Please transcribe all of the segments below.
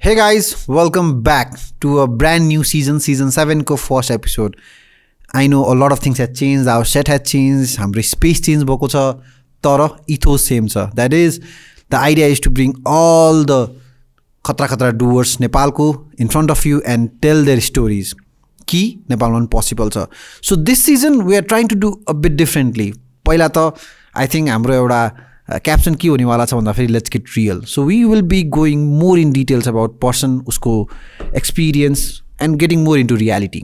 Hey guys, welcome back to a brand new season 7 ko first episode. I know a lot of things have changed, our set has changed, हाम्रो space change भएको छ, तर ethos same छ. That is, the idea is to bring all the khatra doers Nepalko in front of you and tell their stories. कि नेपालमा possible छ. So this season we are trying to do a bit differently. पहिला त I think हाम्रो एउटा caption के होने वाला छ भन्दाखेरि let's get real. So we will be going more in details about person उसको experience and getting more into reality.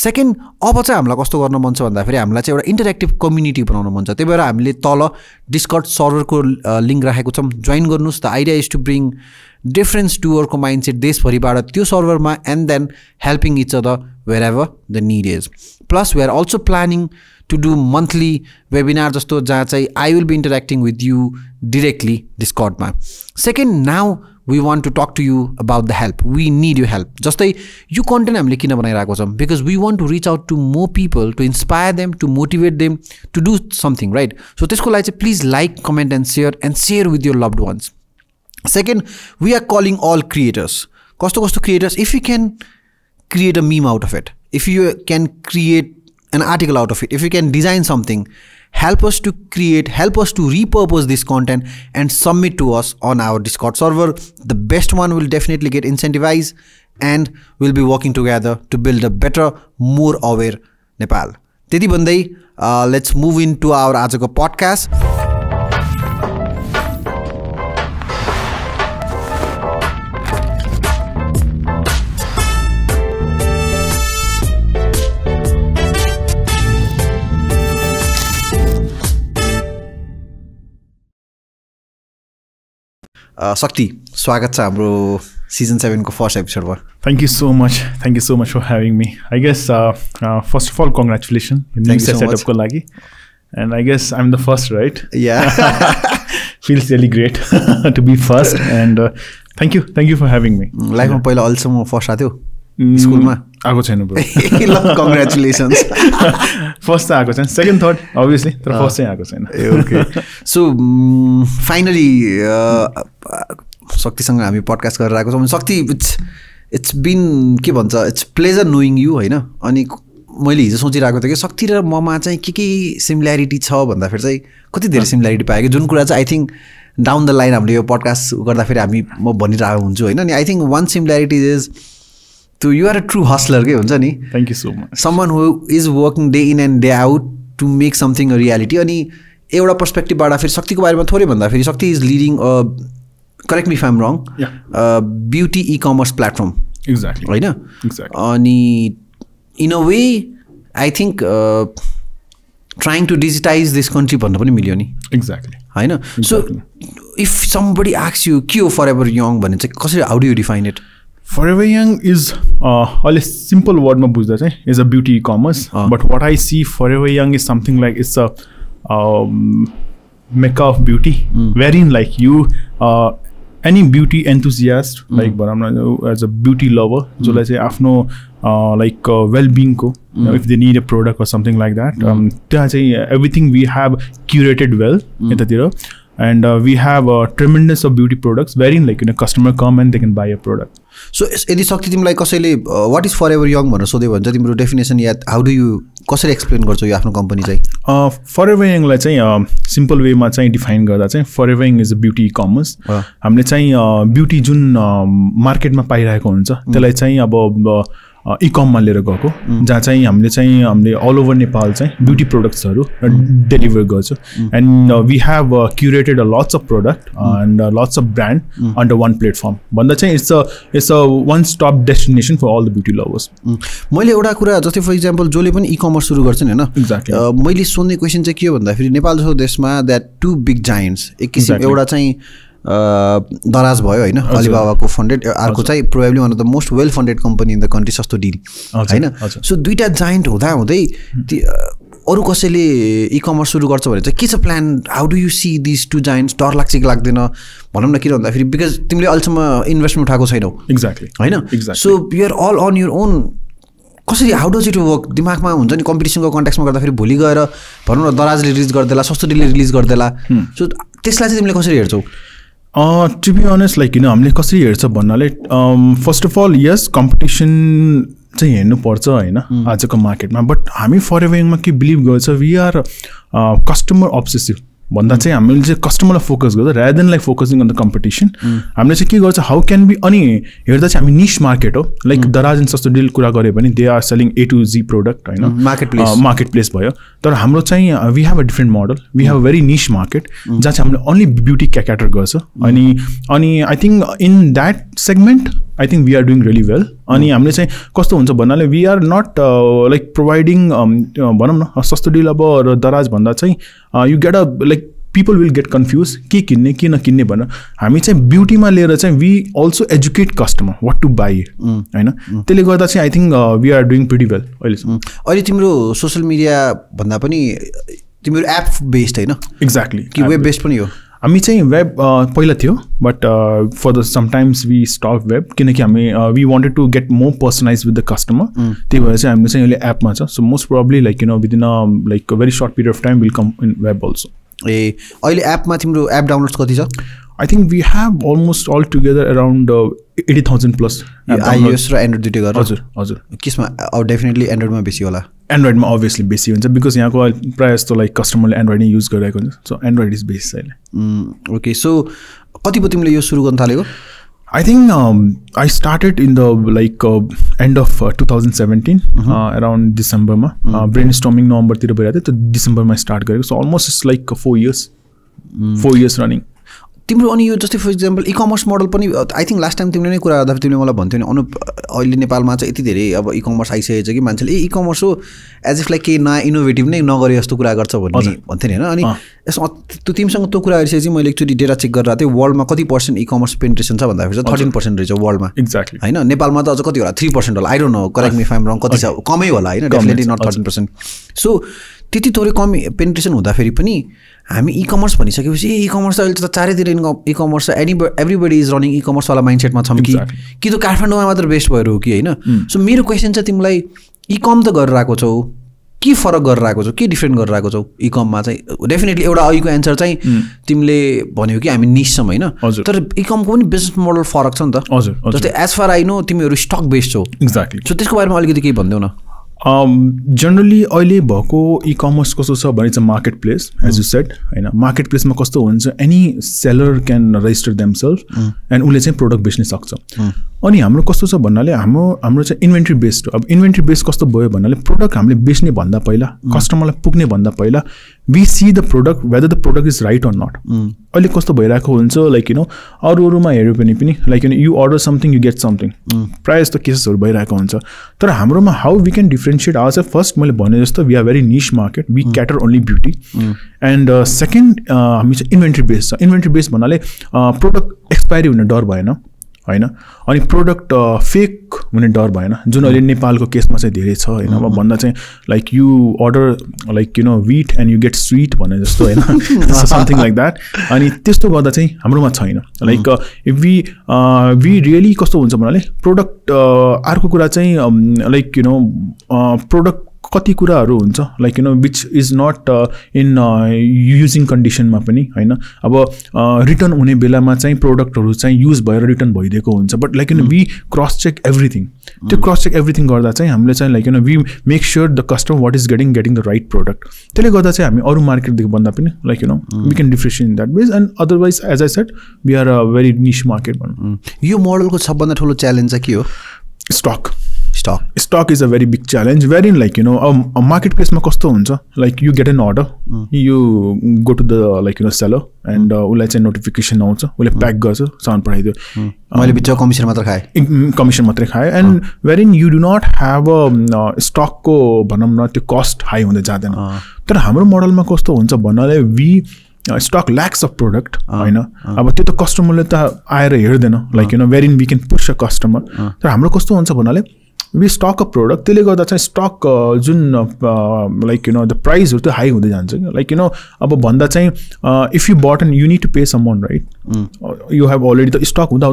Second, अब चाहिँ हामीलाई कस्तो गर्न मन छ भन्दाखेरि हामीलाई चाहिँ एउटा interactive community बनाउन मन छ. त्यही भएर हामीले तल Discord server को लिंक राखेको छौं. Join गर्नुस्. The idea is to bring different doer को mindset देशभरिबाट त्यो सर्भरमा and then helping each other wherever the need is. Plus we are also planning to do monthly webinar जस्तो जहाँ चाहिँ I will be interacting with you directly Discord मा. Second, now we want to talk to you about the help. We need your help. जस्तै यो content हामीले किन बनाइरहेको छौं? Because we want to reach out to more people, to inspire them, to motivate them to do something, right? So त्यसको लागि चाहिँ please like, comment and share with your loved ones. Second, we are calling all creators. कस्तो creators, if you can create a meme out of it, if you can create an article out of it, if you can design something, help us to create, help us to repurpose this content and submit to us on our Discord server. The best one will definitely get incentivized and we'll be working together to build a better, more aware Nepal. त्यति भन्दै let's move into our आजको podcast. Shakti, स्वागत छ हाम्रो season 7 को first episode मा. Thank you so much for having me. I guess first of all, congratulations in setup ko lagi, and I guess I'm the first, right? Yeah. Feels really great to be first, and thank you for having me. Life मा पहिला also म first आथ्यो school मा आको छैन bro. Congratulations. First आको छैन, second third obviously, तर first चाहिँ आको छैन. Okay. So finally शक्तिसँग हामी podcast गरेर आएको छौं. शक्ति, it's been के भन्छ, it's pleasure knowing you हैन. अनि मैले हिजो सोचिरहेको थिएँ कि शक्ति र ममा चाहिँ के सिमिल्यारिटी छ भन्दाखेरि चाहिँ कति धेरै सिमिल्यारिटी पाएँ कि जुन कुरा चाहिँ I think down the line हामीले यो podcast गर्दाखेरि हामी म भनिरहेको हुन्छु हैन. अनि I think one similarity is to you are a true hustler के हुन्छ नि. Thank you so much. Someone who is working day in and day out to make something a reality. अनि एउटा पर्सपेक्टिभबाट फेरि शक्तिको बारेमा थोरै भन्दाखेरि शक्ति is leading a, correct me if I'm wrong, beauty e-commerce platform. Exactly. होइन? Exactly. अनि in a way I think trying to digitize this country भन्नु पनि मिल्यो नि. Exactly. होइन? So if somebody asks you के हो Foreveryng भने चाहिँ कसरी, how do you define it? Foreveryng is a simple word ma bujhda chai is a beauty e-commerce, but what I see Foreveryng is something like it's a mecca of beauty, wherein like you any beauty enthusiast like as a beauty lover so let's say afno like well-being ko if they need a product or something like that, everything we have curated well etatira. And we have a tremendous of beauty products wherein like customer come and they can buy a product. So यदि शक्ति तिमीलाई कसैले what is Foreveryng भनेर सोध्यो भने चाहिँ तिम्रो definition yeah how do you कसरी एक्सप्लेन गर्छौ यो आफ्नो कम्पनी चाहिँ? Foreveryng लाई चाहिँ सिम्पल वेमा चाहिँ डिफाइन गर्दा चाहिँ Foreveryng इज अ ब्युटी ई-कमर्स. हामीले चाहिँ ब्युटी जुन मार्केटमा पाइरहेको हुन्छ त्यसलाई चाहिँ अब ई-कममा लिएर गएको जहाँ चाहिँ हामीले अल ओभर नेपाल चाहिँ ब्युटी प्रोडक्ट्सहरू डेलिभर गर्छौँ. And we have curated a lots of product and lots of brand under one platform भन्दा चाहिँ it's a one stop destination for all the beauty lovers. मैले एउटा कुरा जस्तै फर इक्जाम्पल जसले पनि ई-कमर्स सुरु गर्छन् होइन, एक्ज्याक्टली मैले सोध्ने क्वेसन चाहिँ के हो भन्दाखेरि नेपाल जस्तो देशमा द्याट टु बिग जायन्ट्स, एक किसिम एउटा चाहिँ दराज भयो होइन, अलिबाबाको फन्डेड, अर्को चाहिँ probably one of the most well funded company in the country, सस्तो डिल होइन. सो दुईवटा जायन्ट हुँदै अरू कसैले ई-कमर्स सुरु गर्छ भने चाहिँ के छ plan? How do you see this two giants? डर लाग्छ कि लाग्दैन भनौँ न? किन भन्दाखेरि बिकज तिमीले अहिलेसम्म इन्भेस्टमेन्ट उठाएको छैनौ. एक्ज्याक्टली होइन. So you are all on your own. कसरी, हाउ डज इट वर्क? दिमागमा हुन्छ नि कम्पिटिसनको कन्ट्याक्समा गर्दाखेरि भोलि गएर भनौँ न दराजले रिलिज गरिदेला, सस्तो डिलले रिलिज गरिदेला. सो त्यसलाई चाहिँ तिमीले कसरी हेर्छौ? टु बी अनेस्ट लाइक हामीले कसरी हेर्छ भन्नाले फर्स्ट अफ अल यस कम्पिटिसन चाहिँ हेर्नुपर्छ होइन आजको मार्केटमा बट हामी फरएभरिङमा के बिलिभ गर्छ वी आर कस्टमर अब्सेसिभ भन्दा चाहिँ हामीले चाहिँ कस्टमरलाई फोकस गर्छ rather than like focusing on the competition हामीले चाहिँ के गर्छ हाउ क्यान बी अनि हेर्दा चाहिँ हामी निश मार्केट हो लाइक दराज एन्ड सस्तो डिल कुरा गऱ्यो भने they are selling A to Z product होइन मार्केट प्लेस भयो तर हाम्रो चाहिँ we have a different model we have a very niche market जहाँ चाहिँ हामीले ओन्ली ब्युटी क्याटर गर्छ अनि I think in that segment I think we are doing really well अनि हामीले चाहिँ कस्तो हुन्छ भन्नाले we are not like providing भनौँ न सस्तो डिल अब दराज भन्दा चाहिँ you get a like people will get confuse के किन्ने के नकिन्ने भनेर हामी चाहिँ ब्युटीमा लिएर चाहिँ we also educate customer what to buy होइन त्यसले गर्दा चाहिँ I think we are doing pretty well अहिलेसम्म अहिले तिम्रो सोसियल मिडिया भन्दा पनि तिम्रो एप बेस्ड होइन एक्ज्याक्टली कि वेब बेस्ड पनि हो हामी चाहिँ वेब पहिला थियो but for the sometimes we stop web किनकि हामी we wanted to get more personalize with the customer त्यही भएर चाहिँ हामीले चाहिँ अहिले एपमा छ so most probably like within like a very short period of time will come in web also ए अहिले एपमा तिम्रो एप डाउनलोड्स कति छ I think we have almost all together around 80,000 plus iOS र एन्ड्रोइड दुइटै गरेर हजुर केसमा डेफिनेटली एन्ड्रोइडमा बेसी होला एन्ड्रोइडमा अभियसली बेसी हुन्छ बिकज यहाँको प्रायः जस्तो लाइक कस्टमरले एन्ड्रोइड नै युज गरिरहेको हुन्छ सो एन्ड्रोइड इज बेसी अहिले ओके सो कति पो तिमीले यो सुरु गर्न थालेको I think I started in the like end of 2017 around December ma brainstorming November तिर भइरहेको थियो त्यो December मा स्टार्ट गरेको so almost it's like 4 years running तिम्रो अनि यो जस्तै फर इक्जाम्पल इकमर्स मोडल पनि आई थिङ्क लास्ट टाइम तिमीले नै कुरा गर्दा तिमीले मलाई भन्थ्यौ नि अनुप अहिले नेपालमा चाहिँ यति धेरै अब इकमर्स आइसकेको छ कि मान्छेले इकमर्स हो एज इफ लाइक केही नयाँ इनोभेटिभ नै नगरे जस्तो कुरा गर्छ भन्ने भन्थ्यो नि होइन अनि यसमा त्यो तिमीसँग त्यो कुरा गरिसकेपछि मैले एकचोटि डेटा चेक गरिरहेको थिएँ वर्ल्डमा कति % इकमर्स पेनिट्रेसन छ भन्दाखेरि चाहिँ 13% रहेछ वर्ल्डमा एक्ज्याक्टली होइन नेपालमा त अझ कति होला 3% होला I don't know correct me if I'm wrong कति छ कमै होला होइन डेफिनेटली नट 13% सो त्यति थोरै कम पेनिट्रेसन हुँदाखेरि पनि हामी इकमर्स भनिसकेपछि इकमर्स त अहिले त चारैतिर इकमर्स एभ्रीबडी इज रनिङ इकमर्सवाला माइन्डसेटमा छौँ कि त्यो काठमाडौँमा मात्र बेस्ट भएर हो कि होइन सो मेरो क्वेसन चाहिँ तिमीलाई इकम त गरेर आएको छौ के फरक गरेर आएको छौ के डिफ्रेन्ट गरेर आएको छौ इकममा चाहिँ डेफिनेटली एउटा अहिलेको एन्सर चाहिँ तिमीले भन्यौ कि हामी निश छौँ होइन तर इकमको पनि बिजनेस मोडल फरक छ नि त जस्तै एज फार आई नो तिमीहरू स्टक बेस्ड छौ एक्ज्याक्टली सो त्यसको बारेमा अलिकति केही भनिदेऊ न जनरली अहिले भएको इकमर्स कस्तो छ भने चाहिँ market place as you said होइन मार्केट प्लेसमा कस्तो हुन्छ any seller can register themselves and उसले चाहिँ प्रोडक्ट बेच्न सक्छ अनि हाम्रो कस्तो छ भन्नाले हाम्रो चाहिँ इन्भेन्ट्री बेस्ड हो अब इन्भेन्ट्री बेस्ड कस्तो भयो भन्नाले प्रोडक्ट हामीले बेच्ने भन्दा पहिला कस्टमरलाई पुग्ने भन्दा पहिला we see the product whether the product is right or not अहिले कस्तो भइरहेको हुन्छ लाइक अरूमा हेऱ्यो भने पनि like you order something you get something प्रायः जस्तो केसेसहरू भइरहेको हुन्छ तर हाम्रोमा how we can differentiate our first मैले भने जस्तो we are very niche market we cater only beauty and second हामी चाहिँ इन्भेन्ट्री बेस्ड छ इन्भेन्ट्री बेस्ड भन्नाले प्रोडक्ट एक्सपायरी हुने डर भएन होइन अनि प्रोडक्ट फेक हुने डर भएन जुन अहिले नेपालको केसमा चाहिँ धेरै छ होइन अब भन्दा चाहिँ like you order like wheat and you get sweet भने जस्तो होइन समथिङ लाइक द्याट अनि त्यस्तो गर्दा चाहिँ हाम्रोमा छैन लाइक इफ वी रियली कस्तो हुन्छ भन्नाले प्रोडक्ट अर्को कुरा चाहिँ लाइक प्रोडक्ट कति कुराहरू हुन्छ like which is not in using कन्डिसनमा पनि होइन अब रिटर्न हुने बेलामा चाहिँ प्रोडक्टहरू चाहिँ युज भएर रिटर्न भइदिएको हुन्छ but like we cross check everything त्यो क्रस चेक एभ्रिथिङ गर्दा चाहिँ हामीले चाहिँ like we make sure the customer what is getting the right product त्यसले गर्दा चाहिँ हामी अरू मार्केटदेखि भन्दा पनि like we can differentiate in that ways and otherwise as I said we are a very niche market भनौँ यो मोडलको सबभन्दा ठुलो च्यालेन्ज चाहिँ के हो stock is a very big challenge wherein like a marketplace ma kasto huncha like you get an order you go to the like seller and ulai chai notification aउँछ उले pack गर्छ सामान पठाइदियो मैले बिचमा कमिसन मात्रै खाए and wherein you do not have a stock को भनौँ न त्यो कस्ट हाई हुँदै जाँदैन तर हाम्रो मोडलमा कस्तो हुन्छ भन्नाले we stock lacks of product होइन अब त्यो त कस्टमरले त आएर हेर्दैन like wherein we can push a customer तर हाम्रो कस्तो हुन्छ भन्नाले वी स्टक अ प्रोडक्ट त्यसले गर्दा चाहिँ स्टक जुन लाइक द प्राइसहरू त्यो हाई हुँदै जान्छ लाइक अब भन्दा चाहिँ if you but and you need to pay someone right you have already the stock हुँदा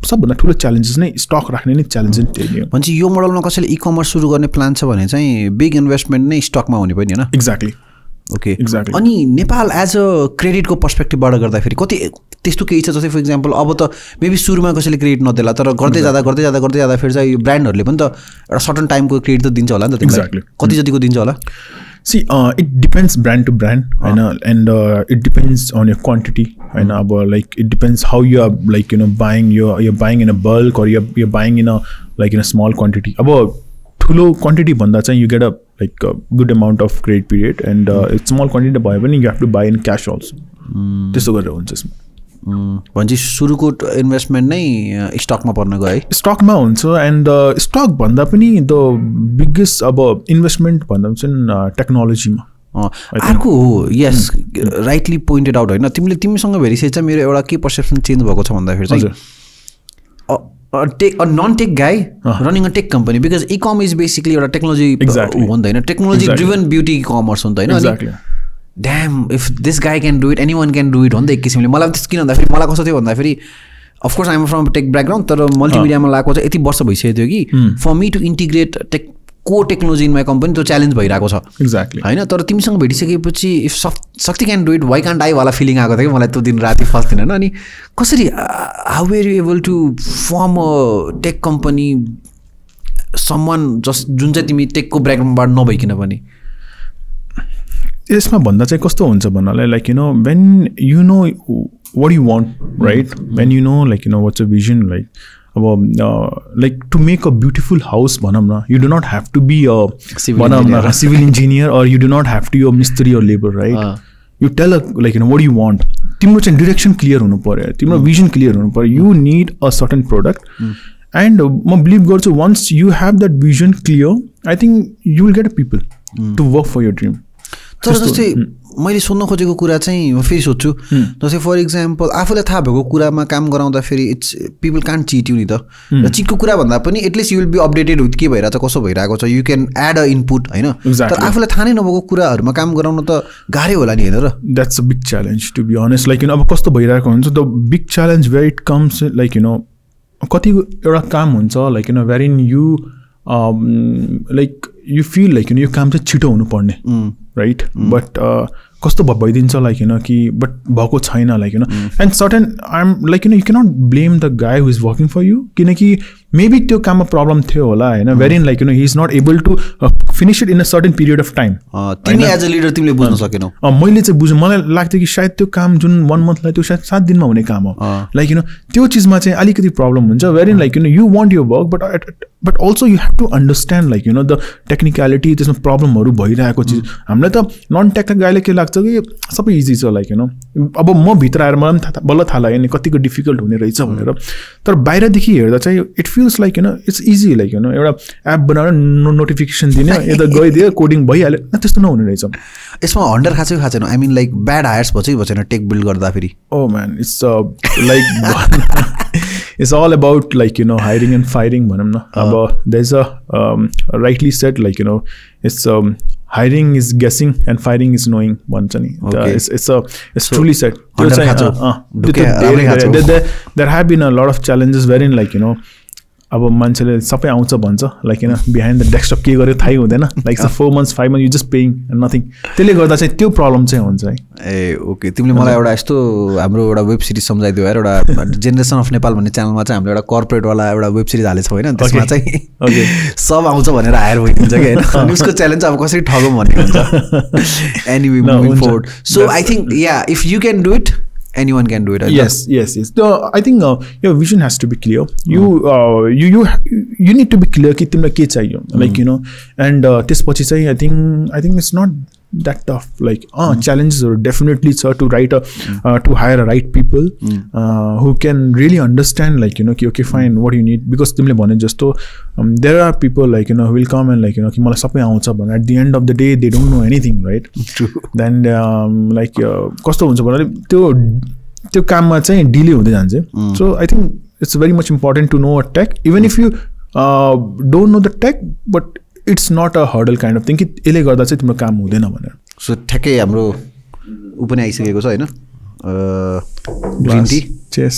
सबभन्दा ठुलो च्यालेन्जेस नै स्टक राख्ने नै च्यालेन्ज नै त्यही हो भन्छ यो मोडलमा कसैले इकमर्स सुरु गर्ने प्लान छ भने चाहिँ बिग इन्भेस्टमेन्ट नै स्टकमा हुने पनि होइन एक्ज्याक्टली ओके एक्ज्याक्टली अनि नेपाल एज अ क्रेडिटको पर्सपेक्टिभबाट गर्दाखेरि त्यस्तो केही छ जस्तै फर इक्जाम्पल अब त मेबी सुरुमा कसैले क्रेडिट नदेला तर गर्दै जाँदा फेरि चाहिँ ब्रान्डहरूले पनि त एउटा सर्टन टाइमको क्रेडिट त दिन्छ होला नि त एक्ज्याक्टली कति जतिको दिन्छ होला See, it depends brand to brand, and it depends on your quantity, and like it depends how you are like buying. You're buying in a bulk or you're buying in a small quantity. About thulo quantity banda chahi you get a like a good amount of credit period, and it's small quantity buy when you have to buy in cash also. Testo गरेर हुन्छ यसमा भन्छ सुरुको investment नै स्टकमा पर्न गयो है स्टकमा हुन्छ एन्ड स्टक भन्दा पनि द बिगेस्ट अब इन्भेस्टमेन्ट भन्दा चाहिँ टेक्नोलोजीमा अर्को हो यस राइटली पोइन्टेड आउट होइन तिमीसँग भेरिसकेपछि चाहिँ मेरो एउटा के पर्सेप्सन चेन्ज भएको छ भन्दाखेरि चाहिँ non tech guy running a tech company because ecom is basically एउटा टेक्नोलोजी हो नि त होइन टेक्नोलोजी ड्रिभन ब्युटी कमर्स हो नि त होइन damn if this guy can do it anyone can do it हो नि त एक किसिमले मलाई त्यस किन भन्दाखेरि मलाई कस्तो थियो भन्दाखेरि of course I'm from tech background तर मल्टिमिडियामा लगाएको चाहिँ यति वर्ष भइसकेको थियो कि फर मी टु इन्टिग्रेट को टेक्नोलोजी इन माई कम्पनी त्यो च्यालेन्ज भइरहेको छ एक्ज्याक्टली होइन तर तिमीसँग भेटिसकेपछि if Shakti can do it why can't I वाला फिलिङ आएको थियो कि मलाई त्यो दिन राति फर्स्ट दिन होइन अनि कसरी how were you able to form a tech company someone just जुन चाहिँ तिमी टेकको ब्याकग्राउन्डबाट नभइकन पनि यसमा भन्दा चाहिँ कस्तो हुन्छ भन्नाले like when you know what you want right when you know like what's a vision like अब like to make a beautiful house भनौँ न you do not have to be भनौँ न civil engineer or you do not have to यो मिस्त्री or labour right you tell like what you want तिम्रो चाहिँ direction clear हुनु पऱ्यो तिम्रो भिजन क्लियर हुनु पऱ्यो you need a certain product and म बिलिभ गर्छु once you have that vision clear I think you will get a people to work for your dream तर जस्तै मैले सोध्न खोजेको कुरा चाहिँ म फेरि सोध्छु जस्तै फर इक्जाम्पल आफूलाई थाहा भएको कुरामा काम गराउँदाखेरि it's people can't cheat you नि त र चिटको कुरा भन्दा पनि at least you will be updated with के भइरहेको छ कसो भइरहेको छ you can add a input होइन तर आफूलाई थाहा नै नभएको कुराहरूमा काम गराउनु त गाह्रै होला नि होइन र that's a big challenge to be honest like अब कस्तो भइरहेको हुन्छ the big challenge where it comes like कति एउटा काम हुन्छ like where in you like you feel like यो काम चाहिँ छिटो हुनुपर्ने राइट बट कस्तो भइदिन्छ लाइक कि बट भएको छैन like and certain I'm like you cannot blame the guy who is working for you किनकि मेबी त्यो काममा प्रब्लम थियो होला होइन very in like he is not able to finish it in a certain period of time तिमी as a leader तिमीले बुझ्न सकेनौ मैले चाहिँ बुझेँ मलाई लाग्थ्यो कि सायद त्यो काम जुन 1 मन्थलाई त्यो सायद 7 दिनमा हुने काम हो लाइक त्यो चिजमा चाहिँ अलिकति प्रब्लम हुन्छ very in like you want your work but also you have to understand like the technicality त्यसमा प्रब्लमहरू भइरहेको चिज हामीलाई त नन टेक्निकल गाईले के लाग्छ कि सबै इजी छ लाइक अब म भित्र आएर मलाई पनि बल्ल थाहा लाग्यो नि कतिको डिफिकल्ट हुने रहेछ भनेर तर बाहिरदेखि हेर्दा चाहिँ it feels like it's easy like एउटा एप बनाएर नोटिफिकेसन दिने यता गइदियो कोडिङ भइहाल्यो त्यस्तो नहुने रहेछ यसमा हन्डर खाएको छैन I mean like bad hires भएन टेक बिल्ड गर्दाखेरि oh man it's like it's all about like hiring and firing भनौँ न अब there's a rightly said like it's hiring is guessing and firing is knowing भन्छ नि it's truly said there have been a lot of challenges wherein like अब मान्छेले सबै आउँछ भन्छ लाइक बिहाइन्ड द डेस्कटप के गर्यो थाहै हुँदैन like 4 months 5 months you just paying nothing त्यसले गर्दा चाहिँ त्यो प्रब्लम चाहिँ हुन्छ है ए ओके तिमीले मलाई एउटा यस्तो हाम्रो एउटा वेब सिरिज सम्झाइदियो यार एउटा जेनेरेसन अफ नेपाल भन्ने च्यानलमा चाहिँ हामीले एउटा कर्पोरेटवाला एउटा वेब सिरिज हालेको छ होइन त्यसमा चाहिँ सब आउँछ भनेर हायर भइदिन्छ कि होइन उसको च्यालेन्ज अब कसरी ठगौँ भन्ने हुन्छ anyway moving forward so I think yeah if you can do it anyone can do it. Yes. So I think your vision has to be clear. You need to be clear कि तिमीलाई के चाहियो like and त्यसपछि चाहिँ I think it's not that tough like challenges are definitely to write to hire a right people who can really understand like okay fine what you need because तिमीले भने जस्तो there are people like who will come and like कि मलाई सबै आउँछ भने at the end of the day they don't know anything right true then like कस्तो हुन्छ भन्नाले त्यो काममा चाहिँ डिले हुँदै जान्छ so I think it's very much important to know a tech even if you don't know the tech but it's not a hurdle kind of thing कि यसले गर्दा चाहिँ तिम्रो काम हुँदैन भनेर सो ठ्याक्कै हाम्रो ऊ पनि आइसकेको छ होइन ग्रिन टी चेस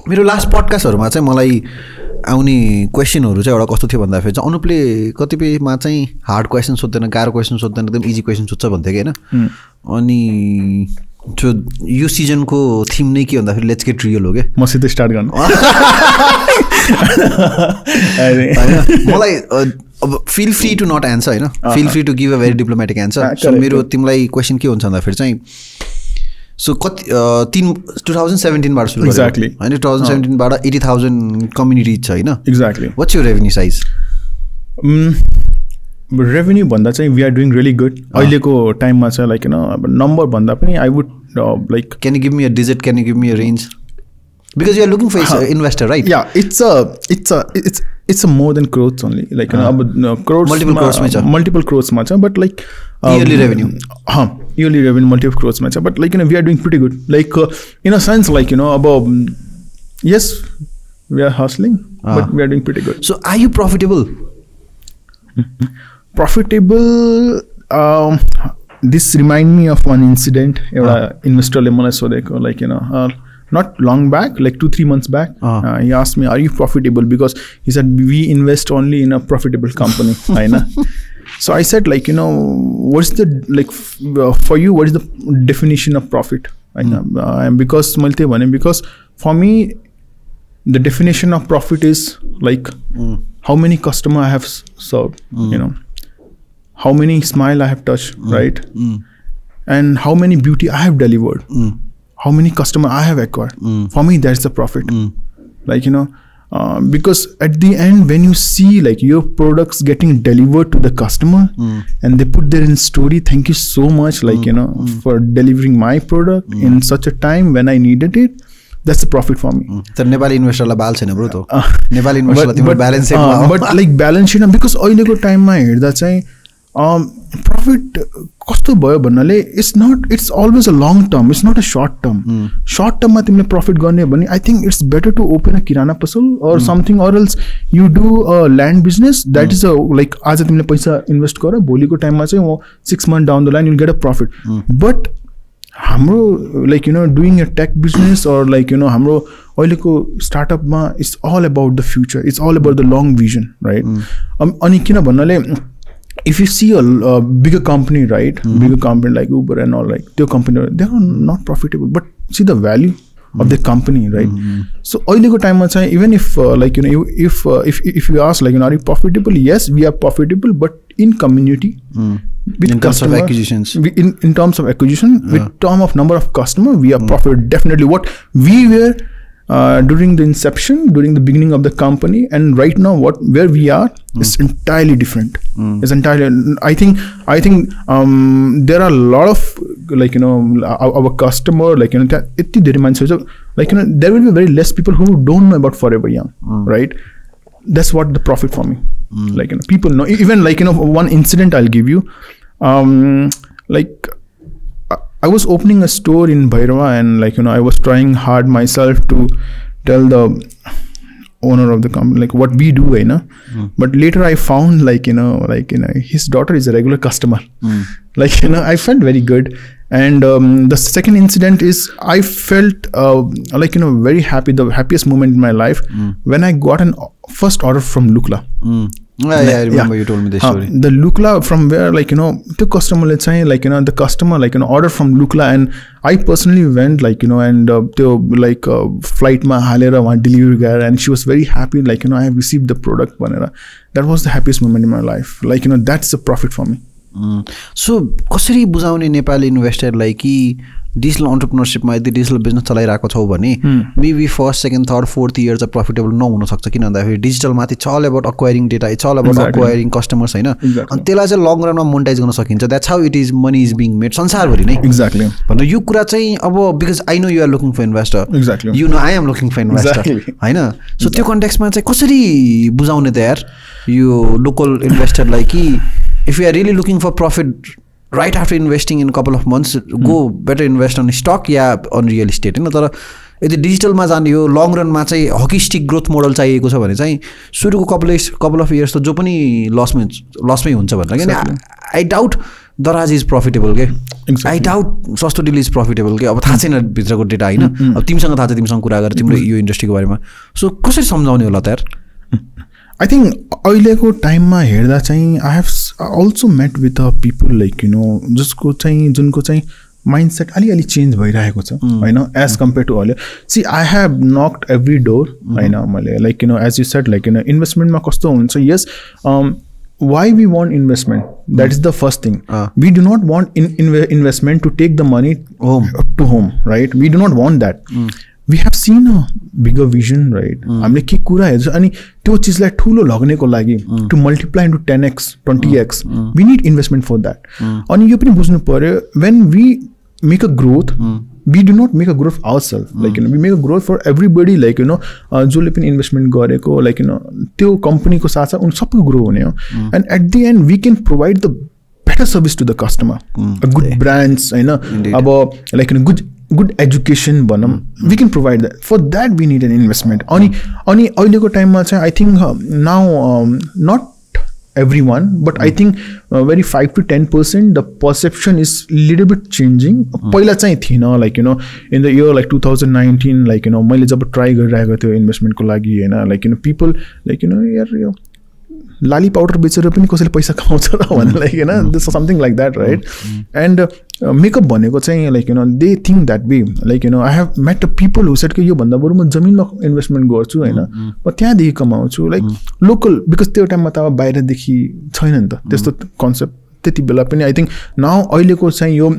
मेरो लास्ट पडकास्टहरूमा चाहिँ मलाई आउने क्वेसनहरू चाहिँ एउटा कस्तो थियो भन्दाखेरि चाहिँ अनुपले कतिपयमा चाहिँ हार्ड क्वेसन सोध्दैन, गाह्रो क्वेसन सोध्दैन, एकदम इजी क्वेसन सोध्छ भन्थ्यो कि होइन. अनि यो सिजनको थिम नै के भन्दाखेरि लेट्स गेट रियल हो क्या. मसित स्टार्ट गर्नु मलाई अब feel free to not answer होइन, feel free to give a very diplomatic answer. So मेरो तिमीलाई क्वेसन के हुन्छ भन्दाखेरि चाहिँ सो कति 2017बाट सुरु एक्ज्याक्टली होइन, 2017बाट 80,000 कम्युनिटी छ होइन. Exactly. What's your revenue size? Revenue भन्दा चाहिँ we are doing really good अहिलेको टाइममा चाहिँ लाइक होइन. अब नम्बर भन्दा पनि I would like can you give me a digit, can you give me a range? Because you are looking for investor, right? Yeah, it's a more than crores only. Like crores, multiple crores much, but like yearly revenue. Yearly revenue multiple crores much, but like we are doing pretty good. Like in a sense, like about yes, we are hustling, but we are doing pretty good. So are you profitable? Profitable. This remind me of one incident. Investor le malai sodeko, like not long back, like 2-3 months back, he asked me, are you profitable? Because he said, we invest only in a profitable company. So I said, like, what's the, like, for you, what is the definition of profit? Because for me, the definition of profit is like how many customer I have served, how many smile I have touched, right? And how many beauty I have delivered. How many customer I have acquired. For me, that's the profit. Like, because at the end, when you see like your products getting delivered to the customer and they put their in story, thank you so much, like, for delivering my product in such a time when I needed it. That's the profit for me. So Nepal investor la balance chhaina bro to. Nepal investor la timo balance sheet ma. But like balance sheet, because अहिले को time मा हेर्दा चाहिँ profit कस्तो भयो भन्नाले it's always a long term, it's not a short term. Short term मा तिमीले profit गर्ने भने I think it's better to open a kirana पसल or something, or else you do a land business. That is a like आज तिमीले पैसा invest गर, भोलिको टाइममा चाहिँ 6 months down the line you'll get a profit. But हाम्रो like doing a tech business or like हाम्रो अहिलेको startup मा it's all about the future, it's all about the long vision, right? अनि किन भन्नाले if you see a bigger company, right, bigger company like Uber and all, like their company, they are not profitable, but see the value of the company, right? So early time even if like if you ask like are you profitable? Yes, we are profitable, but in community, in terms of acquisitions, in terms of acquisition, with term of number of customer, we are profitable. Definitely what we were during the inception, during the beginning of the company, and right now where we are is entirely different. It's entirely, I think there are a lot of like our customer, like like there will be very less people who don't know about Foreveryng, right? That's what the profit for me. Like people know, even like one incident I'll give you, like I was opening a store in Bhairava, and like I was trying hard myself to tell the owner of the company like what we do, but later I found like his daughter is a regular customer. Like I felt very good. And the second incident is I felt like very happy, the happiest moment in my life when I got an first order from Lukla. I remember you told me this story. The Lukla, from where like to customer, let's say like the customer like order from Lukla, and I personally went like and to like flight ma halera one delivery guy, and she was very happy like I have received the product banera. That was the happiest moment in my life. Like that's the profit for me. So कसरी बुझाउने नेपाली इन्भेस्टरलाई कि digital एन्टरप्रेन्योरशिपमा यदि digital business चलाइरहेको छौ भने maybe first second third fourth year चाहिँ profitable नहुन सक्छ, किन भन्दाखेरि डिजिटलमाथि it's all about acquiring data, it's all about acquiring customers होइन, अनि त्यसलाई चाहिँ लङ रनमा मोनिटाइज गर्न सकिन्छ. That's how it is, money is being made संसारभरि नै. एक्ज्याक्टली. भन्दा यो कुरा चाहिँ अब because I know you are looking for investor, exactly, you know I am looking for investor होइन. सो त्यो कन्टेक्स्टमा चाहिँ कसरी बुझाउने त यार यो लोकल इन्भेस्टरलाई कि if you are really looking for profit right after investing in a couple of months, go better invest on stock yeah on real estate होइन. तर यदि डिजिटलमा जाने यो लङ रनमा चाहिँ हकी स्टिक ग्रोथ मोडल चाहिएको छ भने चाहिँ सुरुको कपाल अफ इयर्स त जो पनि लसमै हुन्छ भनेर, किन आई डाउट दराज इज प्रफिटेबल के, आई डाउट सस्तो डिल इज प्रफिटेबल के. अब थाहा छैन भित्रको डेटा होइन, अब तिमीसँग थाहा छ, तिमीसँग कुरा गरेर तिम्रो यो इन्डस्ट्रीको बारेमा. सो कसरी सम्झाउने होला त यार? I think अहिलेको टाइममा हेर्दा चाहिँ I have also met with people like जसको चाहिँ जुनको चाहिँ mindset अलि चेन्ज भइरहेको छ हैन as compared to earlier. See, I have knocked every door हैन मैले like as you said like investment मा कस्तो हुन्छ. Yes, why we want investment? That is the first thing. We do not want investment to take the money to home, right? We do not want that. We have seen a bigger vision, right? हामीले के कुरा हेर्छ अनि त्यो चीजलाई ठुलो लग्नेको लागि to multiply into 10x 20x we need investment for that. अनि यो पनि बुझ्नु पर्यो, when we make a growth, we do not make a growth ourselves. Like we make a growth for everybody. Like जसले पनि इन्भेस्टमेन्ट गरेको like त्यो कम्पनीको साथ उन सबको ग्रो हुने हो. And at the end we can provide the better service to the customer. A good brands हैन अब like good education भनौँ, we can provide that. For that we need an investment. अनि अहिलेको टाइममा चाहिँ I think now not everyone, but I think very 5 to 10% the perception is little bit changing. पहिला चाहिँ थिएन like in the year like 2019 like मैले जब try गरिरहेको थियो इन्भेस्टमेन्टको लागि हैन like people like यार यो लाली पाउडर बेचेर पनि कसैले पैसा कमाउँछ र भन्ने like हैन this is something like that, right? And makeup भनेको चाहिँ like they think that way. Like I have met people who said कि यो भन्दा बरु म जमिनमा इन्भेस्टमेन्ट गर्छु हैन म त्यहाँदेखि कमाउँछु like लोकल, because त्यो टाइममा त अब बाहिरदेखि छैन नि त त्यस्तो कन्सेप्ट त्यति बेला पनि. I think now अहिलेको चाहिँ यो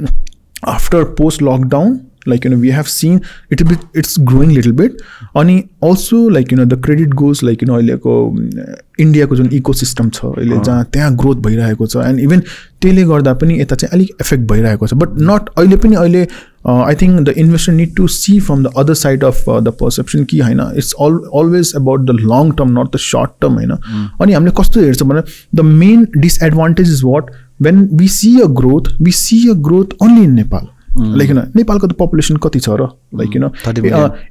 after post lockdown like we have seen it's growing little bit. अनि also like the credit goes like अहिलेको इन्डियाको जुन इकोसिस्टम छ अहिले जहाँ त्यहाँ ग्रोथ भइरहेको छ and even त्यसले गर्दा पनि यता चाहिँ अलिक इफेक्ट भइरहेको छ. बट नट अहिले पनि अहिले I think the investor need to see from the other side of the perception कि हैन it's always about the long term, not the short term हैन. अनि हामीले कस्तो हेर्छ भने the main disadvantage is what, when we see a growth only in Nepal. Like नेपालको त पपुलेसन कति छ र like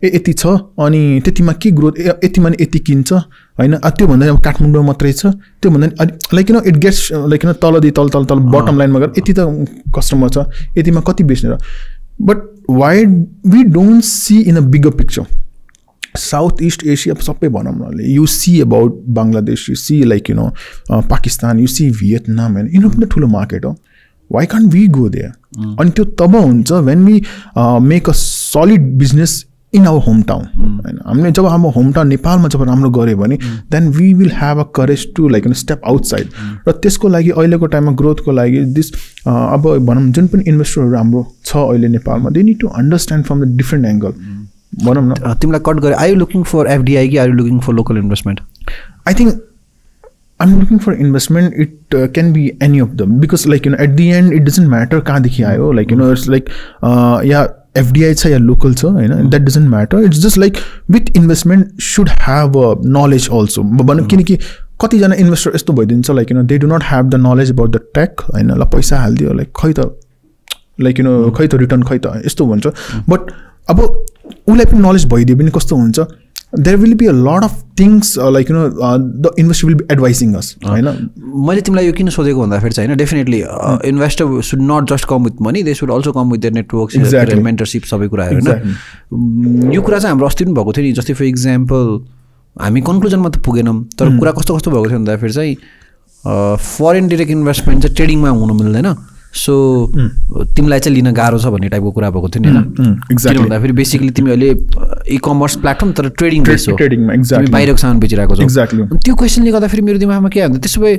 यति छ अनि त्यतिमा के ग्रोथ यतिमा नि यति किन्छ हैन. त्यो भन्दा अब काठमाडौँ मात्रै छ, त्यो भन्दा like it gets like तलदी तल बटम लाइनमा गएर यति त कस्टमर छ यतिमा कति बेच्ने र. But why we don't see in a bigger picture? South East Asia सबै भनौँ न, you see about Bangladesh, you see like Pakistan, you see Vietnam and पनि ठुलो मार्केट हो. Why can't we go there? अनि त्यो तब हुन्छ when we make a solid business in our hometown. हामीले जब हाम्रो hometown नेपालमा जब राम्रो गर्यो भने then we will have a courage to like step outside. र त्यसको लागि अहिलेको टाइममा ग्रोथको लागि this अब भनौँ जुन पनि इन्भेस्टरहरू हाम्रो छ अहिले नेपालमा they need to understand from the different angle. भनौँ न तिमीलाई कट गरे, are you looking for FDI कि are you looking for local investment? I think I'm looking for investment. It can be any of them because like at the end it doesn't matter कहाँदेखि आयो like it's like yeah FDI छ या local छ हैन, that doesn't matter. It's just like with investment should have knowledge also. भनौँ किनकि कतिजना investor यस्तो भइदिन्छ like they do not have the knowledge about the tech हैन, ल पैसा हाल्दियो like खै त like खै त रिटर्न खै त यस्तो भन्छ. बट अब उसलाई पनि नलेज भइदियो भने कस्तो हुन्छ, there will be a lot of things like the investor will be advising us हैन. मैले तिमीलाई यो किन सोधेको भन्दाखेरि चाहिँ हैन definitely investor should not just come with money, they should also come with their networks, their mentorship सबै कुराहरु हैन. यो कुरा चाहिँ हाम्रो अस्ति पनि भएको थियो नि, जस्तै फर एक्जाम्पल हामी कन्क्लुजनमा त पुगेनौँ तर कुरा कस्तो भएको थियो भन्दाखेरि चाहिँ फरेन डाइरेक्ट इन्भेस्टमेन्ट चाहिँ ट्रेडिङमा हुनु मिल्दैन. सो तिमीलाई चाहिँ लिन गाह्रो छ भन्ने टाइपको कुरा भएको थियो नि हैन. किन भन्दाखेरि बेसिकली तिमी अहिले ई-कमर्स प्लेटफर्म तर ट्रेडिङ बेस हो, तिमी बाहिरको सामान बेचिरहेको छौ. त्यो क्वेसनले गर्दाखेरि मेरो दिमागमा के आयो त्यसो भए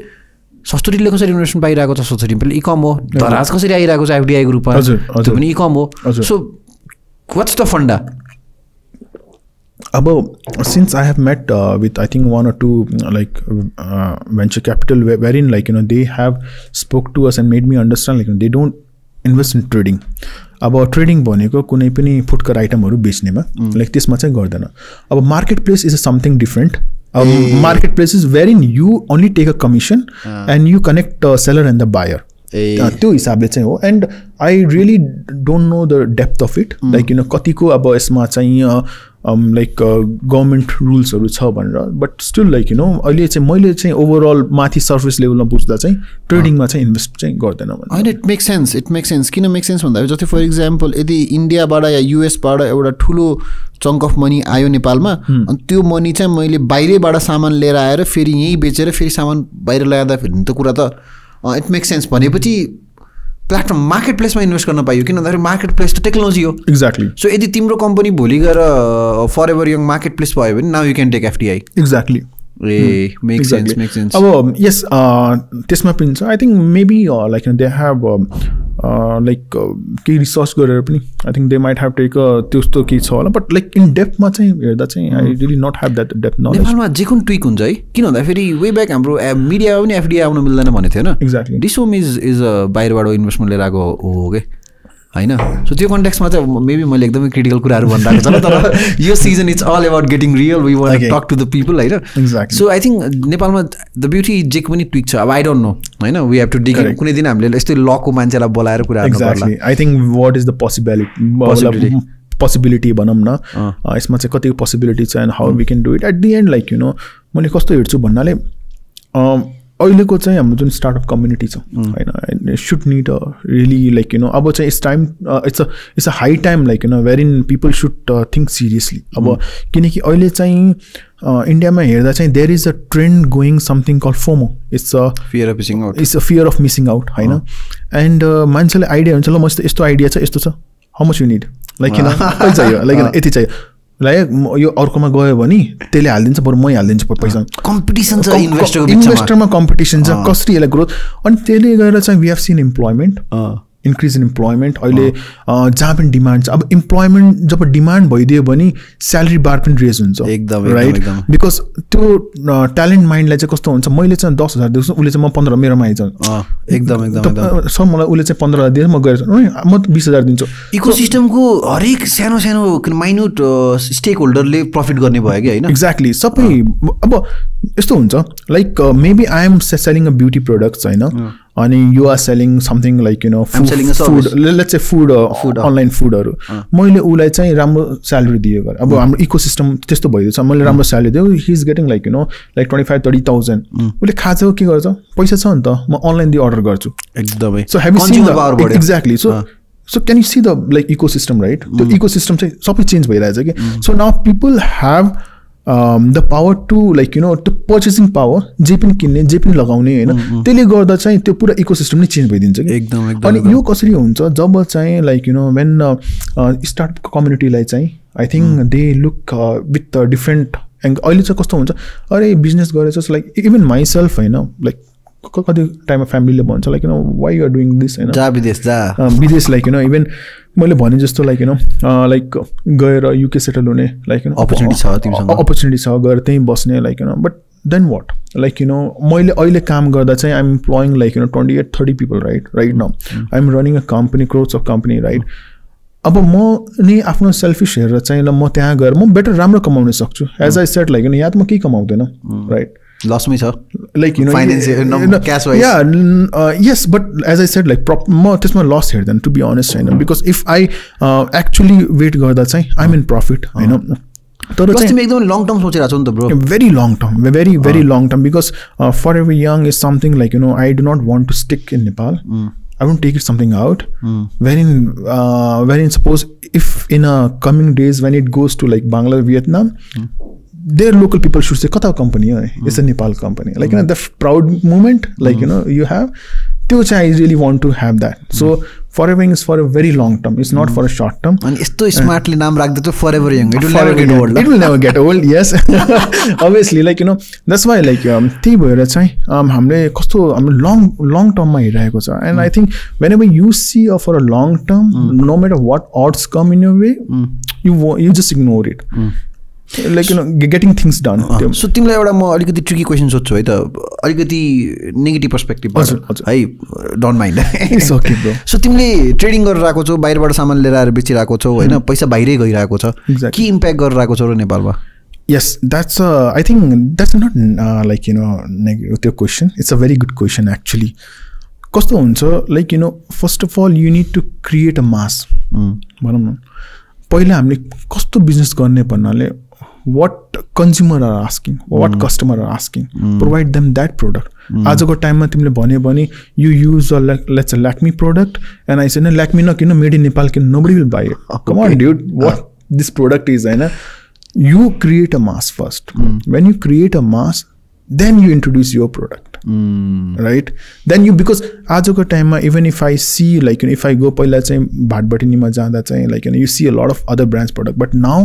सस्तोरीले कसरी इन्भेस्टमेन्ट पाइरहेको छ, सस्तोरी पनि ई-कम हो, दराज कसरी आइरहेको छ एफडीआई ग्रुपमा त्यो पनि ई-कम हो. So what's the funda? About since I have met with I think 1 or 2 like venture capital wherein like they have spoke to us and made me understand like they don't invest in trading. अब trading भनेको कुनै पनि फुटकर आइटमहरू बेच्नेमा like त्यसमा चाहिँ गर्दैन. अब market place is something different. Market place is where in you only take a commission and you connect seller and the buyer. त्यो हिसाबले चाहिँ हो and I really don't know the depth of it like कतिको अब यसमा चाहिँ like government रुल्सहरू छ भनेर बट स्टिल लाइक अहिले चाहिँ मैले चाहिँ ओभरअल माथि सर्फेस लेभलमा बुझ्दा चाहिँ ट्रेडिङमा चाहिँ इन्भेस्ट चाहिँ गर्दैन होइन इट मेक सेन्स किन मेक सेन्स भन्दाखेरि जस्तै फर इक्जाम्पल यदि इन्डियाबाट या युएसबाट एउटा ठुलो चङ्क अफ मनी आयो नेपालमा अनि त्यो मनी चाहिँ मैले बाहिरैबाट सामान लिएर आएर फेरि यहीँ बेचेर फेरि सामान बाहिर ल्याउँदाखेरि त कुरा त इट मेक सेन्स भनेपछि प्लेटफर्म मार्केट प्लेसमा इन्भेस्ट गर्न पाइयो किन भन्दाखेरि मार्केट प्लेस त टेक्नोलोजी हो एक्ज्याक्टली सो यदि तिम्रो कम्पनी भोलि गएर फरएभरयङ मार्केट प्लेस भयो भने now you can take FDI exactly make sense अब यस त्यसमा पनि छ I think maybe like they have like केही रिसर्च गरेर पनि I think they might have take त्यस्तो केही छ होला बट लाइक इन डेप्थमा चाहिँ हेर्दा चाहिँ I really not have that depth knowledge नेपालमा जे कुन ट्विक हुन्छ है किन भन्दाखेरि वे ब्याक हाम्रो मिडियामा पनि एफडिआई आउनु मिल्दैन भनेको थियो होइन एक्ज्याक्टली डिसोम इज बाहिरबाट इन्भेस्टमेन्ट लिएर आएको हो कि होइन सो त्यो कन्टेक्समा चाहिँ मेबी मैले एकदमै क्रिटिकल कुराहरू भनिरहेको छ तर यो season it's all about getting real we want to talk to the people होइन सो आई थिङ्क नेपालमा द ब्युटी जे पनि ट्विक छ अब आई डोन्ट नो होइन वी हेभ टु डिग कुनै दिन हामीले यस्तै लको मान्छेलाई बोलाएर कुराहरू गर्ला I think what is the possibility भनौँ न यसमा चाहिँ कतिको पोसिबिलिटी छ and how we can do it at the end like मैले कस्तो हेर्छु भन्नाले अहिलेको चाहिँ हाम्रो जुन स्टार्टअप कम्युनिटी छ होइन सुड निड रियली लाइक अब चाहिँ it's time it's a high time like where in people should think seriously अब किनकि अहिले चाहिँ इन्डियामा हेर्दा चाहिँ there is a trend going something call FOMO it's a fear of missing out होइन एन्ड मान्छेले आइडिया हुन्छ ल म यस्तो आइडिया छ यस्तो छ how much you need like कति चाहियो लाइक यति चाहियो लाइक यो अर्कोमा गयो भने त्यसले हालिदिन्छ बरु मै हालिदिन्छु पैसा कम्पिटिसन छ इन्भेस्टरमा कम्पिटिसन छ कसरी यसलाई ग्रोथ अनि त्यसले गरेर चाहिँ we have seen employment increase in employment अहिले जहाँ पनि डिमान्ड छ अब इम्प्लोइमेन्ट जब डिमान्ड भइदियो भने स्यालेरी बार पनि रेज हुन्छ एकदम राइट बिकज त्यो ट्यालेन्ट माइन्डलाई चाहिँ कस्तो हुन्छ मैले चाहिँ 10,000 दिन्छु उसले चाहिँ म 15 मेरोमा आइन्छ एकदम सर मलाई उसले चाहिँ 15 दिएर म गएर म 20,000 दिन्छु इकोसिस्टमको हरेक सानो माइन्युट स्टेक होल्डरले प्रफिट गर्ने भयो कि होइन एक्ज्याक्टली सबै अब यस्तो हुन्छ like maybe I am selling a beauty products होइन अनि you are selling something like food let's say food online फुडहरू मैले उसलाई चाहिँ राम्रो स्यालेरी दियो गरेँ अब हाम्रो इकोसिस्टम त्यस्तो भइदिएछ मैले राम्रो स्यालेरी दियो हि इज गेटिङ लाइक 25-30,000 उसले खान्छ के गर्छ पैसा छ नि त म अनलाइन दिए अर्डर गर्छु एकदमै so have you seen the exactly so can you see the like ecosystem right त्यो इकोसिस्टम चाहिँ सबै चेन्ज भइरहेछ कि so now people have the power to like त्यो पर्चेसिङ पावर जे पनि किन्ने जे पनि लगाउने होइन त्यसले गर्दा चाहिँ त्यो पुरा इकोसिस्टम नै चेन्ज भइदिन्छ कि एकदम अनि यो कसरी हुन्छ जब चाहिँ लाइक वेन स्टार्टअप कम्युनिटीलाई चाहिँ I think they look with different angle अहिले चाहिँ कस्तो हुन्छ अरे बिजनेस गरेर लाइक इभन माइसेल्फ होइन लाइक कति टाइममा फ्यामिलीले भन्छ like why you're doing this होइन विदेश लाइक इभन मैले भने जस्तो लाइक लाइक गएर युके सेटल हुने लाइक अपर्च्युनिटी छ गएर त्यहीँ बस्ने like but then what like मैले अहिले काम गर्दा चाहिँ I'm employing like 28-30 people right now I am running a company crores of company right अब म नि आफ्नो सेल्फिस हेरेर चाहिँ ल म त्यहाँ गएर म बेटर राम्रो कमाउन सक्छु एज आई सेट लाइक यहाँ त म केही कमाउँदैन राइट लसमै छ like yes but as I said like म त्यसमा लस हेर्दैन टु बी अनेस्ट होइन because if I actually wait गर्दा चाहिँ आइएम इन प्रफिट होइन तर चाहिँ एकदम लङ टर्म सोचिरहेको छु नि त bro very long term very long term because Foreveryng is something like I do not want to stick in Nepal. I won't take it something out wherein suppose if in a coming days when it goes to like Bangla, Vietnam, their local people should say kata company it's a Nepal company like the proud moment like you have I really want to have that. So Foreveryng is for a very long term, it's not for a short term. And isto smartly naam rakh decho Foreveryng, it will never get old. It will never get old, yes. Obviously like that's why like त्यही भएर चाहिँ हामीले कस्तो long term मा हिँडिरहेको छ. And I think whenever you see for a long term, no matter what odds come in your way, you just ignore it. Like getting things done. So तिमीलाई एउटा म अलिकति ट्रिकी क्वेसन सोध्छु है त, अलिकति नेगेटिभ पर्सपेक्टिभ है, don't mind. It's okay bro. So तिमीले ट्रेडिङ गरिरहेको छौ, बाहिरबाट सामान लिएर आएर बेचिरहेको छौ होइन, पैसा बाहिरै गइरहेको छ, के इम्प्याक्ट गरिरहेको छौ र नेपालमा? Yes, that's I think that's not like negative question. It's a very good question actually. कस्तो हुन्छ like first of all you need to create a mass भनौँ न पहिला हामीले कस्तो बिजनेस गर्ने भन्नाले what consumer are asking, what customer are asking, provide them that product. आजको टाइममा तिमीले भन्यो भने you use a let's say Lakme product and I say no Lakme no किन made in Nepal किन nobody will buy it. Come on dude, what this product is हैन. You create a mass first. When you create a mass, then you introduce your product. Right? Then you because आजको टाइममा even if I see like if I go पहिला चाहिँ भाटबटिनीमा जाँदा चाहिँ like you see a lot of other brands product, but now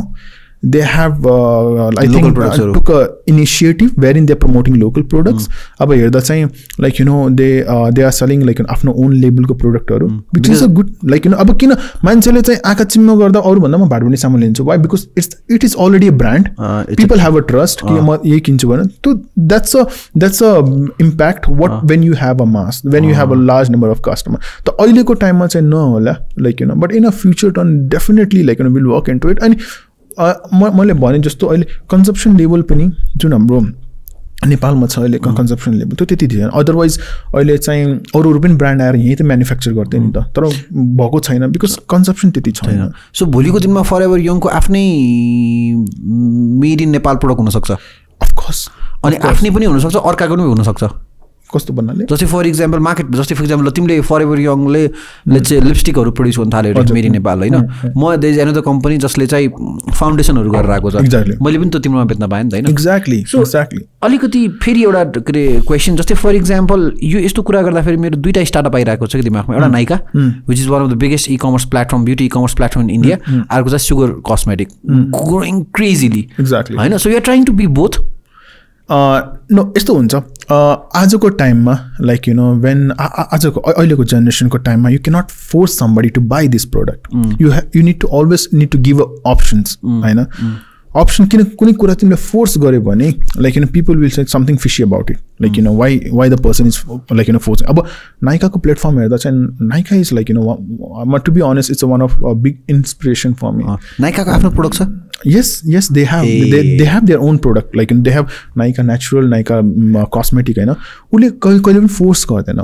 they have I think took a initiative wherein they're promoting local products. अब हेर्दा चाहिँ like they are selling like आफ्नो own label को product हरु which is a good like अब किन मान्छेले चाहिँ आँखा चिम्म गर्दा अरु भन्दा म भाटबटी सामान लिन्छु. Why? Because it is already a brand. People have a trust कि म यही किन्छु भने. So that's a impact what when you have a mass, when you have a large number of customers. त अहिलेको टाइममा चाहिँ नहोला like but in a future turn definitely like we'll work into it. And मैले भने जस्तो अहिले consumption level पनि जुन हाम्रो नेपालमा छ अहिले कन्जम्पसन लेभल त्यो त्यति थिएन. अदरवाइज अहिले चाहिँ अरू पनि ब्रान्ड आएर यहीँ त म्यानुफ्याक्चर गर्थे नि त तर भएको छैन बिकज कन्जम्पसन त्यति छैन. सो भोलिको दिनमा फरएभर यङको आफ्नै मेड इन नेपाल प्रोडक्ट हुनसक्छ अफकोर्स अनि आफ्नै पनि हुनसक्छ अर्काको पनि हुनसक्छ. कस्तो भन्नाले जस्तै फर इक्जाम्पल मार्केट जस्तै फर इक्जाम्पल तिमीले फरएभर यङले चाहिँ लिपस्टिकहरू प्रड्युस गर्न थाल्यो मेड इन नेपाल होइन. म देयर इज अनदर कम्पनी जसले चाहिँ फाउन्डेसनहरू गरेर आएको छ. मैले पनि त तिम्रोमा बेच्न पाएँ नि त होइन. एक्ज्याक्टली अलिकति फेरि एउटा के अरे क्वेसन जस्तै फर इक्जाम्पल यो यस्तो कुरा गर्दाखेरि मेरो दुईवटा स्टार्टअप आइरहेको छ कि दिमागमा. एउटा Nykaa which is one of the biggest e-commerce platform beauty e-commerce platform in India. अर्को चाहिँ सुगर कस्मेटिक ग्रोइङ क्रेजिली होइन. So you are trying to be both. No यस्तो हुन्छ आजको टाइममा लाइक वेन आजको अहिलेको जेनेरेसनको टाइममा you cannot force somebody to buy this product. You need to always need to give options होइन. अप्सन किन कुनै कुरा तिमीले फोर्स गर्यो भने like people will say something fishy about it like why the person is like force. अब नाइकाको प्लेटफर्म हेर्दा चाहिँ Nykaa is like to be honest it's one of big inspiration for me. नाइकाको आफ्नो प्रोडक्ट छ. Yes, they have their own product. Like they have Nykaa Natural, Nykaa Cosmetic, उसले कहिले पनि force गर्दैन.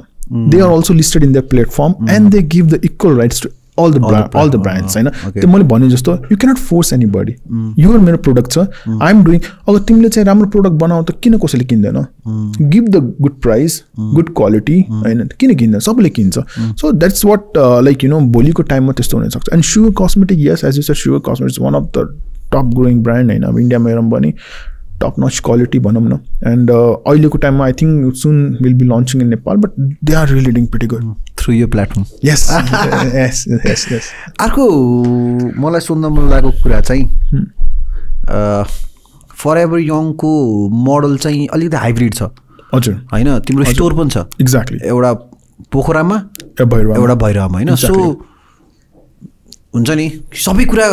They are also listed in their platform and they give the equal rights to all the brands. त्यो मैले भने जस्तो you cannot force anybody. यो मेरो product छ. I'm doing. अगर तिमीले चाहिँ राम्रो product बनाऊ त किन कसैले किन्दैन? Give the good price, good quality हैन किन किन्दैन? सबैले किन्छ. So that's what like भोलिको टाइममा त्यस्तो हुन सक्छ. And Sugar Cosmetic, yes, as you said, Sugar Cosmetic is one of the top growing brand हैन. अब इन्डियामा हेरौँ भने top notch quality भनौँ न. And अहिलेको टाइममा I think soon we'll be launching in Nepal, but they are really doing pretty good through your platform. Yes. Yes. अर्को मलाई सोध्न मन लागेको कुरा चाहिँ फरएभर यङको मोडल चाहिँ अलिकति हाइब्रिड छ. हजुर होइन तिम्रो स्टोर पनि छ. एक्ज्याक्टली एउटा पोखरामा एउटा भैरवमा होइन. सो हुन्छ नि सबै कुरा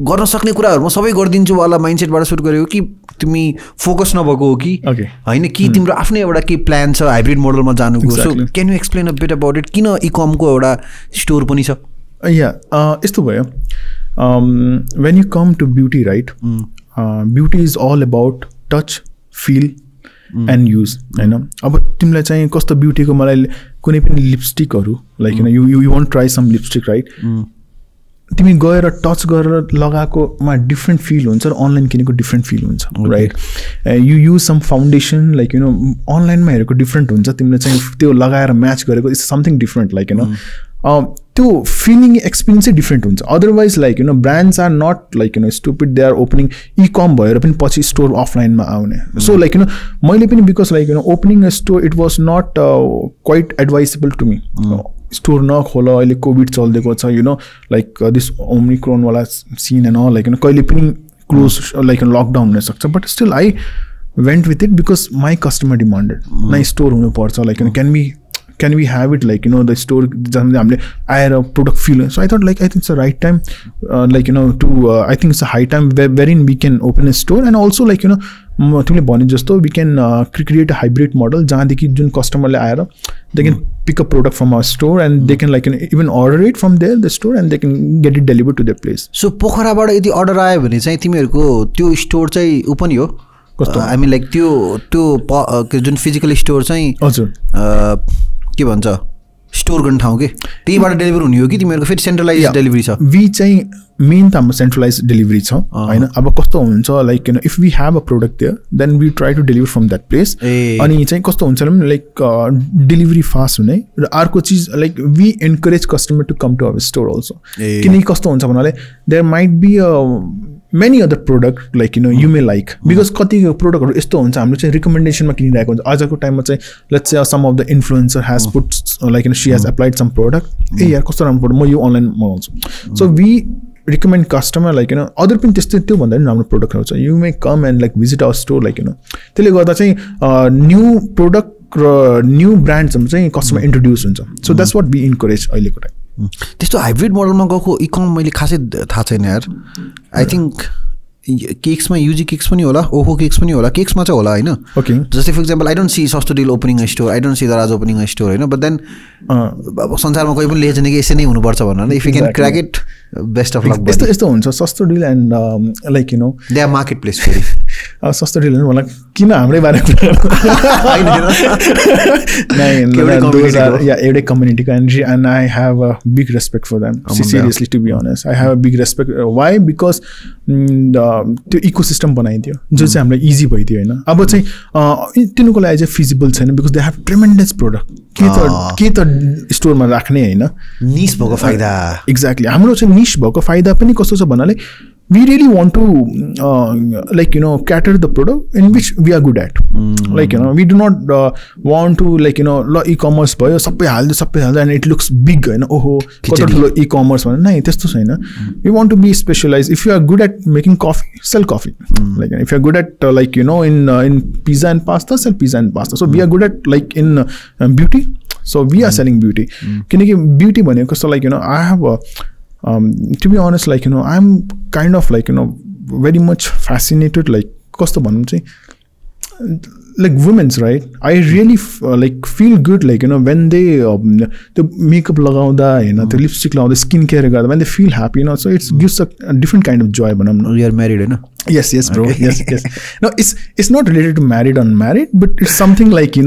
गर्न सक्ने कुराहरू म सबै गरिदिन्छु वाला माइन्डसेटबाट सुरु गरेको कि तिमी फोकस नभएको हो कि होइन कि तिम्रो आफ्नै एउटा के प्लान छ हाइब्रिड मोडलमा जानुको. So can you explain a bit about it किन इकमको एउटा स्टोर पनि छ. या यस्तो भयो when you come to beauty right beauty is all about touch feel and use होइन. अब तिमीलाई चाहिँ कस्तो ब्युटीको मलाई कुनै पनि लिपस्टिकहरू like you want try some lipstick right तिमी गएर टच गरेर लगाएकोमा डिफ्रेन्ट फिल हुन्छ र अनलाइन किनेको डिफ्रेन्ट फिल हुन्छ right. You use some foundation like अनलाइनमा हेरेको डिफ्रेन्ट हुन्छ. तिमीले चाहिँ त्यो लगाएर म्याच गरेको इट्स समथिङ डिफ्रेन्ट लाइक त्यो फिलिङ एक्सपिरियन्सै डिफ्रेन्ट हुन्छ. Otherwise like brands are not like stupid they are opening e com भएर पनि पछि स्टोर अफलाइनमा आउने. सो लाइक मैले पनि because like opening a store it was not quite advisable to me. Store नखोल अहिले कोभिड चलिदिएको छ लाइक दिस ओमिक्रोनवाला सिन एन्ड अल लाइक कहिले पनि क्लोज लाइक लकडाउन हुनसक्छ. But still I went with it because my customer demanded नै store हुनुपर्छ like can we have it like the store हामीले आएर product feel. So I thought like I think it's the right time like to I think it's a high time wherein we can open a store and also like तिमीले भने जस्तो we can create a hybrid model जहाँदेखि जुन कस्टमरले आएर they can pick a product from our store and they can like even order it from there the store and they can get it delivered to their place. So पोखराबाट यदि order आयो भने चाहिँ तिमीहरूको त्यो स्टोर चाहिँ open हो कस्तो आई मिन लाइक त्यो जुन फिजिकल स्टोर चाहिँ हजुर के भन्छ स्टोर गर्ने ठाउँ के त्यहीबाट डेलिभर हुने हो कि तिमीहरूको फेरि सेन्ट्रलाइज डेलिभरी छ वी चाहिँ मेन त हाम्रो सेन्ट्रलाइज डेलिभरी छ होइन अब कस्तो हुन्छ like if we have a product there then we try to deliver from that place अनि चाहिँ कस्तो हुन्छ भने लाइक डेलिभरी फास्ट हुने र अर्को चिज like we encourage customer to come to our store also किनकि कस्तो हुन्छ भन्नाले there might be many other product like you may like because कति प्रोडक्टहरु यस्तो हुन्छ हाम्रो चाहिँ रिकमेन्डेसनमा किनिरहेको हुन्छ आजको टाइममा चाहिँ let's say some of the influencer has put like she has applied some product ए यार कस्तो राम्रो प्रोडक्ट म यो अनलाइन मगाउँछु so we recommend customer like other पनि त्यस्तै त्यो भन्दा नि राम्रो प्रोडक्टहरु छ you may come and like visit our store like त्यसले गर्दा चाहिँ न्यू प्रोडक्ट र न्यू ब्रान्ड्सहरु चाहिँ कस्टमर इन्ट्रोड्युस हुन्छ so that's what we encourage अहिलेको टाइम त्यस्तो हाइब्रिड मोडलमा गएको इकम मैले खासै थाहा छैन यार आई थिङ्क केक्समा युजी केक्स पनि होला ओहो केक्स पनि होला केक्समा चाहिँ होला होइन ओके जस्तै for example I don't see Sasto Deal opening store I don't see Daraz opening store होइन बट देन अब संसारमा कोही पनि लेखेको छैन कि यसै नै हुनुपर्छ भनेर if you can crack it best of luck यस्तो यस्तो हुन्छ Sasto Deal and like they are marketplace फेरि सस्तो डिल होला किन हाम्रै बारेमा एउटै कम्युनिटीको and I have a big respect for them seriously to be honest I have a big respect why because त्यो इकोसिस्टम बनाइदियो जो चाहिँ हामीलाई इजी भइदियो होइन अब चाहिँ तिनीहरूको लागि चाहिँ फिजिबल छैन बिकज दे हेभ ट्रेमेन्डस प्रोडक्ट के त स्टोरमा राख्ने होइन निश भएको फाइदा एक्ज्याक्टली हाम्रो चाहिँ निश भएको फाइदा पनि कस्तो छ भन्नाले we really want to like cater the product in which we are good at like we do not want to like e-commerce भयो सबै हाल्दै and it looks big हैन ओहो कति ठुलो e-commerce भने नै त्यस्तो छैन we want to be specialized if you are good at making coffee sell coffee like if you are good at like in pizza and pasta sell pizza and pasta so we are good at like in beauty so we are selling beauty किनकि beauty भनेको कस्तो like I have a to be honest like I'm kind of like very much fascinated like कस्तो भन्नु चाहिँ like women's right I really like feel good like when they the makeup लगाउँदा हैन त्यो lipstick लगाउँदा skin care गर्दा when they feel happy so it gives a different kind of joy भनौँ न you are married हैन yes bro okay. yes no it's not related to married unmarried but it's something like ki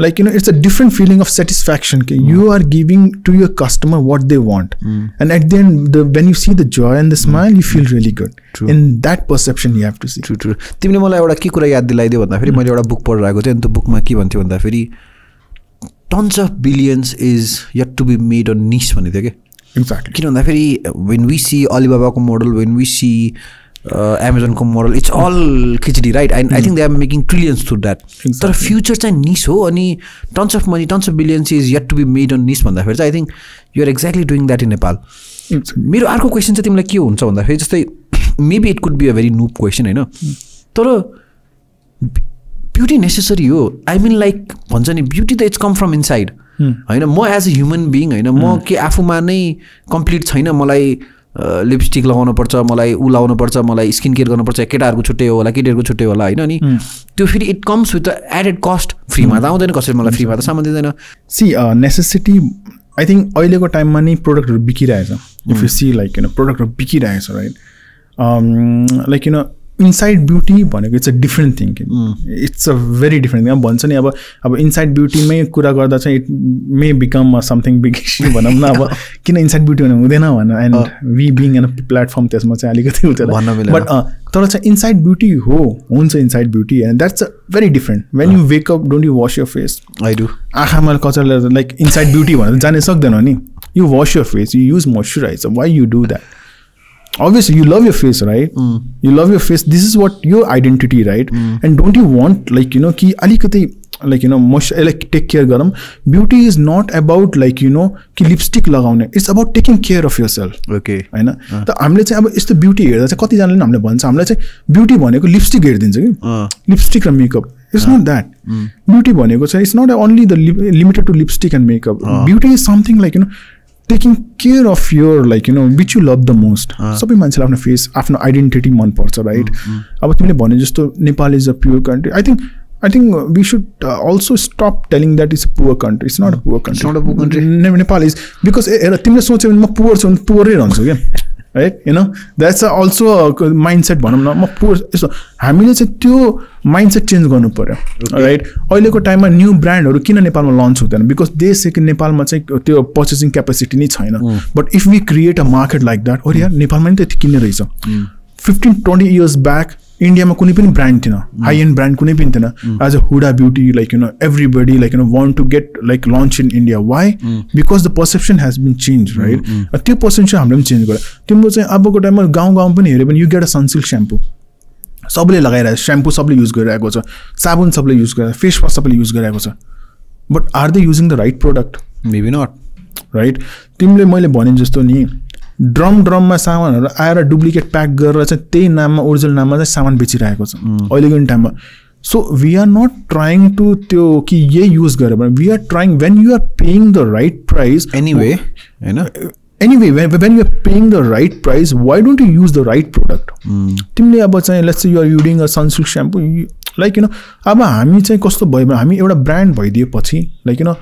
like it's a different feeling of satisfaction ki you are giving to your customer what they want and at the end when you see the joy and the smile you feel really good true. in that perception you have to see true तिमीले मलाई एउटा के कुरा याद दिलाइदियो भन्दा फेरि मैले एउटा बुक पढिरहेको थिएँ अनि त्यो बुकमा के भन्थ्यो भन्दा फेरि tons of billions is yet to be made on niche भन्ने थियो के exactly किन भन्दा फेरि when we see Alibaba को model when we see Amazon को model it's all khichdi right and I think they are making trillions through that तर future चाहिँ niche हो अनि tons of money tons of billions is yet to be made on niche भन्दा फेरि चाहिँ I think you are exactly doing that in Nepal मेरो अर्को question चाहिँ तिमीलाई के हुन्छ भन्दा फेरि जस्तै maybe it could be a very noob question हैन तर ब्युटी नेसेसरी हो आई मिन लाइक भन्छ नि ब्युटी त इट्स कम फ्रम इनसाइड होइन म एज अ ह्युमन बिङ होइन म के आफूमा नै कम्प्लिट छैन मलाई लिपस्टिक लगाउनु पर्छ मलाई ऊ लाउनु पर्छ मलाई स्किन केयर गर्नुपर्छ केटाहरूको छुट्टै होला केटीहरूको छुट्टै होला होइन अनि त्यो फेरि it comes with added cost फ्रीमा त आउँदैन कसैले मलाई फ्रीमा त सामान दिँदैन सी नेसेसिटी आई थिङ्क अहिलेको टाइममा नै प्रोडक्टहरू बिकिरहेछ इफ यु सी लाइक प्रोडक्टहरू बिकिरहेछ राइट लाइक इनसाइड ब्युटी भनेको it's a different thing it's a very different thing भन्छ नि अब इनसाइड ब्युटीमै कुरा गर्दा चाहिँ it may become something big भनौँ न अब किन इनसाइड ब्युटी भने हुँदैन भनेर and we being an platform त्यसमा चाहिँ अलिकति हुँदैन बट तर चाहिँ इनसाइड ब्युटी हुन्छ inside beauty and that's a very different when you wake up don't you wash your face I do आँखामा कचरले लाइक इनसाइड ब्युटी भनेर जानै सक्दैन नि you wash your face you use moisturiser why you do that obviously you love your face right you love your face this is what your identity right and don't you want like ki alikati like like take care garam beauty is not about like ki lipstick lagaune it's about taking care of yourself okay हैन त हामीले चाहिँ अब यस्तो beauty हेर्दा चाहिँ कति जनाले हामीले भन्छ हामीलाई चाहिँ ब्युटी भनेको लिपस्टिक हेर्दिन्छ कि लिपस्टिक र makeup it's not that beauty भनेको चाहिँ it's not only the limited to lipstick and makeup beauty is something like taking care of your like which you love the most सबै मान्छेले आफ्नो face आफ्नो identity मन पर्छ right अब तिमीले भने जस्तो Nepal is a pure country I think we should also stop telling that it's a poor country it's not a poor country it's not a poor country Nepal is because हेर तिमीले सोच्यौ भने म पुवर छु भने पुवरै रहन्छु क्या right you know that's also mindset भनौँ न म यस्तो हामीले चाहिँ त्यो माइन्डसेट चेन्ज गर्नु पऱ्यो राइट अहिलेको टाइममा न्यू ब्रान्डहरू किन नेपालमा लन्च हुँदैन बिकज दे से कि नेपालमा चाहिँ त्यो पर्चेसिङ क्यापेसिटी नै छैन but if we create a market like that अरे यार नेपालमा नि त्यति किन्ने रहेछ 15-20 इयर्स ब्याक इन्डियामा कुनै पनि ब्रान्ड थिएन हाई एन्ड ब्रान्ड कुनै पनि थिएन as a Huda beauty like you know everybody like you know want to get like launch in India why because the perception has been change right त्यो perception हामीले पनि change गर्यो तिम्रो चाहिँ अबको टाइममा गाउँ पनि हेऱ्यो भने you get a Sunsilk shampoo सबले लगाइरहेको छ स्याम्पू सबले युज गरिरहेको छ साबुन सबले युज गरिरहेको फेस वास सबले युज गरिरहेको छ but are they using the right product maybe not right तिमीले मैले भने जस्तो नि ड्रममा सामानहरू आएर डुप्लिकेट प्याक गरेर चाहिँ त्यही नाममा ओरिजिनल नाममा चाहिँ सामान बेचिरहेको छ अहिलेको टाइममा so we are not trying to त्यो कि यही युज गरेर भने we are trying when you are paying the right price anyway होइन anyway when you are paying the right price why don't you use the right product तिमीले अब चाहिँ let's say you are using a sunsilk shampoo like you know अब हामी चाहिँ कस्तो भयो भने हामी एउटा brand भइदिएपछि like you know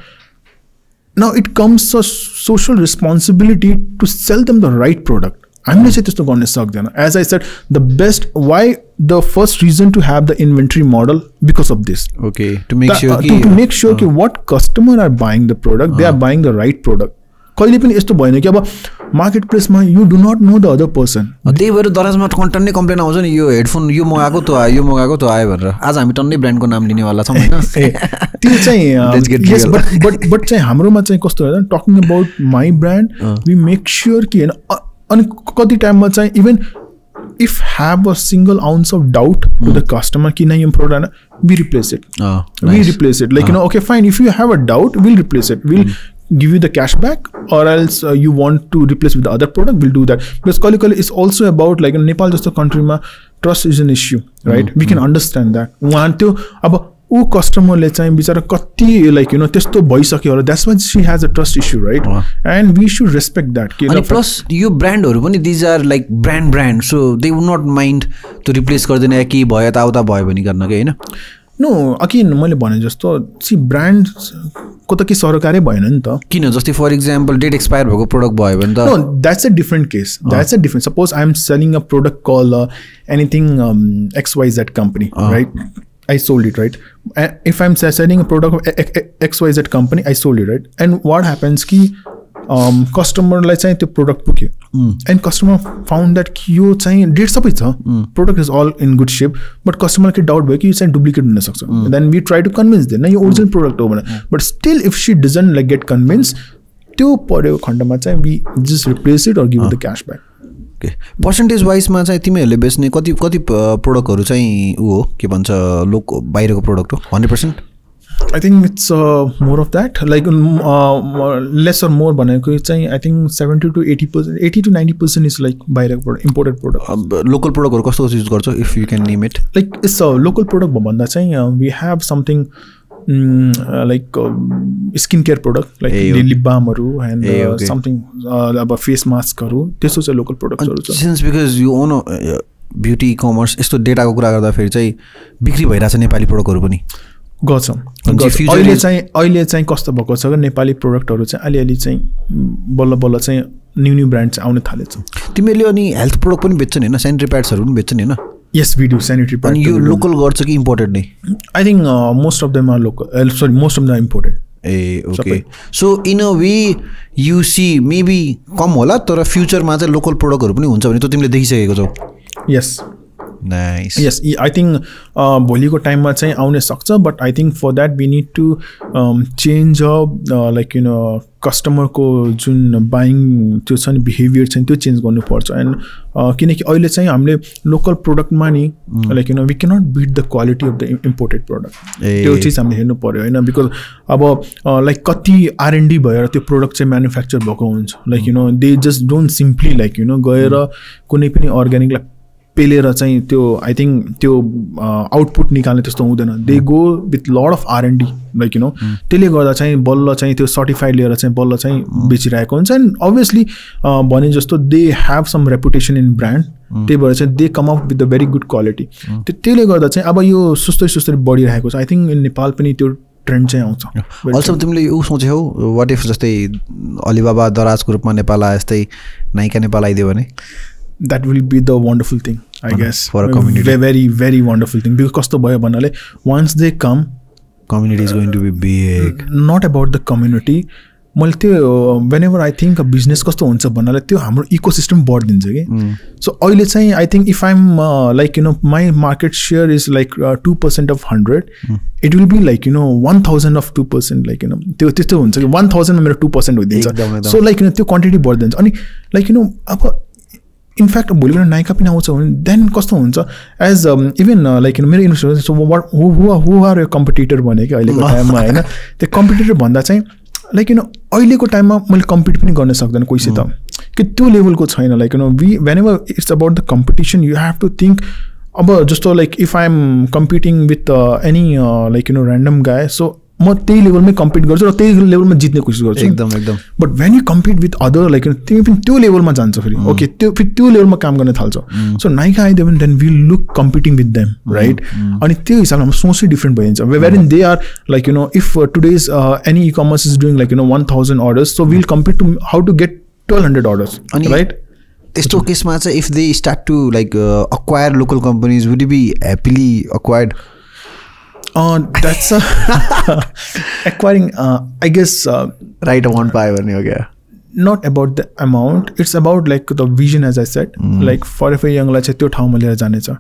now it comes a social responsibility to sell them the right product हामीले चाहिँ त्यस्तो गर्न सक्दैन as I said the best why the first reason to have the inventory model because of this okay to make sure to make sure कि what customer are buying the product they are buying the right product कहिले पनि यस्तो भएन कि अब मार्केट प्लेसमा you do not know the other person त्यही भएर दराजमा कन्टेन्ट नै कम्प्लेन आउँछ नि यो हेडफोन यो मगाएको त्यो आयो यो मगाएको त्यो आयो भनेर आज हामी टन्नै ब्रान्डको नाम लिनेवाला छौँ होइन त्यो चाहिँ बट चाहिँ हाम्रोमा चाहिँ कस्तो होइन talking about my brand we make sure कि होइन अनि कति टाइममा चाहिँ even if have a single ounce of doubt to the customer कि नहीं product we replace it we replace it like you know okay fine if you have a doubt we'll replace it we'll give you the cash back or else you want to replace with the other product we'll do that because kali is also about like in Nepal just a country ma trust is an issue right we can understand that want to अब ऊ कस्टमरले चाहिँ बिचारा कति like you no त्यस्तो भइसक्यो होला that's why she has a trust issue right and we should respect that अनि प्लस यो ब्रान्डहरू पनि these are like brand so they would not mind to replace गर्दैन या केही भयो यताउता भयो भने गर्न कि होइन नो अघि मैले भने जस्तो सी ब्रान्डको त के सरकारै भएन नि त किन जस्तै फर इक्जाम्पल डेट एक्सपायर भएको प्रोडक्ट भयो भने त no that's a different case that's a different suppose I am selling a product call anything XYZ company right I sold it right if I'm selling a product of XYZ company I sold it right and what happens ki customer lai chahi त्यो product पुग्यो and customer found that कि यो चाहिँ date सबै छ product is all in good shape but customer के doubt भयो कि यो चाहिँ duplicate हुन सक्छ then we try to convince them न यो original product हो भने but still if she doesn't like get convinced त्यो परेको खण्डमा चाहिँ we just replace it or give the cash back percentage वाइजमा चाहिँ तिमीहरूले बेच्ने कति प्रोडक्टहरू चाहिँ ऊ हो के भन्छ बाहिरको प्रोडक्ट हो 100% I think it's more of that like less or more भनेको चाहिँ I think 70 to 80% 80 to 90% is like बाहिरको प्रोडक्ट इम्पोर्टेड प्रोडक्ट लोकल प्रोडक्टहरू कस्तो युज गर्छौ if you can name it like it's local product भन्दा चाहिँ we have something like skincare product like lip balmहरू and something अब फेस मास्कहरू त्यस्तो चाहिँ लोकल प्रोडक्टहरू छ since because you own beauty commerce यस्तो डेटाको कुरा गर्दाखेरि चाहिँ बिक्री भइरहेछ नेपाली प्रोडक्टहरू पनि गर्छौँ अहिले चाहिँ कस्तो भएको छ नेपाली प्रोडक्टहरू चाहिँ अलिअलि चाहिँ बल्ल बल्ल चाहिँ न्यू ब्रान्ड चाहिँ आउन थालेछ तिमीले अनि हेल्थ प्रोडक्ट पनि बेच्छौ नि होइन सेनिटरी प्याड्सहरू पनि बेच्छौ नि होइन Yes, we do sanitary pads. And you local गर्छ कि imported नै? I think most of them are local. Sorry, most of them are imported. Okay. So in a way you see maybe कम होला तर फ्युचरमा चाहिँ लोकल प्रोडक्टहरू पनि हुन्छ भने त तिमीले देखिसकेको छौ. Yes. Nice. Yes, I think भोलिको टाइममा चाहिँ आउन सक्छ but I think for that we need to change like you know कस्टमरको जुन बाइङ त्यो छ नि बिहेभियर चाहिँ त्यो चेन्ज गर्नुपर्छ एन्ड किनकि अहिले चाहिँ हामीले लोकल प्रोडक्टमा नि like you know we cannot beat the quality of the imported product त्यो चिज हामीले हेर्नु पऱ्यो होइन बिकज अब लाइक कति R&D भएर त्यो प्रोडक्ट चाहिँ म्यानुफ्याक्चर भएको हुन्छ like you no they just don't simply like you no गएर कुनै पनि अर्ग्यानिकलाई पेलेर चाहिँ त्यो आई थिङ्क त्यो आउटपुट निकाल्ने त्यस्तो हुँदैन they go with lot of R&D like you no त्यसले गर्दा चाहिँ बल्ल चाहिँ त्यो सर्टिफाइड लिएर चाहिँ बल्ल चाहिँ बेचिरहेको हुन्छ एन्ड अभियसली भने जस्तो they have some reputation in brand त्यही भएर चाहिँ they come up with the very good quality त्यसले गर्दा चाहिँ अब यो सुस्तै बढिरहेको छ आई थिङ्क इन नेपाल पनि त्यो ट्रेन्ड चाहिँ आउँछ. अल्सो तिमीले यो सोचेौ वाट इफ जस्तै अलिबाबा दराजको रूपमा नेपाल आए जस्तै नाइका नेपाल आइदियो भने? That will be the wonderful thing, I guess. For a community. Very, very wonderful thing. Because kasto bhayo bhanale, once they come, community is going to be big. Not about the community. मैले त्यो whenever I think a business कस्तो हुन्छ भन्नाले त्यो हाम्रो ecosystem बढ्दिन्छ कि. So अहिले चाहिँ I think if I'm like my market share is like 2% of 100, it will be like 1000 of 2%, like त्यो त्यस्तो हुन्छ कि 1000 मा मेरो 2% होइदिन्छ. सो like त्यो क्वान्टिटी बढ्दिन्छ. अनि like अब इनफ्याक्ट भोलि बेला नाइका पनि आउँछ भने देन कस्तो हुन्छ एज इभन लाइक मेरो इन्भेस्टर. सो हु आर यो कम्पिटिटर भने कि अहिलेको टाइममा होइन. त्यो कम्पिटिटर भन्दा चाहिँ लाइक अहिलेको टाइममा मैले कम्पिट पनि गर्न सक्दैन कोहीसित कि त्यो लेभलको छैन. Like we whenever it's about the competition you have to think. अब जस्तो like if I am competing with any like random guy, so म त्यही लेभलमै कम्पिट गर्छु र त्यही लेभलमा जित्ने कोसिस गर्छु एकदम. But when you compete with other like तिमी पनि त्यो लेभलमा जान्छ फेरि. ओके त्यो फेरि त्यो लेभलमा काम गर्न थाल्छ. सो नाइका आइदियो भने then will look competing with them, right. अनि त्यो हिसाबले हाम्रो सोच चाहिँ डिफ्रेन्ट भइन्छ. Where in they are like if today's any e-commerce is doing like 1000 orders, so will compete to how to get 1200 orders, right. त्यस्तो केसमा चाहिँ if they start to like acquire local companies, would you be happily acquired? That's acquiring, I guess, right amount पायो भने हो क्या. Not about the amount, it's about like the vision, as I said. Like Foreveryng लाई चाहिँ त्यो ठाउँमा लिएर जानेछ.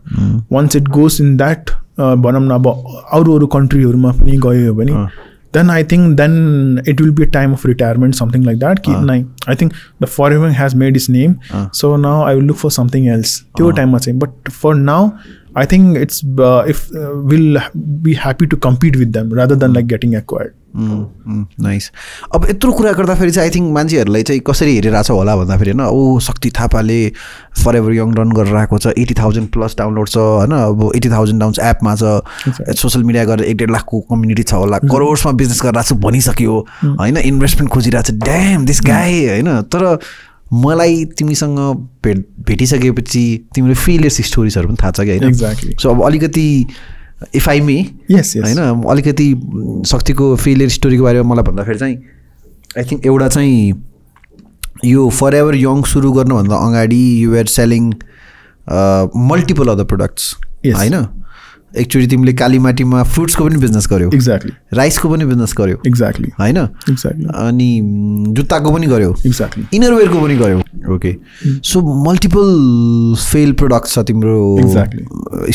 Once it goes in that भनौँ न अब अरू कन्ट्रीहरूमा पनि गयो भने then I think then it will be a time of retirement, something like that. I think the Foreveryng has made its name, so now I will look for something else. त्यो टाइममा चाहिँ. But for now I think it's if we'll be happy to compete with them rather than like getting acquired. Nice. अब यत्रो कुरा गर्दाखेरि चाहिँ I think मान्छेहरूलाई चाहिँ कसरी हेरिरहेछ होला भन्दाखेरि होइन, ओ शक्ति थापाले Foreveryng रन गरेर आएको छ, 80,000 प्लस डाउनलोड छ होइन, अब 80,000 डाउन्स एपमा छ, सोसियल मिडिया गरेर 1.5 लाखको कम्युनिटी छ होला, करोड्समा बिजनेस गरिरहेको छु भनिसक्यो होइन, इन्भेस्टमेन्ट खोजिरहेको छ, ड्याम दिस गाई होइन. तर मलाई तिमीसँग भेटिसकेपछि तिम्रो फेलियर्स स्टोरिजहरू पनि थाहा छ कि होइन. एक्ज्याक्टली. सो अब अलिकति इफ आई मे होइन अलिकति शक्तिको फेलियर स्टोरीको बारेमा मलाई भन्दाखेरि चाहिँ आई थिङ्क एउटा चाहिँ यो Foreveryng सुरु गर्नुभन्दा अगाडि you are selling multiple other products होइन. एक्चुअली तिमीले कालीमाटीमा फ्रुट्सको पनि बिजनेस गर्यो, एक्ज्याक्टली, राइसको पनि बिजनेस गर्यो, एक्ज्याक्टली होइन, एक्ज्याक्टली, अनि जुत्ताको पनि गर्यो, एक्ज्याक्टली, इनरवेयरको पनि गर्यो. Okay. So multiple fail product छ तिम्रो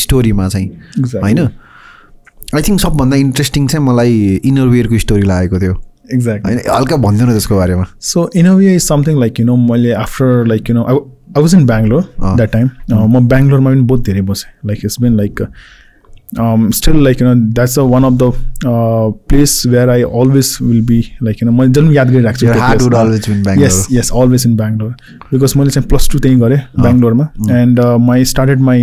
स्टोरीमा चाहिँ होइन. आई थिङ्क सबभन्दा इन्ट्रेस्टिङ चाहिँ मलाई इनरवेयरको स्टोरी लागेको थियो. एक्ज्याक्टली. होइन हल्का भनिदिनु न त्यसको बारेमा. So innerwear is something like मैले after like I was in Bangalore that time. म बेङ्गलोरमा पनि बहुत धेरै बसेँ. Like it's been like still like that's one of the place where I always will be like म जन्म याद गरिराख्छु. Your heart would always be in Bangalore. Yes, always in Bangalore because मैले चाहिँ +2 त्यहीँ गरेँ बेङ्गलोरमा. And I started my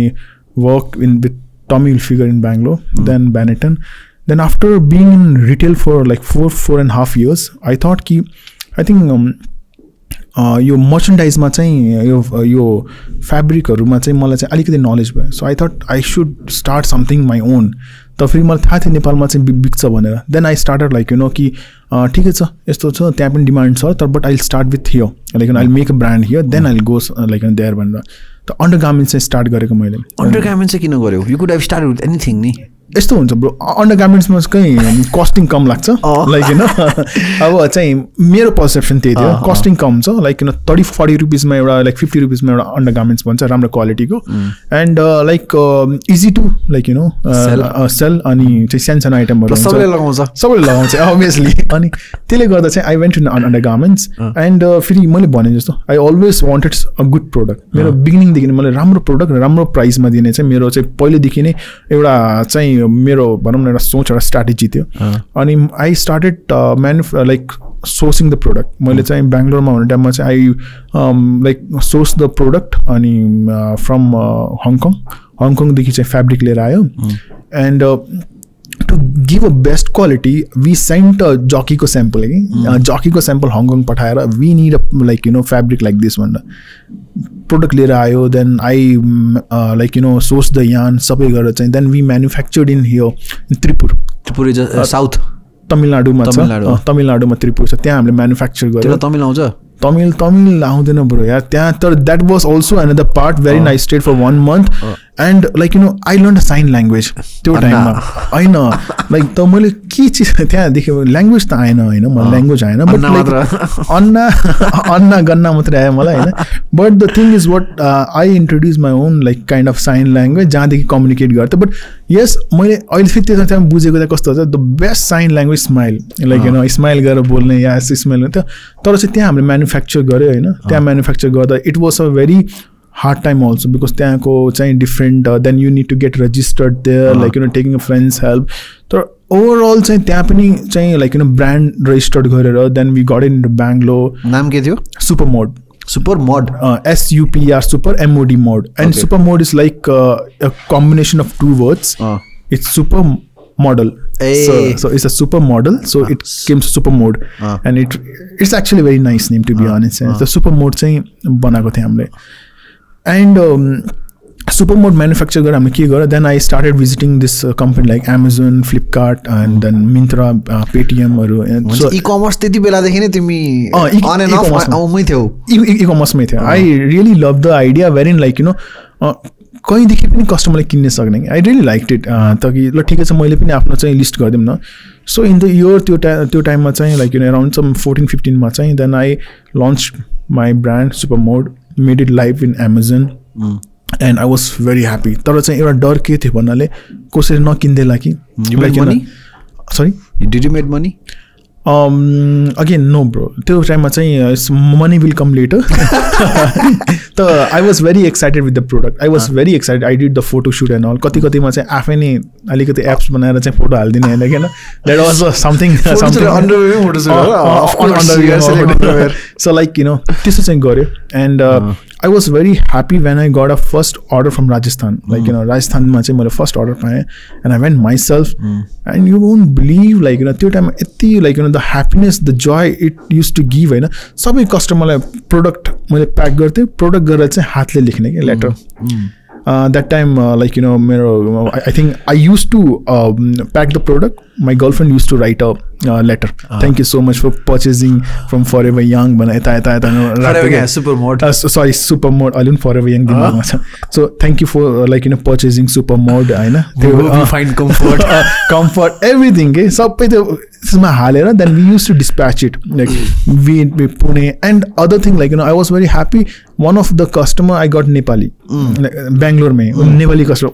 work with Tommy Hilfiger in Bangalore, then Benetton. Then after being in retail for like 4.5 years, I thought कि I think यो मर्चेन्डाइजमा चाहिँ यो फेब्रिकहरूमा चाहिँ मलाई चाहिँ अलिकति नलेज भयो. So I thought I should start something my own. त फेरि मलाई थाहा थियो नेपालमा चाहिँ बिग्छ भनेर. देन आई स्टार्टेड लाइक कि ठिकै छ यस्तो छ त्यहाँ पनि डिमान्ड छ, तर but I start with here like I make a brand here, then I go like there भनेर. त अन्डर गार्मेन्ट्स चाहिँ स्टार्ट गरेको मैले. अन्डर गार्मेन्ट्स चाहिँ किन गर्यो? You could have started with anything नि. यस्तो हुन्छ ब्रो, अन्डर गार्मेन्ट्समा कहीँ कस्टिङ कम लाग्छ लाइक होइन. अब चाहिँ मेरो पर्सेप्सन त्यही थियो, कस्टिङ कम छ लाइक 30-40 रुपिसमा एउटा लाइक 50 रुपिसमा एउटा अन्डर गार्मेन्ट्स भन्छ राम्रो क्वालिटीको. And like easy to like sell. अनि चाहिँ सानो आइटमहरू सबैले लगाउँछ अभियसली. अनि त्यसले गर्दा चाहिँ I went to undergarments. And फेरि मैले भने जस्तो I always wanted a good product. मेरो बिगिनिङदेखि मैले राम्रो प्रोडक्ट राम्रो प्राइसमा दिने चाहिँ मेरो चाहिँ पहिलेदेखि नै एउटा चाहिँ मेरो भनौँ न एउटा सोच एउटा स्ट्राटेजी थियो. अनि I started like sourcing the product. मैले चाहिँ बेङ्गलोरमा हुने टाइममा चाहिँ I like source the product अनि फ्रम हङकङदेखि चाहिँ फेब्रिक लिएर आयो. And to give a best quality we sent जकीको स्याम्पल कि जकीको स्याम्पल हङकङ पठाएर we need a like fabric like this भनेर प्रोडक्ट लिएर आयो. Then I like source the yarn सबै गरेर चाहिँ then we manufactured in here Tirupur is south तमिलनाडुमा छ तमिलनाडुमा त्रिपुरा छ त्यहाँ हामीले म्यानुफ्याक्चर गर्यो तमिल आउँछ तमिल आउँदैन ब्रो यार त्यहाँ तर that was also another part very nice state for 1 month and like you know I learn a sign language त्यो टाइममा होइन लाइक त मैले के चिज त्यहाँ देखेँ ल्याङ्ग्वेज त आएन होइन मलाई ल्याङ्ग्वेज आएन बट लाइक अन्ना गन्ना मात्रै आयो मलाई होइन but the thing is what I introduce my own like kind of sign language जहाँदेखि कम्युनिकेट गर्थेँ बट यस मैले अहिले फेरि त्यो त्यहाँ बुझेको चाहिँ कस्तो हुन्छ the best sign language smile like you know smile गरेर बोल्ने या स्माइल हुन्थ्यो तर चाहिँ त्यहाँ हामीले म्यानुफ्याक्चर गऱ्यो होइन त्यहाँ म्यानुफ्याक्चर गर्दा it was a very hard time also because त्यहाँको चाहिँ different then you need to get registered there like you know taking a friend's help so overall चाहिँ त्यहाँ पनि चाहिँ like you know brand registered गरेर then we got into Bangalore नाम के थियो super mod SUPR super MOD mod and super mod is like a combination of two words it's super model so it's a super model so it came to super mode and it's actually a very nice name to be honest the super mode चाहिँ बनाएको थियो हामीले and super mode manufacture गरेर हामीले के गर्यो then I started visiting this company like Amazon, Flipkart and then Myntra, Paytm हरु so e-commerce त्यति बेलादेखि नै तिमी on and off मै थियौ e-commerce मै थियो I really love the idea wherein like you know कहीँदेखि पनि कस्टमरले किन्न सक्ने I really liked it त कि ल ठिकै छ मैले पनि आफ्नो चाहिँ लिस्ट गरिदिउँ न so in the year त्यो टाइममा चाहिँ like you know around some 14-15 मा चाहिँ then I launched my brand super mode made it live in Amazon and I was very happy तर चाहिँ एउटा डर के थियो भन्नाले कसैले नकिन्देला कि sorry did you made money again no bro त्यो टाइममा चाहिँ money will come later so I was very excited with the product I was very excited I did the photo shoot and all कतिमा चाहिँ आफै नै अलिकति apps बनाएर चाहिँ फोटो हाल्दिने हैन हैन that was something underwear so like you know त्यस्तो चाहिँ गर्यो and I was very happy when I got a first order from Rajasthan like you know Rajasthan ma चाहिँ मैले first order पाएँ and I went myself and you won't believe like you know त्यो टाइममा यति like you know the happiness the joy it used to give हैन सबै कस्टमरलाई product मैले प्याक गर्थे प्रोडक्ट गरेर चाहिँ हातले लेख्ने के letter that time like you know I think I used to pack the product my girlfriend used to write a letter thank you so much for purchasing from Foreveryng bana eta super mode sorry super mode alone Foreveryng so thank you for like you know purchasing super mode हैन you find comfort everything के सबै त्यो त्यसमा हालेर then we used to dispatch it like we Pune and other thing like you know I was very happy one of the customer I got Nepali Bangalore mein Nepali customer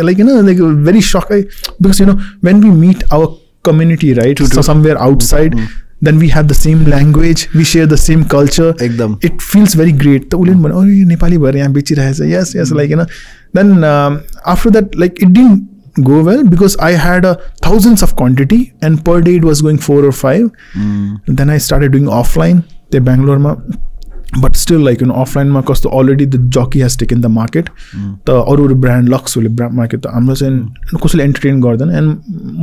like you know like very shocked because you know when we meet our community right so somewhere outside then we have the same language we share the same culture ekdam it feels very great त उले भन्यो ओ यो नेपाली भएर यहाँ बेचिरहेछ yes like you know then after that like it didn't go well because I had thousands of quantity and per day it was going 4 or 5 then I started doing offline the Bangalore ma but still like you know offline ma cause already the jockey has taken the market the aru brand lux will brand market the amla and कसैले entertain गर्दैन and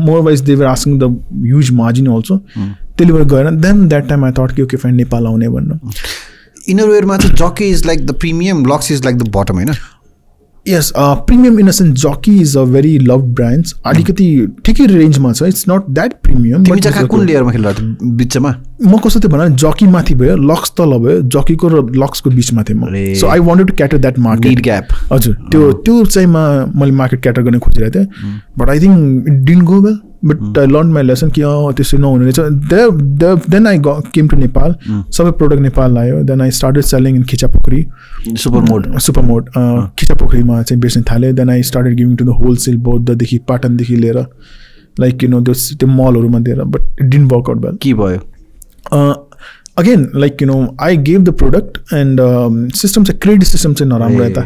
more wise they were asking the huge margin also deliver गरेन then that time I thought कि okay fine Nepal आउने भन्नु innerwear ma चाहिँ jockey is like the premium lux is like the bottom हैन yes premium in a sense jockey is a very loved brands अलिकति ठिकै रेन्जमा छ it's not that premium तिमी चाहिँ कुन लेयरमा खेल्दै थियौ बिचमा म कस्तो थियो भने जकी माथि भयो लक्स तल भयो जकीको र लक्सको बिचमा थिएँ म so I wanted to cater that market gap हजुर त्यो चाहिँ मैले मार्केट क्याटर गर्ने खोजिरहेको थिएँ but I think it didn't go well but I learn my lesson कि त्यसो नहुने रहेछ then I came to Nepal सबै प्रोडक्ट नेपाल आयो then I started selling in Khichapokhari super mode खिचापोखरीमा चाहिँ बेच्न थालेँ then I started giving to the wholesale बौद्धदेखि पाटनदेखि लिएर लाइक यु नो त्यो मलहरूमा दिएर but it didn't work out well के भयो again like you know I gave the product and system चाहिँ credit system चाहिँ नराम्रो यता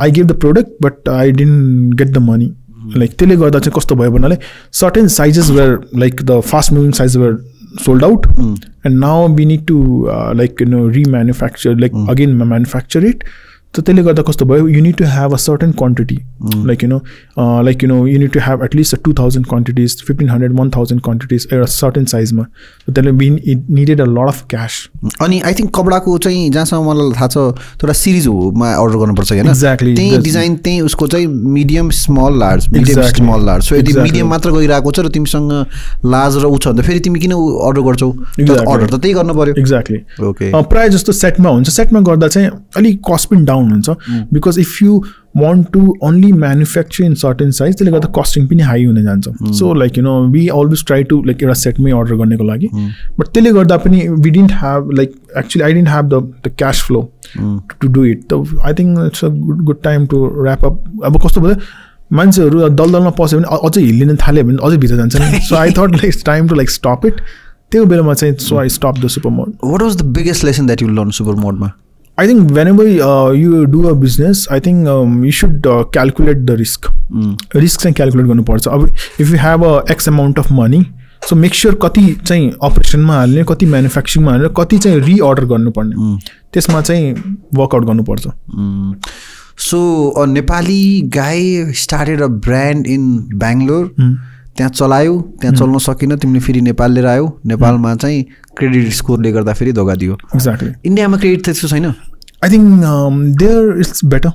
I gave the product but I didn't get the money like त्यसले गर्दा चाहिँ कस्तो भयो भन्नाले certain sizes were like the fast moving sizes were sold out and now we need to like you know remanufacture like again manufacture it So त्यसले गर्दा कस्तो भयो you need to have a certain quantity like you know you need to have at least a 2000 quantities 1500 1000 quantities at a certain size ma so it needed a lot of cash अनि I think कपडाको चाहिँ जहाँसम्म मलाई थाहा छ एउटा series मा order गर्नुपर्छ हैन एक्ज्याक्टली त्यही डिजाइन त्यही उसको चाहिँ medium small large medium small large so यदि मिडियम मात्र गइराको छ र तिमीसँग लार्ज र उ छ भने फेरि तिमी किन अर्डर गर्छौ अर्डर त त्यही गर्न पर्यो एक्ज्याक्टली ओके प्राय जस्तो सेटमा हुन्छ सेटमा गर्दा चाहिँ अलि कस्ट पनि डाउन हुन्छ because if you want to only manufacture in certain size त्यसले गर्दा कस्टिङ पनि हाई हुन जान्छ so like you know we always try to like एउटा सेटमै अर्डर गर्नको लागि but त्यसले गर्दा पनि we didn't have like actually I didn't have the cash flow to do it so I think it's a good time to wrap up अब कस्तो भयो मान्छेहरु दलदलमा पस्यो भने अझै हिल्लिन थाल्यो भने अझै भित्र जान्छ नि so I thought like it's time to like stop it त्यो बेलामा चाहिँ so I stopped the super mode. What was the biggest lesson that you learned super mode ma? I think whenever you do a business, I think you should calculate the risk. Risks and calculate गर्नु पर्छ. अब if you have a X amount of money, so make sure कति चाहिँ अपरेसनमा हाल्ने, कति म्यानुफ्याक्चरिङमा हाल्ने, कति चाहिँ रिअर्डर गर्नुपर्ने. त्यसमा चाहिँ वर्कआउट गर्नुपर्छ. So a Nepali guy started a brand in Bangalore. त्यहाँ चलायो त्यहाँ चल्न सकिन तिमीले फेरि नेपाल लिएर आयो नेपालमा चाहिँ क्रेडिट स्कोरले गर्दा फेरि धोका दियो एक्ज्याक्टली इन्डियामा क्रेडिट त्यस्तो छैन I think there it's better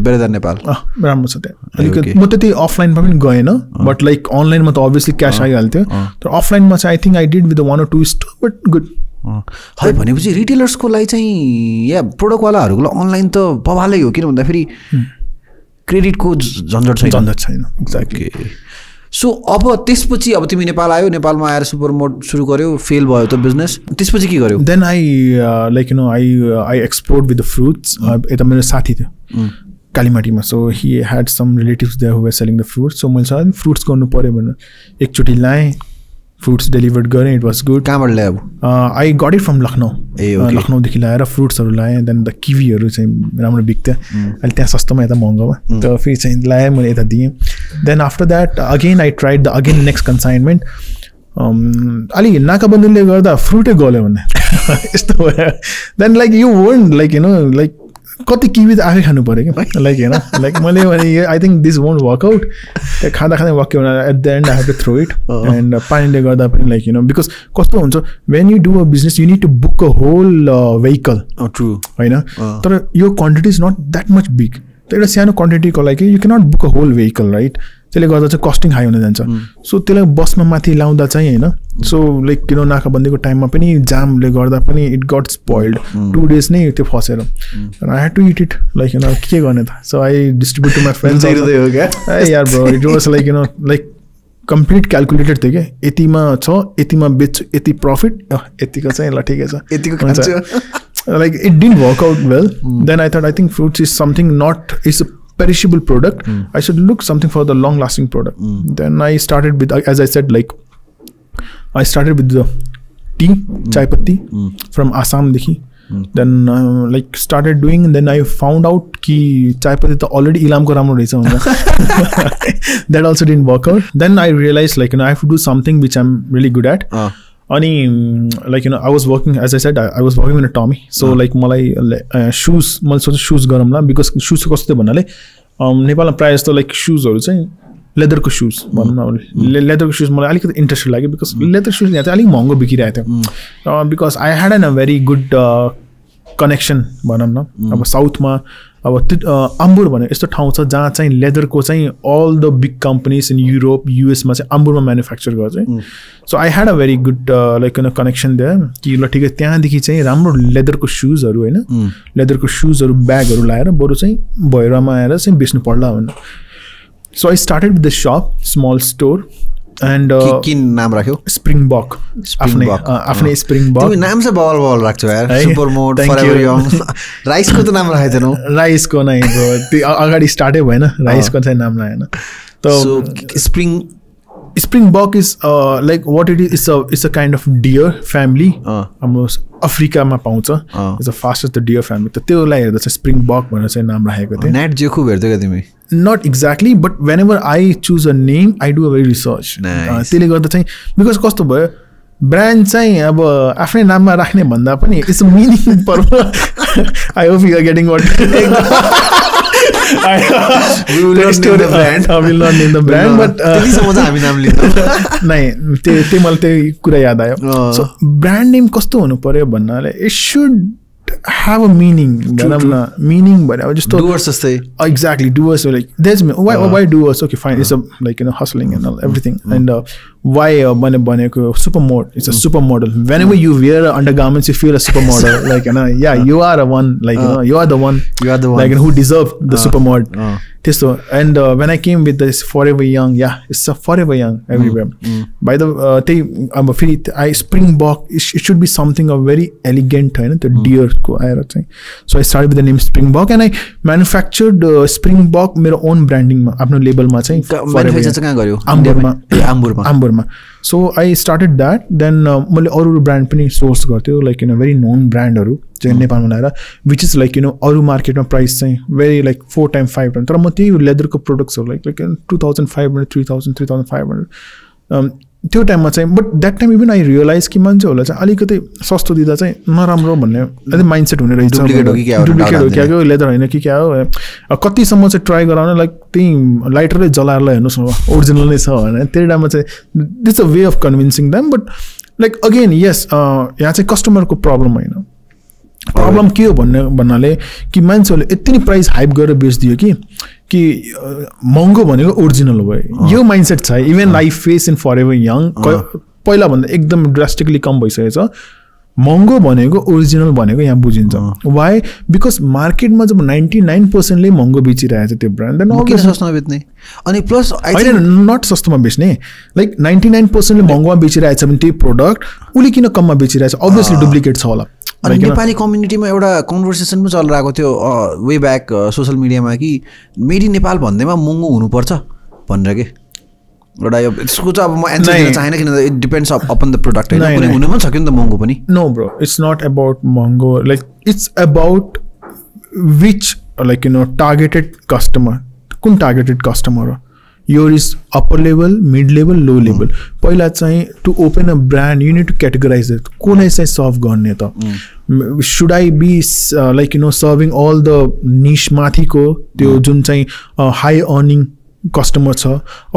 better than Nepal राम्रो छ त्यहाँ अलिकति म त्यति अफलाइनमा पनि गएन बट लाइक अनलाइनमा त अभियसली क्यास आइहाल्थ्यो तर अफलाइनमा चाहिँ I think I did with 1 or 2 store but good है भनेपछि रिटेलर्सको लागि चाहिँ या प्रोडक्टवालाहरूको लागि अनलाइन त बवालै हो किन भन्दाखेरि क्रेडिटको झन्झट छैन एक्ज्याक्टली सो अब त्यसपछि अब तिमी नेपाल आयो नेपालमा आएर सुपर मोड सुरु गर्यो फेल भयो त बिजनेस त्यसपछि के गर्यो then I like you know I explored with the fruits यता मेरो साथी थियो कालीमाटीमा so he had some relatives there who were selling the fruits so मैले सधैँ फ्रुट्स गर्नु पऱ्यो भनेर एकचोटि लाएँ फ्रुट्स डेलिभर्ड गरेँ इट वाज गुड कहाँबाट ल्यायो I got it from Lucknow लखनऊदेखि ल्याएर फ्रुट्सहरू लाएँ देन द किवीहरू चाहिँ राम्रो बिक्थ्यो अहिले त्यहाँ सस्तोमा यता महँगोमा त फेरि चाहिँ ल्याएँ मैले यता दिएँ then after that again I tried the again next consignment अलि नाकाबन्दीले गर्दा फ्रुटै गल्यो भने यस्तो भयो then like you won't like you know like कति किवी त आफै खानु पऱ्यो क्या लाइक होइन लाइक मैले भने I think this won't work out त्यहाँ खाँदा वाक्य at the end I have to throw it and पानीले गर्दा पनि लाइक यु नो बिकज कस्तो हुन्छ when you do a business you need to book a whole vehicle true होइन तर यो quantity is not that much big त एउटा सानो क्वान्टिटीको लागि you cannot book a whole vehicle right त्यसले गर्दा चाहिँ कस्टिङ हाई हुन जान्छ सो त्यसलाई बसमा माथि ल्याउँदा चाहिँ होइन सो लाइक किन नाकाबन्दीको टाइममा पनि जामले गर्दा पनि इट गट स्पोइल्ड 2 days नै त्यो फसेर I had to it it like you know के गर्ने त so I distribute to my friends ए यार bro it was like you know like complete calculated थियो क्या यतिमा छ यतिमा बेच्छु यति प्रफिट यतिको चाहिँ ल ठिकै छ यतिको खान्छ like it didn't work out well then I thought I think fruits is something not is a perishable product. I should look something for the long lasting product. Then I started with, as I said, like I started with the tea, chai patti from Assam dekhi. Then like started doing, and then I found out ki chai patti to already ilam ko ramro rahecha huncha. That also didn't work out. Then I realized like, you know, I have to do something which I'm really good at. Ani like, you know, I was working, as I said, I was working in a Tommy. So like मलाई shoes मैले सोचे shoes गरौँला because shoes कस्तो भन्नाले नेपालमा प्रायः जस्तो like सुजहरू चाहिँ लेदरको सुज भनौँ न अब लेदरको सुज मलाई अलिकति इन्ट्रेस्टेड लाग्यो बिकज लेदर सुज यहाँ चाहिँ अलिक महँगो बिकिरहेको थियो because I had an a very good connection भनौँ न अब साउथमा अब अम्बुर भन्ने यस्तो ठाउँ छ जहाँ चाहिँ लेदरको चाहिँ all the big companies in Europe युएसमा चाहिँ अम्बुरमा म्यानुफ्याक्चर गर्छ so I had a very good like you know connection there कि ल ठिकै त्यहाँदेखि चाहिँ राम्रो लेदरको सुजहरू होइन लेदरको सुजहरू ब्यागहरू लाएर बरु चाहिँ भैरवमा आएर चाहिँ बेच्नु पर्ला भनेर so I started with the shop small store and किन नाम राख्यो स्प्रिङबक आफ्नै स्प्रिङबक तिमी नाम चाहिँ बवाल बवाल राख्छौ यार सुपर मोड फरएभरयङ राइसको त नाम राखेको थिएनौ राइसको नै त्यो अगाडि स्टार्टै भएन राइसको चाहिँ नाम राखेन त springbok is like what it is it's a kind of deer family हाम्रो अफ्रिकामा पाउँछ it's a fastest deer family त त्यसलाई हेर्दा चाहिँ स्प्रिङबक भनेर चाहिँ नाम राखेको थियो नेट जे खुब हेर्थ्यौ क्या तिमी not exactly but whenever I choose a name I do a very research त्यसले गर्दा चाहिँ बिकज कस्तो भयो ब्रान्ड चाहिँ अब आफ्नै नाममा राख्ने भन्दा पनि इट्स मिनिङ पर्व I hope you are getting what We will not name the brand. I will not name the brand, but त्यतिसम्म चाहिँ हामी नाम लिन्छौँ नै त्यो मलाई त्यही कुरा याद आयो सो ब्रान्ड नेम कस्तो हुनु पर्यो भन्नाले it should have a meaning meaning but I just Doers जस्तै exactly Doers like there's why Doers okay fine it's a like hustling and all, everything and why bhaneko supermodel it's a supermodel whenever you wear undergarments you feel a supermodel like yeah you are a one like you are the one like who deserve the supermodel so and when I came with this Foreveryng it's a Foreveryng everywhere by the I'm a I Springbok it should be something of very elegant the deer ko aera chai so I started with the name Springbok and I manufactured Springbok मेरो own branding ma आफ्नो label ma chai manufacture चाहिँ कहाँ गर्यो आम्बुरमा so I started that then मैले अरु brand पनि source गर्थ्यो like very known ब्रान्डहरु चाहिँ नेपालमा ल्याएर which is like अरु मार्केटमा प्राइस चाहिँ very like 4 times 5 times तर म त्यही लेदरको प्रोडक्ट्सहरु like 2500 3000 3500 त्यो टाइममा चाहिँ but that time even I realize कि मान्छेहरूलाई चाहिँ अलिकति सस्तो दिँदा चाहिँ नराम्रो भन्ने अझै माइन्डसेट हुने रहेछ डुप्लिकेट हो क्या लेदर होइन कि क्या हो कतिसम्म चाहिँ ट्राई गराउने लाइक त्यही लाइटरै जलाएर हेर्नुहोस् न ओरिजिनल नै छ भने त्यो टाइममा चाहिँ this a way of convincing them but like again yes यहाँ चाहिँ कस्टमरको प्रब्लम होइन प्रब्लम के हो भन्नाले कि मान्छेहरूले यति नै प्राइस हाइप गरेर बेच्दियो कि महँगो भनेको ओरिजिनल भयो यो माइन्डसेट छ इभन लाइफ फेस इन फरएभरयङ पहिलाभन्दा एकदम ड्रास्टिकली कम भइसकेको छ महँगो भनेको ओरिजिनल भनेको यहाँ बुझिन्छ वाइ बिकज मार्केटमा जब 99% ले महँगो बेचिरहेको छ त्यो ब्रान्ड देन किन सस्तोमा बेच्ने अनि प्लस नट सस्तोमा बेच्ने लाइक 99% ले महँगोमा बेचिरहेको छ भने त्यो प्रोडक्ट उसले किन कममा बेचिरहेको छ अभियसली डुप्लिकेट छ होला अनि नेपाली कम्युनिटीमा एउटा कन्भर्सेसन पनि चलिरहेको थियो वे ब्याक सोसल मिडियामा कि मेड इन नेपाल भन्दैमा महँगो हुनुपर्छ भनेर के एउटा यसको चाहिँ अब म एन्सर दिन चाहेन किन it depends upon the product होइन हुनु पनि सक्यो नि त महँगो पनि no bro it's not about महँगो like it's about which like targeted customer कुन टार्गेटेड कस्टमर हो your is upper level mid level low level पहिला चाहिँ to open a brand you need to categorise it कसलाई चाहिँ serve गर्ने त should I be like serving all the niche माथिको त्यो जुन चाहिँ हाई अर्निङ कस्टमर छ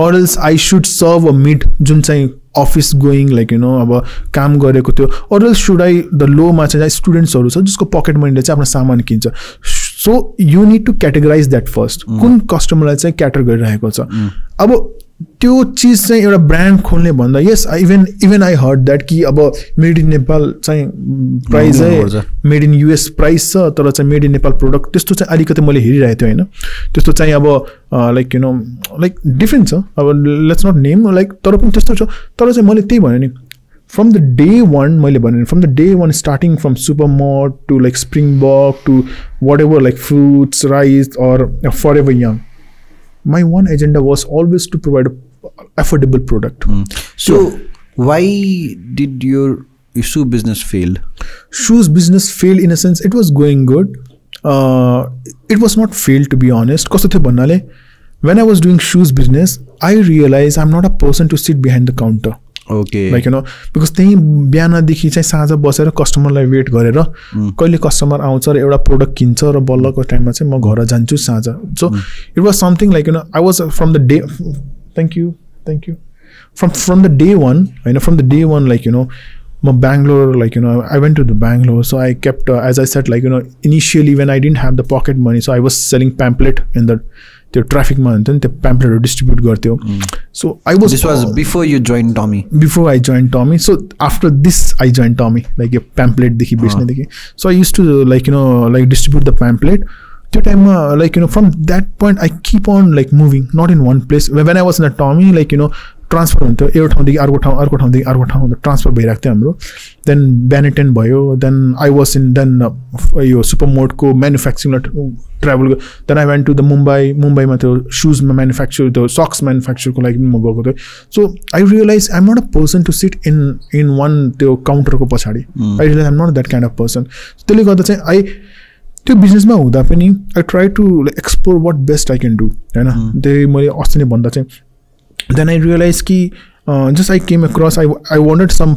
or else I should serve a mid जुन चाहिँ अफिस गोइङ लाइक अब काम गरेको त्यो or else should I the लोमा चाहिँ स्टुडेन्ट्सहरू छ जसको पकेट मनीले चाहिँ आफ्नो सामान किन्छ so you need to categorize that first कुन कस्टमरलाई चाहिँ क्याटर गरिरहेको छ अब त्यो चिज चाहिँ एउटा ब्रान्ड खोल्ने भन्दा यस इभन आई हर्ड द्याट कि अब मेड इन नेपाल चाहिँ प्राइस चाहिँ मेड इन युएस प्राइस छ तर चाहिँ मेड इन नेपाल प्रोडक्ट त्यस्तो चाहिँ अलिकति मैले हेरिरहेको थिएँ होइन त्यस्तो चाहिँ अब लाइक लाइक डिफ्रेन्ट छ अब लेट्स नट नेम लाइक तर पनि त्यस्तो छ तर चाहिँ मैले त्यही भने नि from the day one from the day one starting from Supermod to like Springbok to whatever like fruits rice or Foreveryng my one agenda was always to provide a affordable product so why did your shoe business fail? Shoes business failed in a sense it was going good it was not failed to be honest kasto thyo bhannale when I was doing shoes business I realized I'm not a person to sit behind the counter okay like because त्यही बिहानदेखि चाहिँ साँझ बसेर कस्टमरलाई weight गरेर कहिले customer आउँछ र एउटा प्रोडक्ट किन्छ र बल्लको टाइममा चाहिँ म घर जान्छु साँझ so it was something like I was from the day thank you from the day one होइन from the day one like म Bangalore like I went to the Bangalore so I kept as I said like initially when I didn't have the pocket money so I was selling pamphlet in the त्यो ट्राफिकमा हुन्छ नि त्यो प्याम्पलेटहरू distribute गर्थ्यो so I was this was before you join Tommy before I join Tommy so after this I join Tommy like यो प्याम्पलेटदेखि बेच्नेदेखि so I use to like like distribute the pamphlet त्यो टाइममा like from that point I keep on like moving not in one place when I was in a Tommy like transfer हुन्थ्यो एउटा ठाउँदेखि अर्को ठाउँदेखि ट्रान्सफर भइरहेको थियो हाम्रो देन ब्यानेटेन भयो then I was in then यो सुपरमोडको म्यानुफ्याक्चरिङलाई travel then I went to the मुम्बईमा त्यो सुजमा म्यानुफ्याक्चर त्यो सक्स म्यानुफ्याक्चरको लागि म गएको थिएँ so I realize I am not a person to sit in one त्यो काउन्टरको पछाडि I realize I am not that kind of person त्यसले गर्दा चाहिँ त्यो बिजनेसमा हुँदा पनि I try to explore what best I can do होइन त्यही मैले अस्ति नै भन्दा चाहिँ देन आई रियलाइज कि just I came across, I wanted some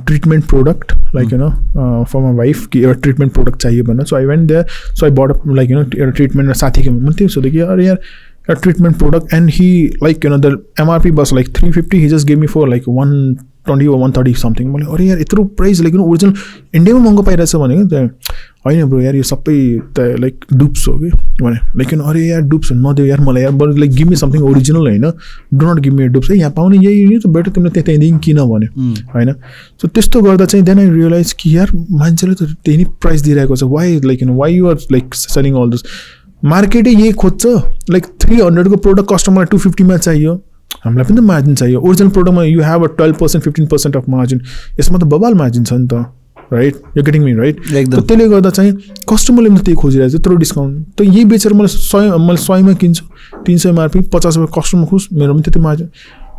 treatment product, like, for my wife, a treatment product chahiye bhanna. So I went there, so I bought like, a treatment, sathi ke man so dekhi yaar a treatment product, and he, like, the MRP was like 350, he just gave me for like 120 or 130 something. मैले अरे यार यत्रो price, like, original इन्डियामा महँगो पाइरहेछ भनेको त्यहाँ होइन bro यार, यो सबै त लाइक डुप्स हो कि भने, लेकिन अरे यार डुप्स नदेऊ यार मलाई यार, बरु like give me something original होइन, डु नट गिभ मी डुप्स है, यहाँ पाउने यही त बेटर, तिमीले त्यहीँदेखि किन भन्यो होइन. सो त्यस्तो गर्दा चाहिँ देन आई रियलाइज कि यार मान्छेले त त्यही नै प्राइस दिइरहेको छ, why like why you are like selling all this. मार्केटै यही खोज्छ, लाइक 300 को प्रोडक्ट कस्टमरलाई 250 चाहियो, हामीलाई पनि त मार्जिन चाहियो. ओरिजिनल प्रोडक्टमा you have a 12% 15% of margin, यसमा त बबाल मार्जिन छ नि त, right? You getting me right? त्यसले गर्दा चाहिँ कस्टमरले पनि त्यही खोजिरहेको छ, यत्रो डिस्काउन्ट. त यही बेचेर मैले 100मा किन्छु, 300 MRP, 50 रुपियाँ कस्टमर खुस, मेरो पनि त्यति मार्जिन.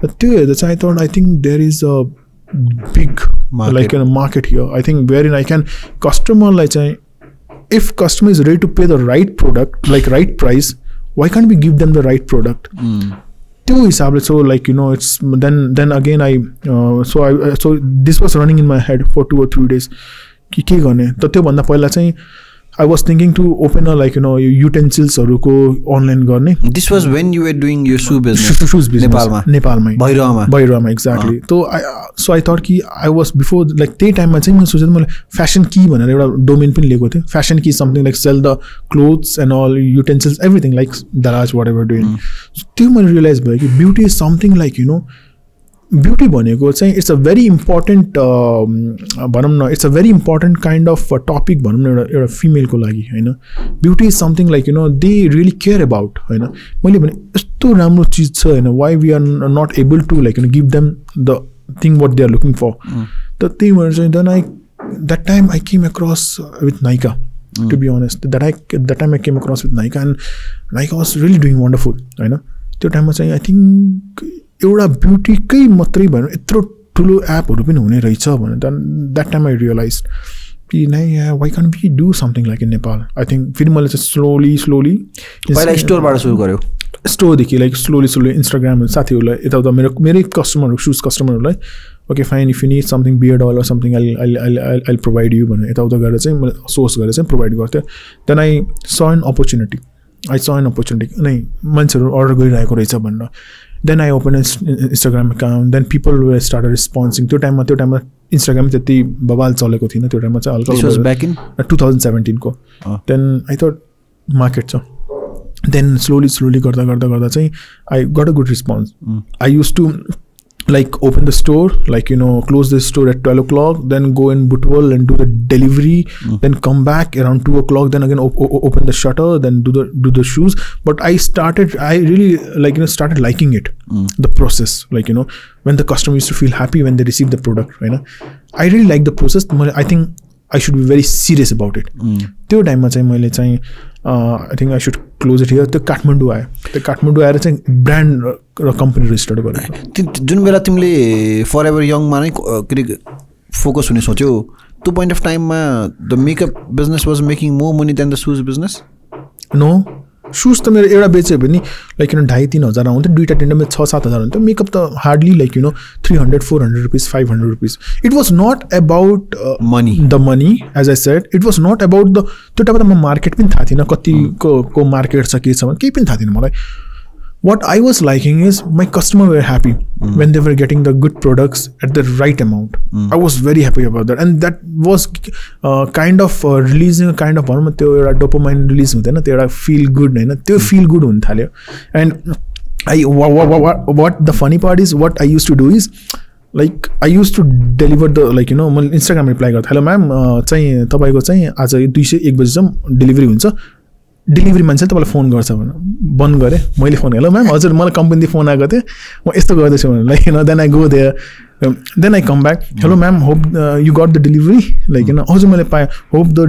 र त्यो हेर्दा चाहिँ I think there is a big like market here. I think where in I can कस्टमरलाई चाहिँ, if customer is ready to pay the right product, like right price, why can't we give them the right product? त्यो हिसाबले, so like it's then again so this was running in my head for 2 or 3 days कि के गर्ने. त त्यो भन्दा पहिला चाहिँ I was thinking to open a like utensils हरुको online गर्ने. This was when you were doing your shoe business. Shoes business. नेपालमा. भैरवमा exactly. So I thought कि I was before like त्यही टाइममा चाहिँ मैले सोचेँ मैले fashion key भनेर एउटा डोमेन पनि लिएको थिएँ. Fashion key something like sell the clothes and all utensils, everything like garage whatever doing. So त्यो मैले realize भयो कि beauty is something like beauty भनेको चाहिँ इट्स अ भेरी इम्पोर्टेन्ट भनौँ न, it's a very important kind of topic भनौँ न एउटा फिमेलको लागि होइन. Beauty is something like they really care about होइन. मैले भने यस्तो राम्रो चिज छ होइन, why we are not able to like give them the thing what they are looking for. त त्यही भएर चाहिँ then that time I came across with Nykaa, to be honest. That time I came across with Nykaa and Nykaa was really doing wonderful होइन. त्यो टाइममा चाहिँ I think एउटा ब्युटीकै मात्रै भएर यत्रो ठुलो एपहरू पनि हुने रहेछ भनेर द्याट टाइम आई रियलाइज कि नै why can be do something like in Nepal. I think फेरि मैले चाहिँ स्लोली पहिला स्टोरबाट सुरु गऱ्यो, स्टोरदेखि लाइक स्लोली इन्स्टाग्राम साथीहरूलाई यताउता मेरै कस्टमरहरू, सुज कस्टमरहरूलाई okay fine, if you need something beard oil or something I provide you भनेर यताउता गरेर चाहिँ मैले सोर्स गरेर चाहिँ प्रोभाइड गर्थेँ. देन आई स एन अपर्च्युनिटी नै मान्छेहरू अर्डर गरिरहेको रहेछ भनेर. Then I opened an Instagram account. Then people started responding. त्यो टाइममा Instagram त्यति बवाल चलेको थिएन त्यो टाइममा चाहिँ हल्का. This was back in 2017 को. Then I thought market छ. Then slowly गर्दा चाहिँ I got a good response. I used to like open the store, like close the store at 12 o'clock, then go in Butwal and do the delivery, then come back around 2 o'clock, then again open the shutter, then do the shoes. But I really like started liking it, the process, like when the customer used to feel happy when they receive the product, I really like the process. I think I should be very serious about it. त्यो टाइममा चाहिँ मैले चाहिँ I think I should close it here. त्यो काठमाडौँ आयो. त्यो काठमाडौँ आएर चाहिँ ब्रान्ड र कम्पनी रेजिस्टर गरेको. जुन बेला तिमीले फरएभर यङमा नै फोकस हुने सोच्यौ, त्यो पोइन्ट अफ टाइममा the makeup business was making more money than the shoes business? No, shoes त मेरो एउटा बेच्यो भने लाइक 2,500-3 हजार आउँथ्यो, दुईवटा टिन्डामा 6-7 हजार हुन्थ्यो. मेकअप त hardly like 300-400 rupees, 500 rupees. It was not about money as I said. It was not about the, त्यो टाइममा त म मार्केट पनि थाहा थिएन, कतिको मार्केट छ के छ भने केही पनि थाहा थिएन मलाई. What I was liking is my customer were happy when they were getting the good products at the right amount. I was very happy about that, and that was kind of releasing a kind of dopamine release हुँदैन, त्यो feel good हैन, त्यो feel good हुन थाल्यो. And what the funny part is, what I used to do is like I used to deliver the like मैले Instagram reply गर्थे, hello ma'am चाहिँ तपाईको चाहिँ आज 2:01 बजेसम्म डेलिभरी हुन्छ, डेलिभरी मान्छेले तपाईँलाई फोन गर्छ भनेर बन्द गरेँ मैले फोन. हेलो म्याम, हजुर मलाई कम्पनीदेखि फोन आएको थियो, म यस्तो गर्दैछु भनेर like then I go there, then I come back, hello ma'am hope you got the delivery, like हजुर मैले पाएँ, hope the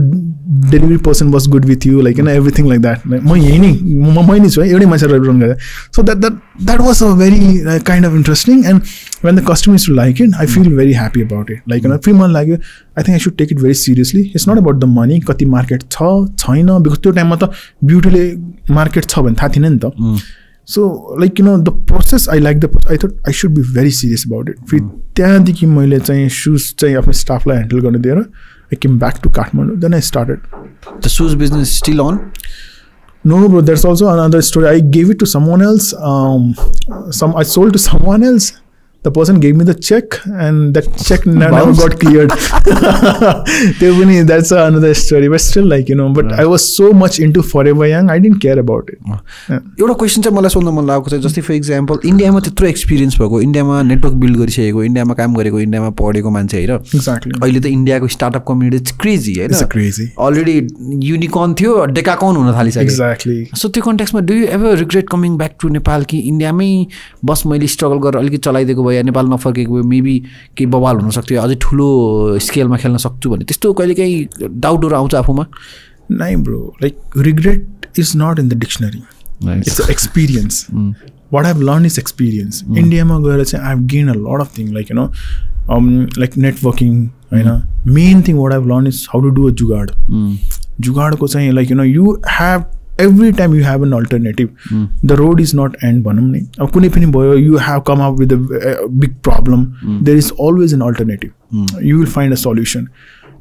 delivery person was good with you, like everything like that. म यहीँ नै मै नै छु है, एउटै मान्छे रन गरेँ. So that was a very kind of interesting, and when the customers like it, I feel very happy about it. Like फेरि मलाई लाग्यो I think I should take it very seriously. It's not about the money, कति market छ छैन, because त्यो टाइममा त ब्युटीले market छ भने थाहा थिएन नि त. So like the process, I like the process. I thought I should be very serious about it. फेरि त्यहाँदेखि मैले चाहिँ shoes चाहिँ आफ्नो स्टाफलाई ह्यान्डल गर्न दिएर I came back to Kathmandu. Then I started. The shoes business is still on? No, bro. There's also another story. I gave it to someone else. I sold to someone else. The person gave me the check, and that check never got cleared. That's another story. But still, like but I was so much into Foreveryng, I didn't care about it. एउटा question चाहिँ मलाई सोध्न मन लागेको छ. जस्तै for example इन्डियामा त्यत्रो एक्सपिरियन्स भएको, इन्डियामा नेटवर्क बिल्ड गरिसकेको, इन्डियामा काम गरेको, इन्डियामा पढेको मान्छे हैन. एक्ज्याक्टली. अहिले त इन्डियाको स्टार्टअप कम्युनिटी इट्स क्रेजी हैन. It's crazy. अलरेडी युनिकर्न थियो, डेकाकर्न हुन थालिसक्यो. एक्ज्याक्टली. सो त्यो कन्टेक्स्टमा do you ever regret coming back to Nepal कि इन्डियामै बस मैले स्ट्रगल गरेर अलिकति चलाइदिएको भए नेपाल नफर्केको भए मेबी केही बवाल हुन सक्थ्यो, अझै ठुलो स्केलमा खेल्न सक्छु भने त्यस्तो कहिलेकाहीँ डाउटहरू आउँछ आफूमा? Nah bro, like regret is not in the dictionary. It's an experience. What I've learned is experience. India ma gaera chai I've gained a lot of things, like like networking, main thing what I've learned is how to do a jugaad. Jugaad ko chai like you have every time you have an alternative. The road is not end bhanam nai. Ab kunai pani bhayo you have come up with a big problem, there is always an alternative. You will find a solution.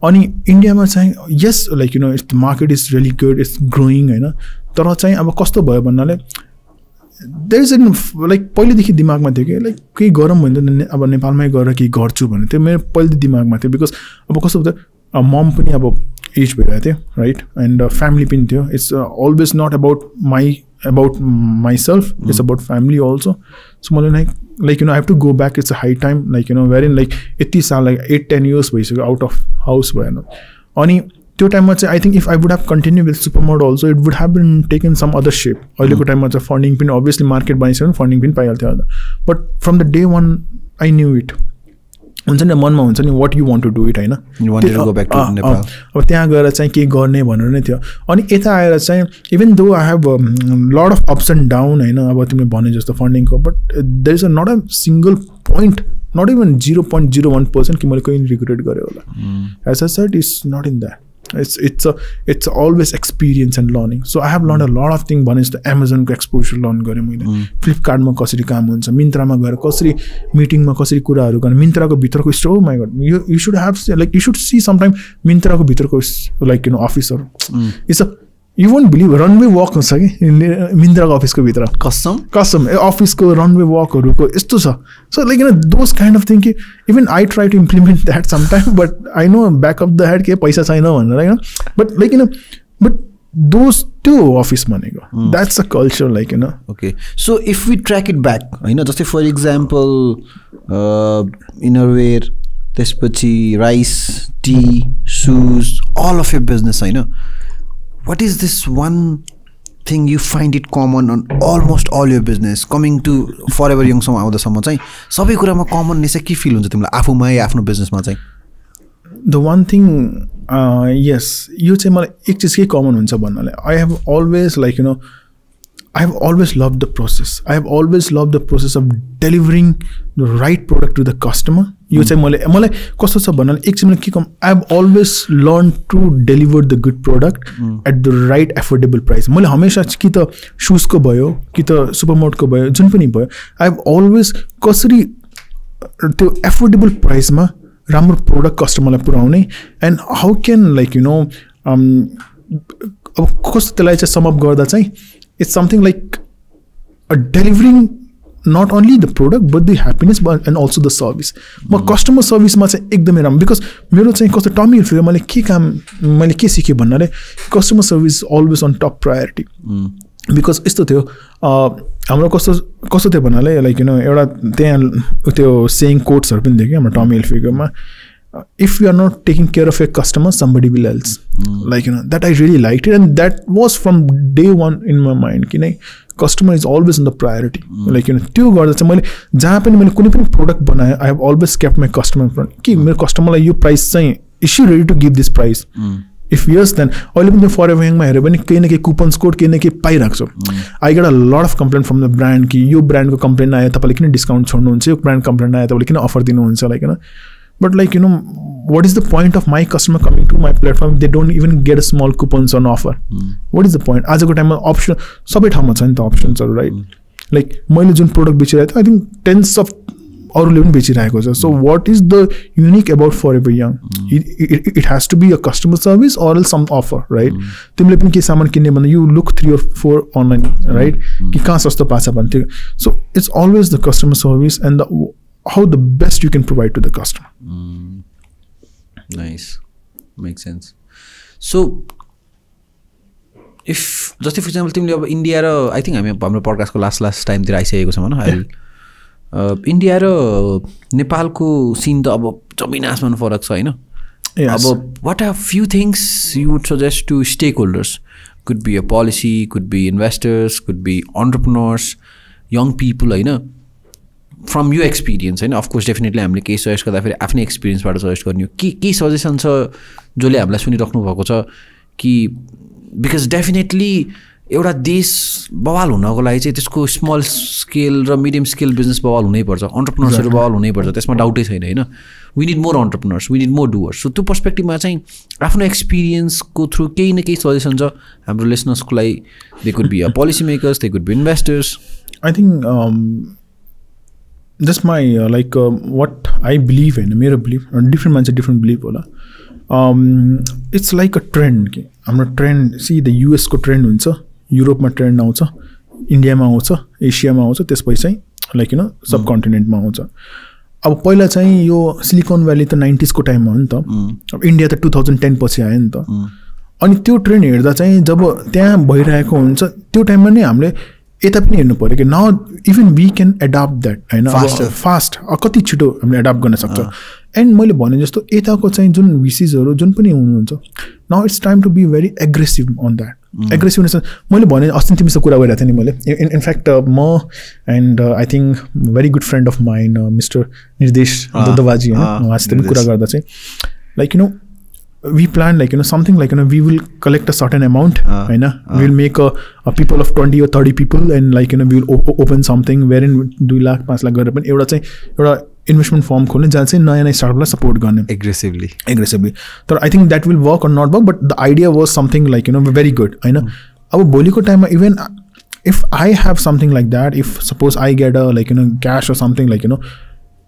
Ani India ma chai yes, like if the market is really good, it's growing, तर चाहिँ अब कस्तो भयो भन्नाले there is an like पहिलेदेखि दिमागमा थियो कि लाइक केही गरौँ भने अब नेपालमै गएर केही गर्छु भने त्यो मेरो पहिले दिमागमा थियो. बिकज अब कस्तो भयो मम पनि अब एज भइरहेको थियो, राइट, एन्ड फ्यामिली पनि थियो. It's always not about myself, it's about family also. So मलाई like I have to go back. It's a high time, like where in like यति साल लाइक 8-10 years भइसक्यो आउट अफ हाउस भएन. अनि त्यो टाइममा चाहिँ I think if I would have continue with Supermod also it would have been taken some other shape. अहिलेको टाइममा चाहिँ फन्डिङ पनि अभियसली मार्केट बनिसक्यो भने फन्डिङ पनि पाइहाल्थ्यो होला. But from the day one I knew it. हुन्छ नि मनमा हुन्छ नि what you want to do it होइन. अब त्यहाँ गएर चाहिँ केही गर्ने भनेर नै थियो. अनि यता आएर चाहिँ even though I have lot of ups and down होइन. अब तिमीले भने जस्तो फन्डिङको, but there is not a single point, not even 0.01% कि मैले कहिले रिग्रेट गरेँ होला. As a said is not in that. It's always experience and learning. So I have learned a lot of things. One is the Amazon को exposure learn गरेँ मैले. Flipkart मा कसरी काम हुन्छ, मिन्त्रामा गएर कसरी मिटिङमा कसरी कुराहरू गर्ने, मिन्त्राको भित्रको store. My god, you should have like you should see sometime मिन्त्राको भित्रको like अफिसहरू. It's a you won't believe runway walk हुन्छ कि मिन्त्राको अफिसको भित्र. कसम अफिसको रनवे वकहरूको यस्तो छ. So like those kind of thing कि even I try to implement that sometime, but I know back of the head के पैसा छैन भनेर होइन. बट लाइक बट दोज त्यो अफिस भनेको that's a culture like okay. So if we track it back होइन, जस्तै फर इक्जाम्पल इनरवेयर, त्यसपछि rice, tea, shoes, all of your business होइन. What is this one thing you find it common on almost all your business? Coming to Foreveryng सम्म आउँदासम्म चाहिँ सबै कुरामा common चाहिँ के फिल हुन्छ तिमीलाई आफूमै आफ्नो बिजनेसमा चाहिँ? द वान थिङ यस, यो चाहिँ मलाई एक चिज के कमन हुन्छ भन्नाले I have always like I have always loved the process. I have always loved the process of delivering the right product to the customer. यो चाहिँ मलाई कस्तो छ भन्नाले एक चाहिँ मैले के कम I have always learn to deliver the good product at the right affordable price. मैले हमेसा कि त सुजको भयो कि त सुपरमार्टको भयो जुन पनि भयो, आई हेभ अलवेज कसरी त्यो एफोर्डेबल प्राइसमा राम्रो प्रोडक्ट कस्टमरलाई पुऱ्याउने एन्ड हाउ क्यान लाइक अब कस्तो त्यसलाई चाहिँ समअप गर्दा चाहिँ it's something like delivering not only the product but the happiness and also the service. म कस्टमर सर्भिसमा चाहिँ एकदमै राम्रो. बिकज मेरो चाहिँ कस्तो टमी हिल्फिल्डमा मैले के सिकेँ भन्नाले customer service always on top priority. Because यस्तो थियो हाम्रो कस्तो थियो भन्नाले लाइक एउटा त्यहाँ त्यो सेङ कोट्सहरू पनि थियो कि हाम्रो tummy हिल्फिल्डमा. If you are not taking care of your customer, somebody will else. Like that I really liked it, and that was from day one in my mind. कि नहीं customer is always in the priority. Like त्यो गर्दा चाहिँ मैले जहाँ पनि मैले कुनै पनि प्रोडक्ट बनाएँ I have always kept my customer in front. कि मेरो कस्टमरलाई यो प्राइस चाहिँ is she ready to give this price? If yes, then अहिले पनि फरेभरिङमा हेऱ्यो भने केही न केही कुपन्स कोड केही न केही पाइरहेको छु. I get a lot of complain from the brand कि यो ब्रान्डको कम्प्लेन आयो तपाईँले किन डिस्काउन्ट छोड्नुहुन्छ, यो ब्रान्ड कम्प्लेन आयो तपाईँले किन अफर दिनुहुन्छ, like But like what is the point of my customer coming to my platform? They don't even get a small coupons on offer. What is the point? आजको टाइममा option सबै ठाउँमा छ नि त अप्सन्सहरू, राइट. लाइक मैले जुन प्रोडक्ट बेचिरहेको थिएँ आई थिङ्क टेन्स अफ अरूले पनि बेचिरहेको छ so what is the unique about Forever it has to be a customer service or some offer right तिमीले पनि के सामान किन्ने भन्दा you look 3 or 4 online right कि कहाँ सस्तो पाछ भन्थ्यो so it's always the customer service and the how the best you can provide to the customer nice make sense so if जस्तै फर इक्जाम्पल तिमीले अब इन्डिया र आई थिङ्क हामी हाम्रो पडकास्टको लास्ट टाइमतिर आइसकेको छौँ होइन इन्डिया र नेपालको सिन त अब जमिन आसमान फरक छ होइन अब what are few things you would suggest to stakeholders could be a policy could be investors could be entrepreneurs young people होइन फ्रम यु एक्सपिरियन्स होइन अफकोर्स डेफिनेटली हामीले केही सजेस्ट गर्दाखेरि आफ्नै एक्सपिरियन्सबाट सजेस्ट गर्ने हो केही सजेसन छ जसले हामीलाई सुनिराख्नु भएको छ कि बिकज डेफिनेटली एउटा देश बवाल हुनको लागि चाहिँ त्यसको स्मल स्केल र मिडियम स्केल बिजनेस बवाल हुनैपर्छ अन्टरप्रेन्योर्सहरू बवाल हुनैपर्छ त्यसमा डाउटै छैन होइन we need more entrepreneurs we need more Doers so त्यो पर्सपेक्टिभमा चाहिँ आफ्नो एक्सपिरियन्सको थ्रु केही न केही सजेसन छ हाम्रो लिसनर्सको लागि they could be a policy makers they could be investors I think just my like what I believe होइन मेरो बिलिभ डिफ्रेन्ट मान्छे डिफ्रेन्ट बिलिभ होला इट्स लाइक अ ट्रेन्ड कि हाम्रो ट्रेन्ड सी द युएसको ट्रेन्ड हुन्छ युरोपमा ट्रेन्ड आउँछ इन्डियामा आउँछ एसियामा आउँछ त्यसपछि चाहिँ लाइक सब कन्टिनेन्टमा आउँछ अब पहिला चाहिँ यो सिलिकन भ्याली त 90s को टाइममा हो नि त अब इन्डिया त 2010 पछि आयो नि त अनि त्यो ट्रेन्ड हेर्दा चाहिँ जब त्यहाँ भइरहेको हुन्छ त्यो टाइममा नै हामीले यता पनि हेर्नु पऱ्यो कि now even we can adapt that होइन फास्ट कति छिटो हामीले एडाप्ट गर्न सक्छ एन्ड मैले भने जस्तो यताको चाहिँ जुन भिसिजहरू जुन पनि हुनुहुन्छ now it's time to be very aggressive on that aggressiveness मैले भने अस्ति तिमीसँग कुरा गरिरहेको थिएँ नि मैले इनफ्याक्ट म and I think very good friend of mine mister निर्देश दत्तबाजी होइन उहाँसित पनि कुरा गर्दा चाहिँ like we plan like something like we will collect a certain amount we will make a people of 20 or 30 people and like we will open something wherein 2 lakh 5 lakh गरेर पनि एउटा चाहिँ एउटा इन्भेस्टमेन्ट फर्म खोल्ने जहाँ चाहिँ नयाँ नयाँ स्टार्टअपलाई सपोर्ट गर्ने एग्रेसिभली तर I think that will work or not work but the idea was something like very good होइन अब भोलिको टाइममा even if I have something like that if suppose I get a like cash or something like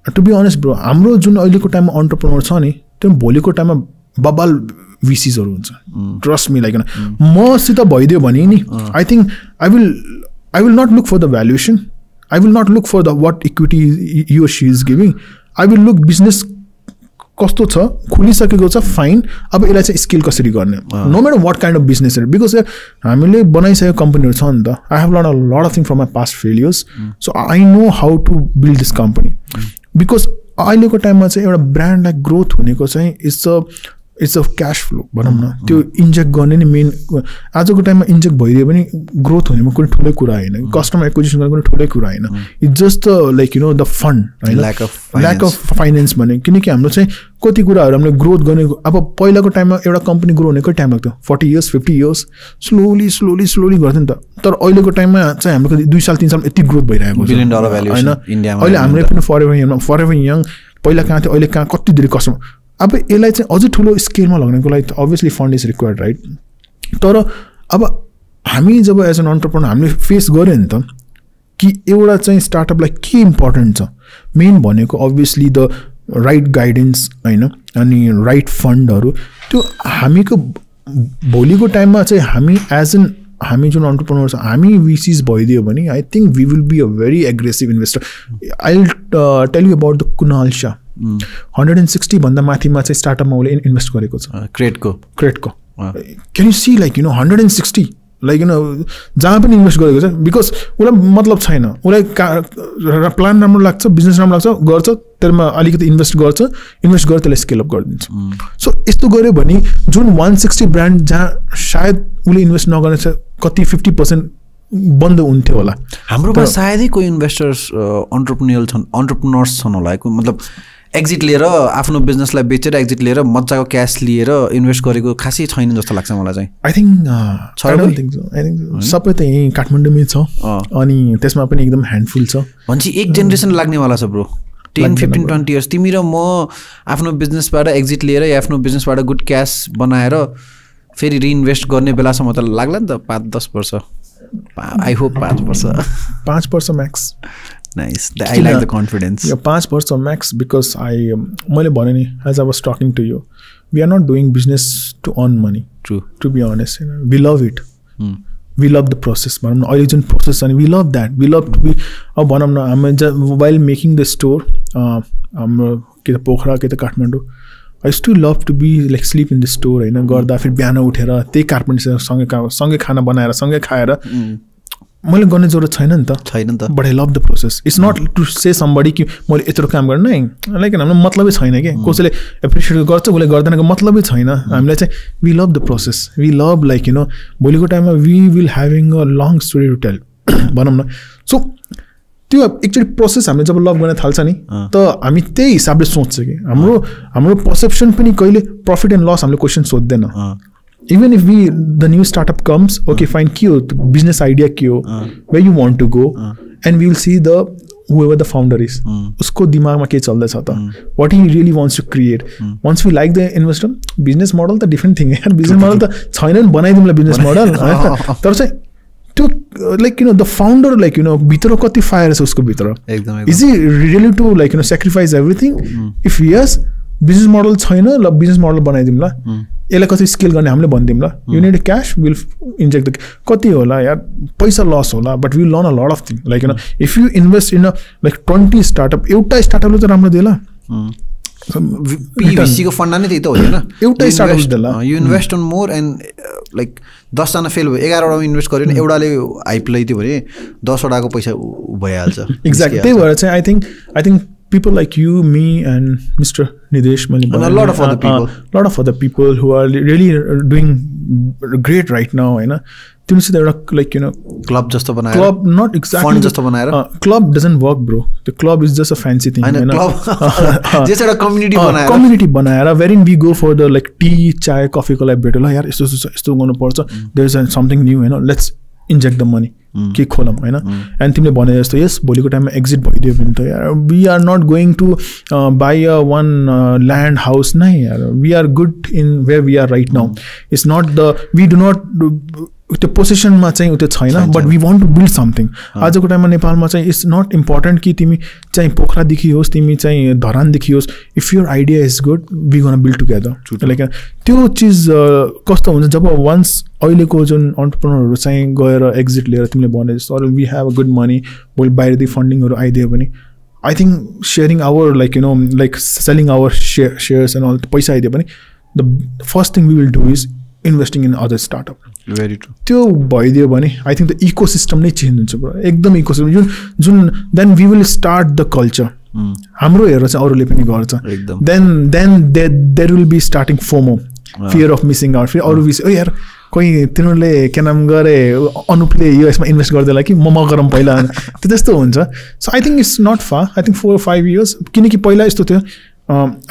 to be honest bro हाम्रो जुन अहिलेको टाइममा entrepreneur छ नि त्यो भोलिको टाइममा बबाल भिसिजहरू हुन्छ ट्रस्ट मी लाइक मसित भइदियो भने नि I think I will not look for the valuation I will not look for the what equity you see is giving I will look business कस्तो छ खुलिसकेको छ फाइन अब यसलाई चाहिँ स्केल कसरी गर्ने no matter what kind of बिजनेसहरू because हामीले बनाइसकेको कम्पनीहरू छ नि त I have lot of thing from my past failures so I know how to build this company because अहिलेको टाइममा चाहिँ एउटा ब्रान्डलाई ग्रोथ हुनेको चाहिँ इट्स अ क्यास फ्लो भनौँ न त्यो इन्जेक्ट गर्ने नि मेन आजको टाइममा इन्जेक्ट भइदियो भने ग्रोथ हुनेमा कुनै ठुलै कुरा होइन कस्टमर एक्विजिसन गर्ने कुनै ठुलै कुरा होइन it's just like the fund होइन ल्याक अफ फाइनेन्स भने किनकि हाम्रो चाहिँ कति कुराहरू हामीले ग्रोथ गर्ने अब पहिलाको टाइममा एउटा कम्पनी ग्रो हुनेकै टाइम लाग्थ्यो 40 years 50 years स्लोली गर्थ्यो नि त तर अहिलेको टाइममा चाहिँ हाम्रो 2 साल 3 साल यति ग्रोथ भइरहेको छ होइन अहिले हामीले पनि फरएभरिङ पहिला कहाँ थियो अहिले कहाँ कति धेरै कस्टमर अब यसलाई चाहिँ अझै ठुलो स्केलमा लग्नको लागि त obviously fund is required right तर अब हामी जब एज एन अन्टरप्रेन्योर हामीले फेस गऱ्यो नि त कि एउटा चाहिँ स्टार्टअपलाई के इम्पोर्टेन्ट छ मेन भनेको अभियसली द राइट गाइडेन्स होइन अनि राइट फन्डहरू त्यो हामीको भोलिको टाइममा चाहिँ हामी जुन अन्टरप्रेन्योर छ हामी भिसिज भइदियो भने I think we will be a very aggressive investor I will tell you about the Kunal Shah 160 भन्दा माथिमा चाहिँ स्टार्टअपमा उसले इन्भेस्ट गरेको छ क्रेडको can you see like 160 like जहाँ पनि इन्भेस्ट गरेको छ बिकज उसलाई मतलब छैन उसलाई प्लान राम्रो लाग्छ बिजनेस राम्रो लाग्छ गर्छ त्यसमा अलिकति इन्भेस्ट गरेर त्यसलाई स्केल अप गरिदिन्छ सो यस्तो गऱ्यो भने जुन 160 ब्रान्ड जहाँ सायद उसले इन्भेस्ट नगर्ने छ कति 50% बन्द हुन्थ्यो होला हाम्रोमा सायदै कोही इन्भेस्टर्स अन्टरप्रेन्योर्स छन् होला मतलब एक्जिट लिएर आफ्नो बिजनेसलाई बेचेर एक्जिट लिएर मजाको क्यास लिएर इन्भेस्ट गरेको खासै छैन जस्तो लाग्छ मलाई चाहिँ आई थिङ्क सबै त यहीँ काठमाडौँमै छ अनि त्यसमा पनि एकदम ह्यान्डफुल छ भनेपछि एक जेनेरेसन लाग्नेवाला छ ब्रो 10-15-20 years तिमी र म आफ्नो बिजनेसबाट एक्जिट लिएर या आफ्नो बिजनेसबाट गुड क्यास बनाएर फेरि रिइन्भेस्ट गर्ने बेलासम्म त लाग्ला नि त 5-10 वर्ष I hope 5 वर्ष 5 वर्ष Max Nice. I like the confidence. Yeah, 5 वर्ष max because मैले भने नि as I was talking to you, we are not doing business to earn money. True. To be honest, we love it. We love the process. भनौँ न अहिले जुन process छ नि we love that. We love to be अब भनौँ न हामी while making the store हाम्रो के त पोखरा के त Kathmandu I used to love to be like sleep in the store हैन गर्दा फेरि बिहान उठेर त्यही कार्पेन्टर सँगै खाना बनाएर सँगै खाएर मैले गर्ने जरुरत छैन नि त but I love the process it's not to say somebody कि मैले यत्रो काम गर्न है लाइक हामीलाई मतलबै छैन कि कसैले एप्रिसिएट गर्छ उसले गर्दैनको मतलबै छैन हामीलाई चाहिँ we love the process we love like भोलिको टाइममा we will having a long story to tell भनौँ न सो त्यो एक्चुअली प्रोसेस हामीले जब लभ गर्न थाल्छ नि त हामी त्यही हिसाबले सोच्छ कि हाम्रो पर्सेप्सन पनि कहिले प्रफिट एन्ड लस हामीले क्वेसन सोध्दैन even if the new startup comes okay fine kyo business idea kyo where you want to go and we will see whoever the founder is usko dimag ma ke chalda cha ta what he really wants to create once we like the investor business model the different thing yaar business model ta chaina ni banai dimla business model tar chai to like the founder like bhitro kati fire cha usko bhitro is he really to like sacrifice everything if yes business model chaina la business model banai dimla यसलाई कति scale गर्ने हामीले भनिदिउँ ल you need cash will inject the कति होला यार पैसा loss होला but will learn a lot of thing like if you invest in like 20 startup एउटा स्टार्टअपले चाहिँ राम्रो दिएला PVC को फन्डा नै त्यही त हो हैन एउटा स्टार्टअप दिएला you invest on more and like 10 जना फेल भयो 11 वटामा इन्भेस्ट गर्यो नि एउटाले हाइप लैदियो भने 10 वटाको पैसा भइहाल्छ एक्ज्याक्टली त्यही भएर चाहिँ I think people like you, me, and Mr. Nidesh, and a lot of other people who are really doing great right now. You know, like club just to banaya. Club not exactly. Fund just to banaya. Club doesn't work, bro. The club is just a fancy thing. Club just a community banaya. Community banaya, wherein we go for the like tea, chai, coffee, collab better. Like, yaar, isto gonna porcha. There's something new. Let's inject the money. के खोलौँ होइन and तिमीले भने जस्तो यस भोलिको टाइममा exit भइदियो भने त यार we are not going to buy a one land house नै यार we are good in where we are right now it's not the we do not त्यो पोजिसनमा चाहिँ त्यो छैन but we want to build something आजको टाइममा नेपालमा चाहिँ इट्स नट इम्पोर्टेन्ट कि तिमी चाहिँ पोखरादेखि होस् तिमी चाहिँ धरानदेखि होस् if your idea is good we gonna build together like त्यो चिज कस्तो हुन्छ जब वान्स अहिलेको जुन अन्टरप्रेनरहरू चाहिँ गएर एक्जिट लिएर तिमीले भने जस्तो अरू we have a good money भोलि बाहिरदेखि फन्डिङहरू आइदियो भने I think sharing our like like selling our shares and all पैसा आइदियो भने the first thing we will do is investing in other startup very true त्यो भइदियो भने आई थिङ्क द इकोसिस्टम नै चेन्ज हुन्छ ब्रो एकदम इकोसिस्टम जुन then we will start the culture हाम्रो हेरेर चाहिँ अरूले पनि गर्छ then there will be starting FOMO fear of missing out फेरि अरू विषय यार कोही तिनीहरूले के नाम गरे अनुपले यो यसमा इन्भेस्ट गर्दैला कि म गरौँ पहिला त्यो त्यस्तो हुन्छ so I think it's not far I think 4 or 5 years किनकि पहिला यस्तो थियो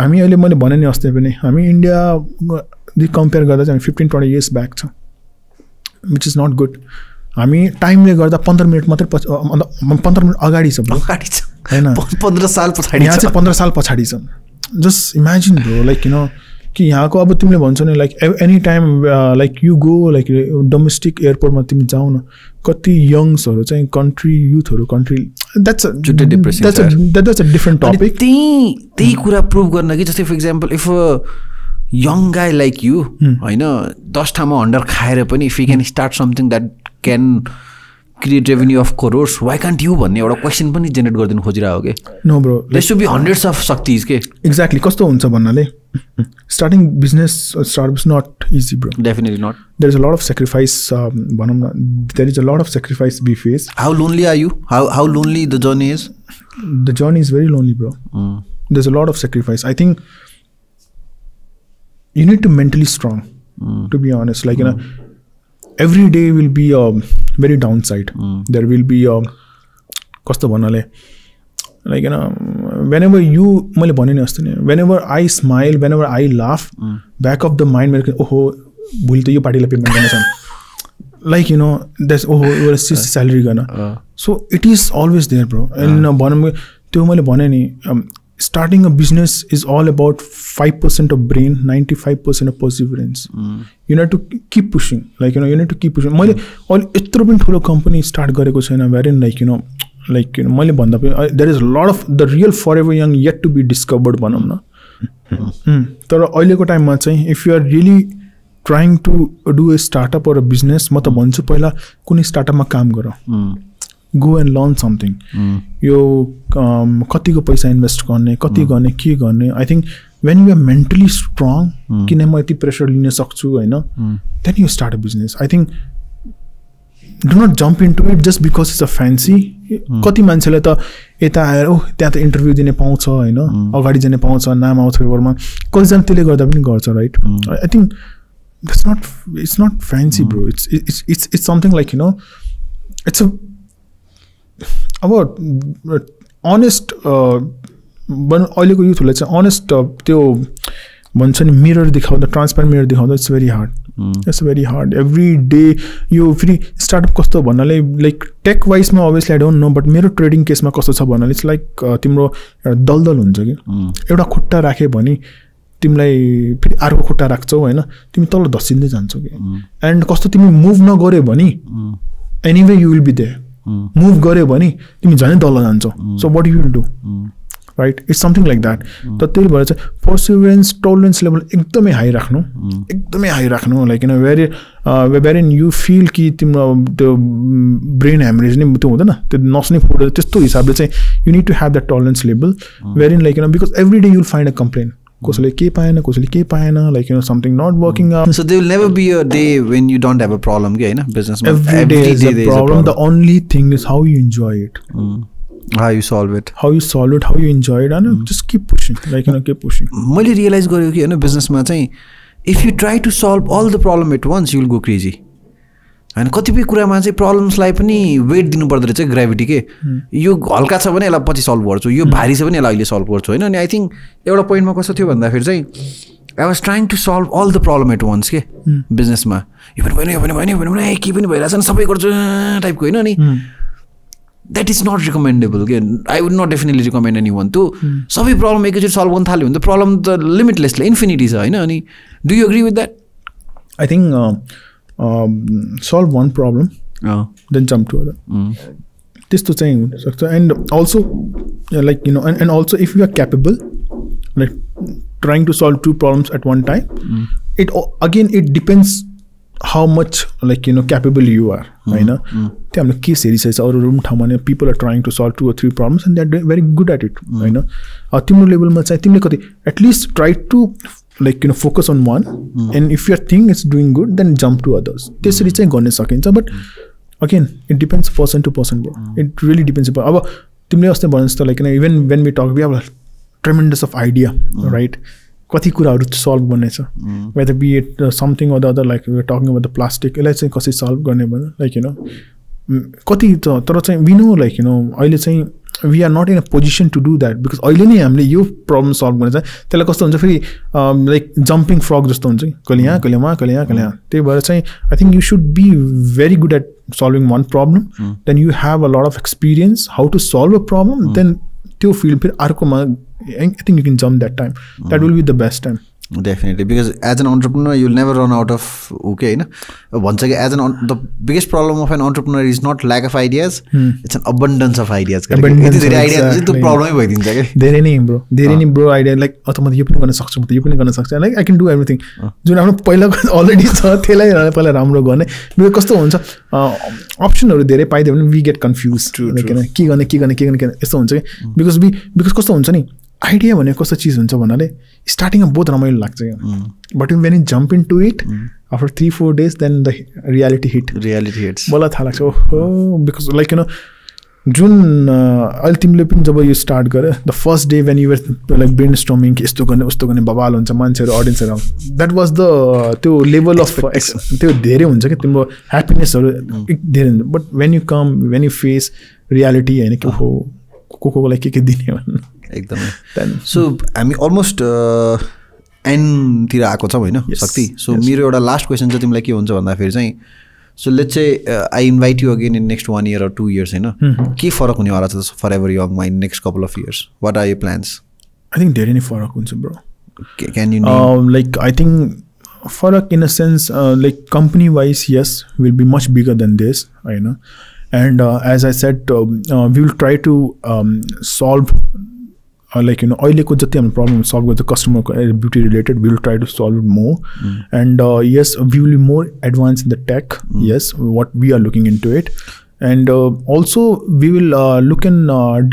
हामी अहिले मैले भने नि अस्ति पनि हामी इन्डिया कम्पेयर गर्दा चाहिँ 15-20 years ब्याक छ विच इज नट गुड हामी टाइमले गर्दा 15 मिनट मात्रै 15 मिनट अगाडि छ होइन 15 साल पछाडि यहाँ चाहिँ 15 साल पछाडि छ जस्ट इमेजिन ब्रो लाइक कि यहाँको अब तिमीले भन्छौ नि like any time like you go like domestic एयरपोर्टमा तिमी जाऊ न कति यङ्सहरू चाहिँ कन्ट्री युथहरू country that's a different topic त्यही कुरा प्रुभ गर्न कि जस्तै for example if young guy like you होइन 10 ठाउँमा हन्डर खाएर पनि if you can start something that can create revenue of crores why can't you भन्ने एउटा क्वेसन पनि जेनेरेट गरिदिनु खोजिरहेको के no bro there should be hundreds of शक्तिज के एक्ज्याक्टली कस्तो हुन्छ भन्नाले starting business startup is not easy bro definitely not there is a lot of sacrifice there is a lot of sacrifice we face how lonely are you how lonely the journey is very lonely bro there's a lot of sacrifice I think you need to mentally strong to be honest like every day will be a very downside there will be kasto bhanale like whenever you मैले भने नि अस्ति नि whenever I smile whenever I laugh back of the mind मेरो ओहो भोलि त यो पार्टीलाई पेमेन्ट गर्न छ like there's ओहो एउटा स्यालेरी गर्न so it is always there bro and भनौँ त्यो मैले भने नि starting a business is all about 5% of brain, 95% of perseverance. You need to keep pushing. Like, you need to keep pushing. मैले अहिले यत्रो पनि ठुलो company start गरेको छैन, wherein मैले भन्दा पनि there is a lot of the real Foreveryng yet to be discovered भनौँ न. तर अहिलेको टाइममा चाहिँ if you are really trying to do a startup or a business, म त भन्छु पहिला कुनै स्टार्टअपमा काम गर. Go and learn something. यो कतिको पैसा इन्भेस्ट गर्ने, कति गर्ने, के गर्ने. I think when you are mentally strong, किन म यति प्रेसर लिन सक्छु हैन, then you start a business. I think do not jump into it just because it's a fancy. कति मान्छेले त यता आएर त्यहाँ त इन्टरभ्यु दिने पाउँछ हैन, अगाडि जाने पाउँछ, नाम आउँछ पेपरमा. कतिजना त्यसले गर्दा पनि गर्छ, right? I think it's not fancy, bro. It's something like, it's a about honest अहिलेको युथहरूलाई चाहिँ honest त्यो भन्छ नि मिरर देखाउँदा, ट्रान्सपेरेन्ट मिरर देखाउँदा it's very hard. It's very hard. Every day यो फेरि स्टार्टअप कस्तो भन्नाले लाइक टेक वाइजमा obviously I don't know, but मेरो ट्रेडिङ केसमा कस्तो छ भन्नाले इट्स लाइक तिम्रो एउटा दलदल हुन्छ कि एउटा खुट्टा राख्यो भने तिमीलाई फेरि अर्को खुट्टा राख्छौ होइन, तिमी तल धसिँदै जान्छौ कि. एन्ड कस्तो तिमी मुभ नगर्यो भने anyway you will be there. Move गर्यो भने तिमी झनै तल जान्छौ. So what you will do, right? It's something like that. त त्यही भएर चाहिँ पर्सिभरेन्स, टलरेन्स लेभल एकदमै हाई राख्नु. लाइक वेरिन यु फिल कि तिम्रो त्यो ब्रेन ह्यामरेज नै त्यो हुँदैन, त्यो नस्ने फुट त्यस्तो हिसाबले चाहिँ you need to have that tolerance level. Wherein like because every day you will find a complain. कसैले के पाएन, like something not working out. So there will never be a day when you don't have a problem, okay, na business. Every day is a problem. The only thing is how you enjoy it. How you solve it, how you enjoy it, and just keep pushing, like keep pushing. मैले realise गरेको कि हैन बिजनेसमा चाहिँ if you try to solve all the problem at once you will go crazy. हैन कतिपय कुरामा चाहिँ प्रब्लम्सलाई पनि वेट दिनु पर्दो रहेछ, ग्रेभिटी के यो हल्का छ भने यसलाई पछि सल्भ गर्छु, यो भारी छ भने यसलाई अहिले सल्भ गर्छु हैन. अनि आई थिङ्क एउटा पोइन्टमा कस्तो थियो भन्दाखेरि चाहिँ I was trying to solve all the problem at once के बिजनेसमा. यो पनि भएन के पनि भइरहेछ सबै गर्छु टाइपको होइन. अनि द्याट इज नट रिकमेन्डेबल के. I would not definitely recommend any one to सबै प्रब्लम एकैचोटि सल्भ गर्न थाल्यो भने त प्रब्लम त लिमिटलेसले इन्फिनिटी छ होइन. अनि do you agree with that? I think solve one problem, then jump to other. त्यस्तो चाहिँ हुन सक्छ. And also like and also if you are capable, like trying to solve two problems at one time, it depends how much like capable you are. होइन त्यो हामीले case हेरिसकेको छ अरू ठाउँमा नि people are trying to solve 2 or 3 problems and they are very good at it. होइन तिम्रो लेभलमा चाहिँ तिमीले कति at least try to like focus on one, and if your thing is doing good then jump to others. त्यसरी चाहिँ गर्न सकिन्छ. but again it depends person to person, bro. It really depends. अब तिमीले अस्ति भने जस्तो like even when we talk we have a tremendous of idea, right? कति कुराहरू सल्भ गर्ने छ, whether be it something or the other, like we were talking about the plastic, यसलाई चाहिँ कसरी सल्भ गर्ने भने like कति तर चाहिँ we know like अहिले चाहिँ we are not in a position to do that because अहिले नै हामीले यो प्रब्लम सल्भ गर्ने छ. त्यसलाई कस्तो हुन्छ फेरि लाइक जम्पिङ फ्रग जस्तो हुन्छ कि कहिले यहाँ कहिले यहाँ. त्यही भएर चाहिँ I think you should be very good at solving one problem, then you have a lot of experience how to solve a problem, then त्यो फिल्ड फेरि अर्कोमा I think you can jump that time. That will be the best time. Definitely, because as an entrepreneur you'll never run out of okay हैन भन्छ कि the biggest problem of an entrepreneur is not lack of ideas, it's an abundance of ideas. यति धेरै ideas चाहिँ त्यो प्रब्लमै भइदिन्छ के. धेरै नै ब्रो आइडिया लाइक म त यो पनि गर्न सक्छु, म त यो पनि गर्न सक्छु, like I can do everything. जुन आफ्नो पहिला अलरेडी छ त्यसलाई पहिला राम्रो गर्ने. बिकज कस्तो हुन्छ अप्सनहरू धेरै पाइदियो भने वी गेट कन्फ्युज के गर्ने यस्तो हुन्छ कि. बिकज कस्तो हुन्छ नि आइडिया भनेको कस्तो चिज हुन्छ भन्नाले स्टार्टिङमा बहुत रमाइलो लाग्छ क्या, but when you jump in to it after 3-4 days then the reality hits मलाई थाहा लाग्छ. ओहो बिकज लाइक जुन अहिले तिमीले पनि जब यो स्टार्ट गरे the first day when you were like brain storming कि यस्तो गर्ने उस्तो गर्ने बवाल हुन्छ मान्छेहरू अडियन्सहरू, द्याट वाज द त्यो लेभल अफ त्यो धेरै हुन्छ कि तिम्रो ह्याप्पिनेसहरू धेरै हुन्छ. But when you face reality होइन कि ओहो कोलाई के दिने भन्नु एकदमै. सो हामी अलमोस्ट एन्डतिर आएको छौँ होइन शक्ति. सो मेरो एउटा लास्ट क्वेसन चाहिँ तिमीलाई के हुन्छ भन्दाखेरि चाहिँ so let's say I invite you again in next 1 year or 2 years होइन के फरक हुनेवाला छ Foreveryng in next couple of years? What are your plans? I think धेरै नै फरक हुन्छ ब्रो. Can you name? Like I think फरक in a sense like company wise yes will be much bigger than this, you know, and as I said we will try to solve like you know अहिलेको जति हाम्रो problem solve गर्छ कस्टमरको beauty related we will try to solve it more and yes we will be more advanced in the tech yes what we are looking into it and also we will look in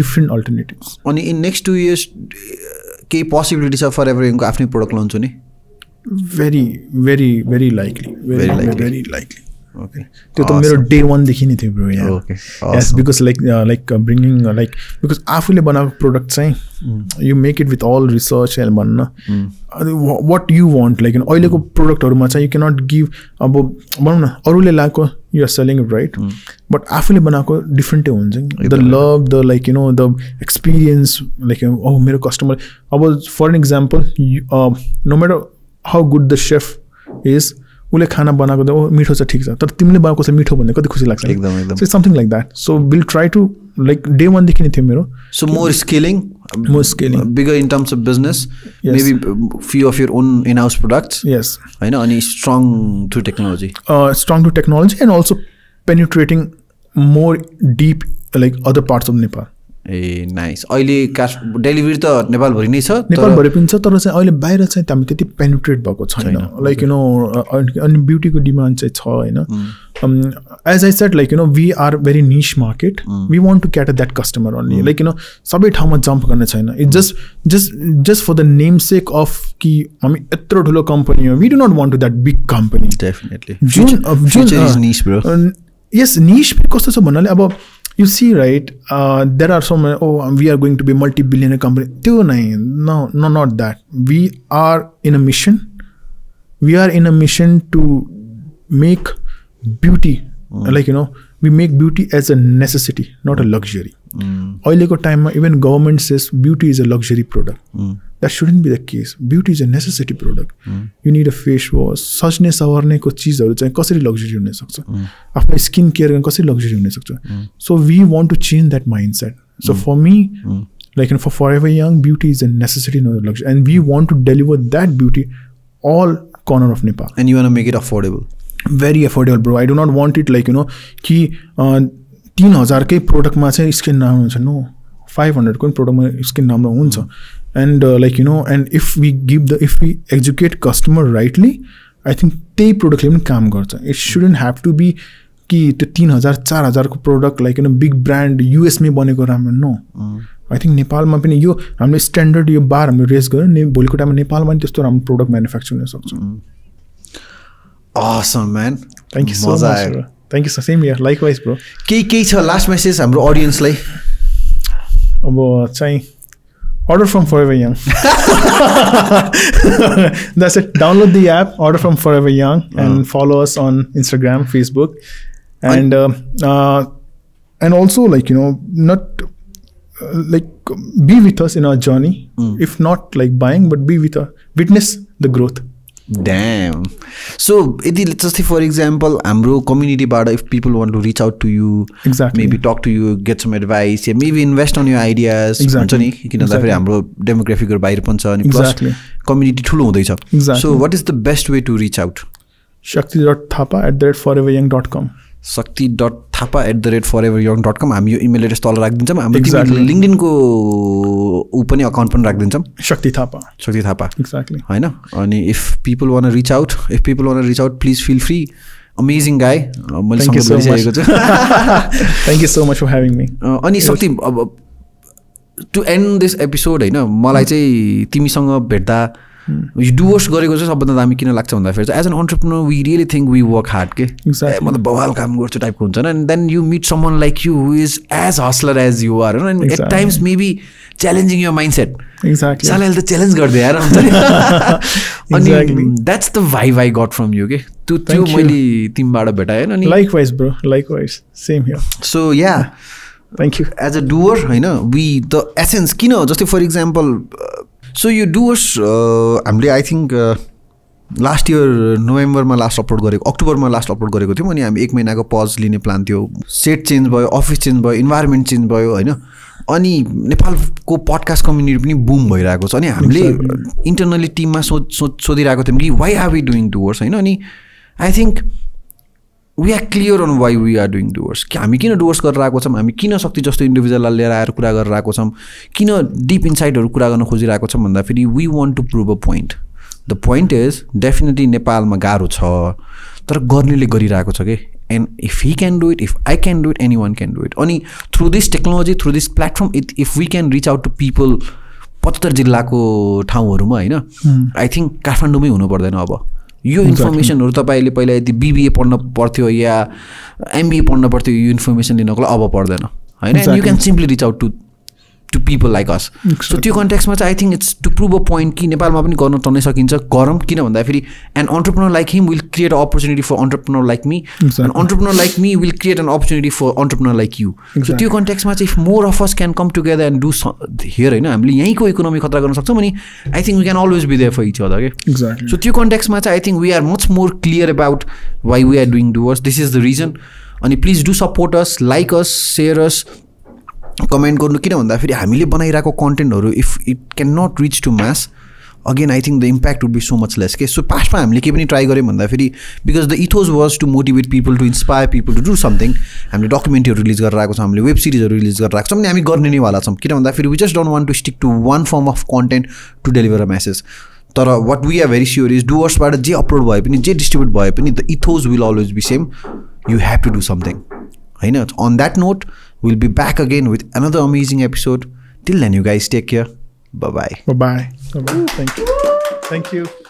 different alternatives. अनि in next 2 years केही possibility छ Foreveryng को आफ्नै product lunch हुने? Very likely. Very likely. Okay. त्यो त मेरो day 1 देखि नै थियो ब्रो यहाँ. Okay. Yes, because like bringing like because आफूले बनाएको प्रोडक्ट चाहिँ you make it with all research and भन्न what you want like अहिलेको प्रोडक्टहरुमा चाहिँ you cannot give अब भनौँ न अरूले लाएको you are selling it right but आफूले बनाएको different हुन्छ the love the like you know the experience like oh मेरो customer अब for an example no matter how good the chef is उसले खाना बनाएको त मिठो छ ठीक छ तर तिमीले बनाएको चाहिँ मिठो भन्ने कति खुसी लाग्छ एकदम so it's something like that so we'll try to like day 1 देखि नै थियो मेरो so more scaling bigger in terms of business yes. maybe few of your own in-house products yes हैन अनि strong to technology and also penetrating more deep like other parts of Nepal. A nice अहिले cash delivery त नेपाल भरि नै छ नेपाल भरि पनि छ तर चाहिँ अहिले बाहिर चाहिँ हामी त्यति पेनिट्रेट भएको छैन लाइक यु नो अनि ब्युटीको डिमान्ड चाहिँ छ हैन as I said like you know we are very niche market we want to cater that customer only like you know सबै ठाउँमा जम्प गर्ने छैन it just for the name sake of कि हामी यत्रो ठुलो कम्पनी हो we do not want to that big company definitely future is niche bro yes niche कस्तो छ भन्नाले अब you see right there are so many we are going to be multi-billionaire company त्यो नै no not that we are in a mission to make beauty like you know we make beauty as a necessity not a luxury अहिलेको टाइममा even government says beauty is a luxury product that shouldn't be the case beauty is a necessity product you need a face wash सजने सवर्नेको चीजहरु चाहिँ कसरी luxury हुन सक्छ आफ्नो skin care गर्न कसरी लग्जरी हुन सक्छ so we want to change that mindset so for me like for Foreveryng beauty is a necessity not a luxury and we want to deliver that beauty all corner of Nepal and you want to make it affordable very affordable bro I do not want it like you know कि 3000 कै प्रोडक्टमा चाहिँ skin राम्रो हुन्छ no 500 को प्रोडक्टमा skin राम्रो हुन्छ and like you know and if we educate customer rightly I think त्यही प्रोडक्टले पनि काम गर्छ it shouldn't have to be कि त्यो 3000 4000 को product like you know big brand US मै बनेको राम्रो नो I think नेपालमा पनि यो हामीले स्ट्यान्डर्ड यो बार हामीले रेज गर्यो नि भोलिको टाइममा नेपालमा पनि त्यस्तो राम्रो प्रोडक्ट म्यानुफ्याक्चर हुन सक्छ awesome man thank you so much bro. Thank you so same here likewise bro केही छ लास्ट मेसेज हाम्रो ऑडियन्सलाई अब चाहिँ order from Foreveryng that's it download the app order from Foreveryng and follow us on Instagram Facebook and also like you know not like be with us in our journey if not like buying but be with us witness the growth damn so यदि जस्तै for example हाम्रो community-बाट if people want to reach out to you exactly maybe talk to you get some advice yeah, maybe invest on your ideas हुन्छ नि किन भन्दाखेरि हाम्रो डेमोग्राफिकहरु बाहिर पनि छ अनि प्लस कम्युनिटी ठुलो हुँदैछ so what is the best way to reach out shakti.thapa@foreveryng.com shakti.thapa@foreveryng.com हामी यो इमेल एड्रेस तल राखिदिन्छौँ हाम्रो लिंक्डइन को उ पनि अकाउन्ट पनि राखिदिन्छौँ Shakti Thapa exactly हैन अनि if people want to reach out please feel free amazing guy मैले सँग बोलिसकेको छु thank you so much for having me अनि शक्ति अब to end this episode हैन मलाई चाहिँ तिमीसँग भेट्दा यो डुवर्स गरेको चाहिँ सबभन्दा दामी किन लाग्छ भन्दाखेरि चाहिँ as an entrepreneur we really think we work hard के मतलब बवाल काम गर्छु टाइपको हुन्छ and then you meet someone like you who is as hustler as you are and at times maybe challenging your mindset exactly साला अहिले त च्यालेन्ज गर्दै यार हुन्छ नि अनि that's the vibe I got from you के त्यो मैले तिमीबाट भेटाएँ अनि likewise bro likewise same here so yeah thank you as a Doers हैन वी द एसेन्स किन जस्तै फर इक्जाम्पल सो यो डुवर्स हामीले आई थिङ्क लास्ट इयर नोभेम्बरमा लास्ट अपलोड गरेको अक्टोबरमा लास्ट अपलोड गरेको थियौँ अनि हामी 1 महिनाको पज लिने प्लान थियो सेट चेन्ज भयो अफिस चेन्ज भयो इन्भाइरोमेन्ट चेन्ज भयो हैन अनि नेपालको पडकास्ट कम्युनिटी पनि बुम भइरहेको छ अनि हामीले इन्टरनली टिममा सोधिरहेको थियौँ कि why are we doing doers होइन अनि I think we are clear on why we are doing doers कि हामी किन डुवर्स गरेर आएको छौँ हामी किन शक्ति जस्तो इन्डिभिजुअललाई लिएर आएर कुरा गरेर आएको छौँ किन डिप इन्साइटहरू कुरा गर्न खोजिरहेको छौँ भन्दाखेरि we want to prove a point the point is definitely नेपालमा गाह्रो छ तर गर्नेले गरिरहेको छ कि and if he can do it if I can do it anyone can do it अनि through this technology through this platform if we can reach out to people 75 जिल्लाको ठाउँहरूमा होइन आई थिङ्क काठमाडौँमै हुनु पर्दैन अब यो इन्फर्मेसनहरू तपाईँले पहिला यदि बिबिए पढ्न पर्थ्यो या एमबिए पढ्न पर्थ्यो यो इन्फर्मेसन लिनको लागि अब पर्दैन होइन and you can simply reach out to people like us so त्यो कन्टेक्समा चाहिँ I think it's to prove a point कि नेपालमा पनि गर्न टन्नै सकिन्छ गरौँ किन भन्दाखेरि an entrepreneur like him will create a opportunity for entrepreneur like me an entrepreneur like me will create an opportunity for entrepreneur like you so त्यो कन्टेक्समा चाहिँ if more of us can come together and do here होइन हामीले यहीँको economy खतरा गर्न सक्छौँ अनि I think we can always be there for each other के सो त्यो कन्टेक्समा चाहिँ I think we are much more clear about why we are doing Doers this is the reason अनि please do support us like us share us comment गर्नु किन भन्दाखेरि हामीले बनाइरहेको कन्टेन्टहरू if it can not reach to mass again I think the impact would be so much less के so पास्टमा हामीले के पनि ट्राई गऱ्यौँ भन्दाखेरि because the ethos was to motivate people to inspire people to do something हामीले डकुमेन्ट्रीहरू release गरेर आएको छौँ हामीले वेब सिरिजहरू रिलिज गरेर आएको छौँ अनि हामी गर्ने नै वाला छौँ किन भन्दाखेरि we just don't want to stick to one form of content to deliver a message तर what we are very sure is डुवर्सबाट जे अपलोड भए पनि जे डिस्ट्रिब्युट भए पनि the ethos will always be same you have to do something होइन on that note we'll be back again with another amazing episode. Till then, you guys take care. Bye-bye. Bye-bye. Bye-bye. Thank you. Thank you.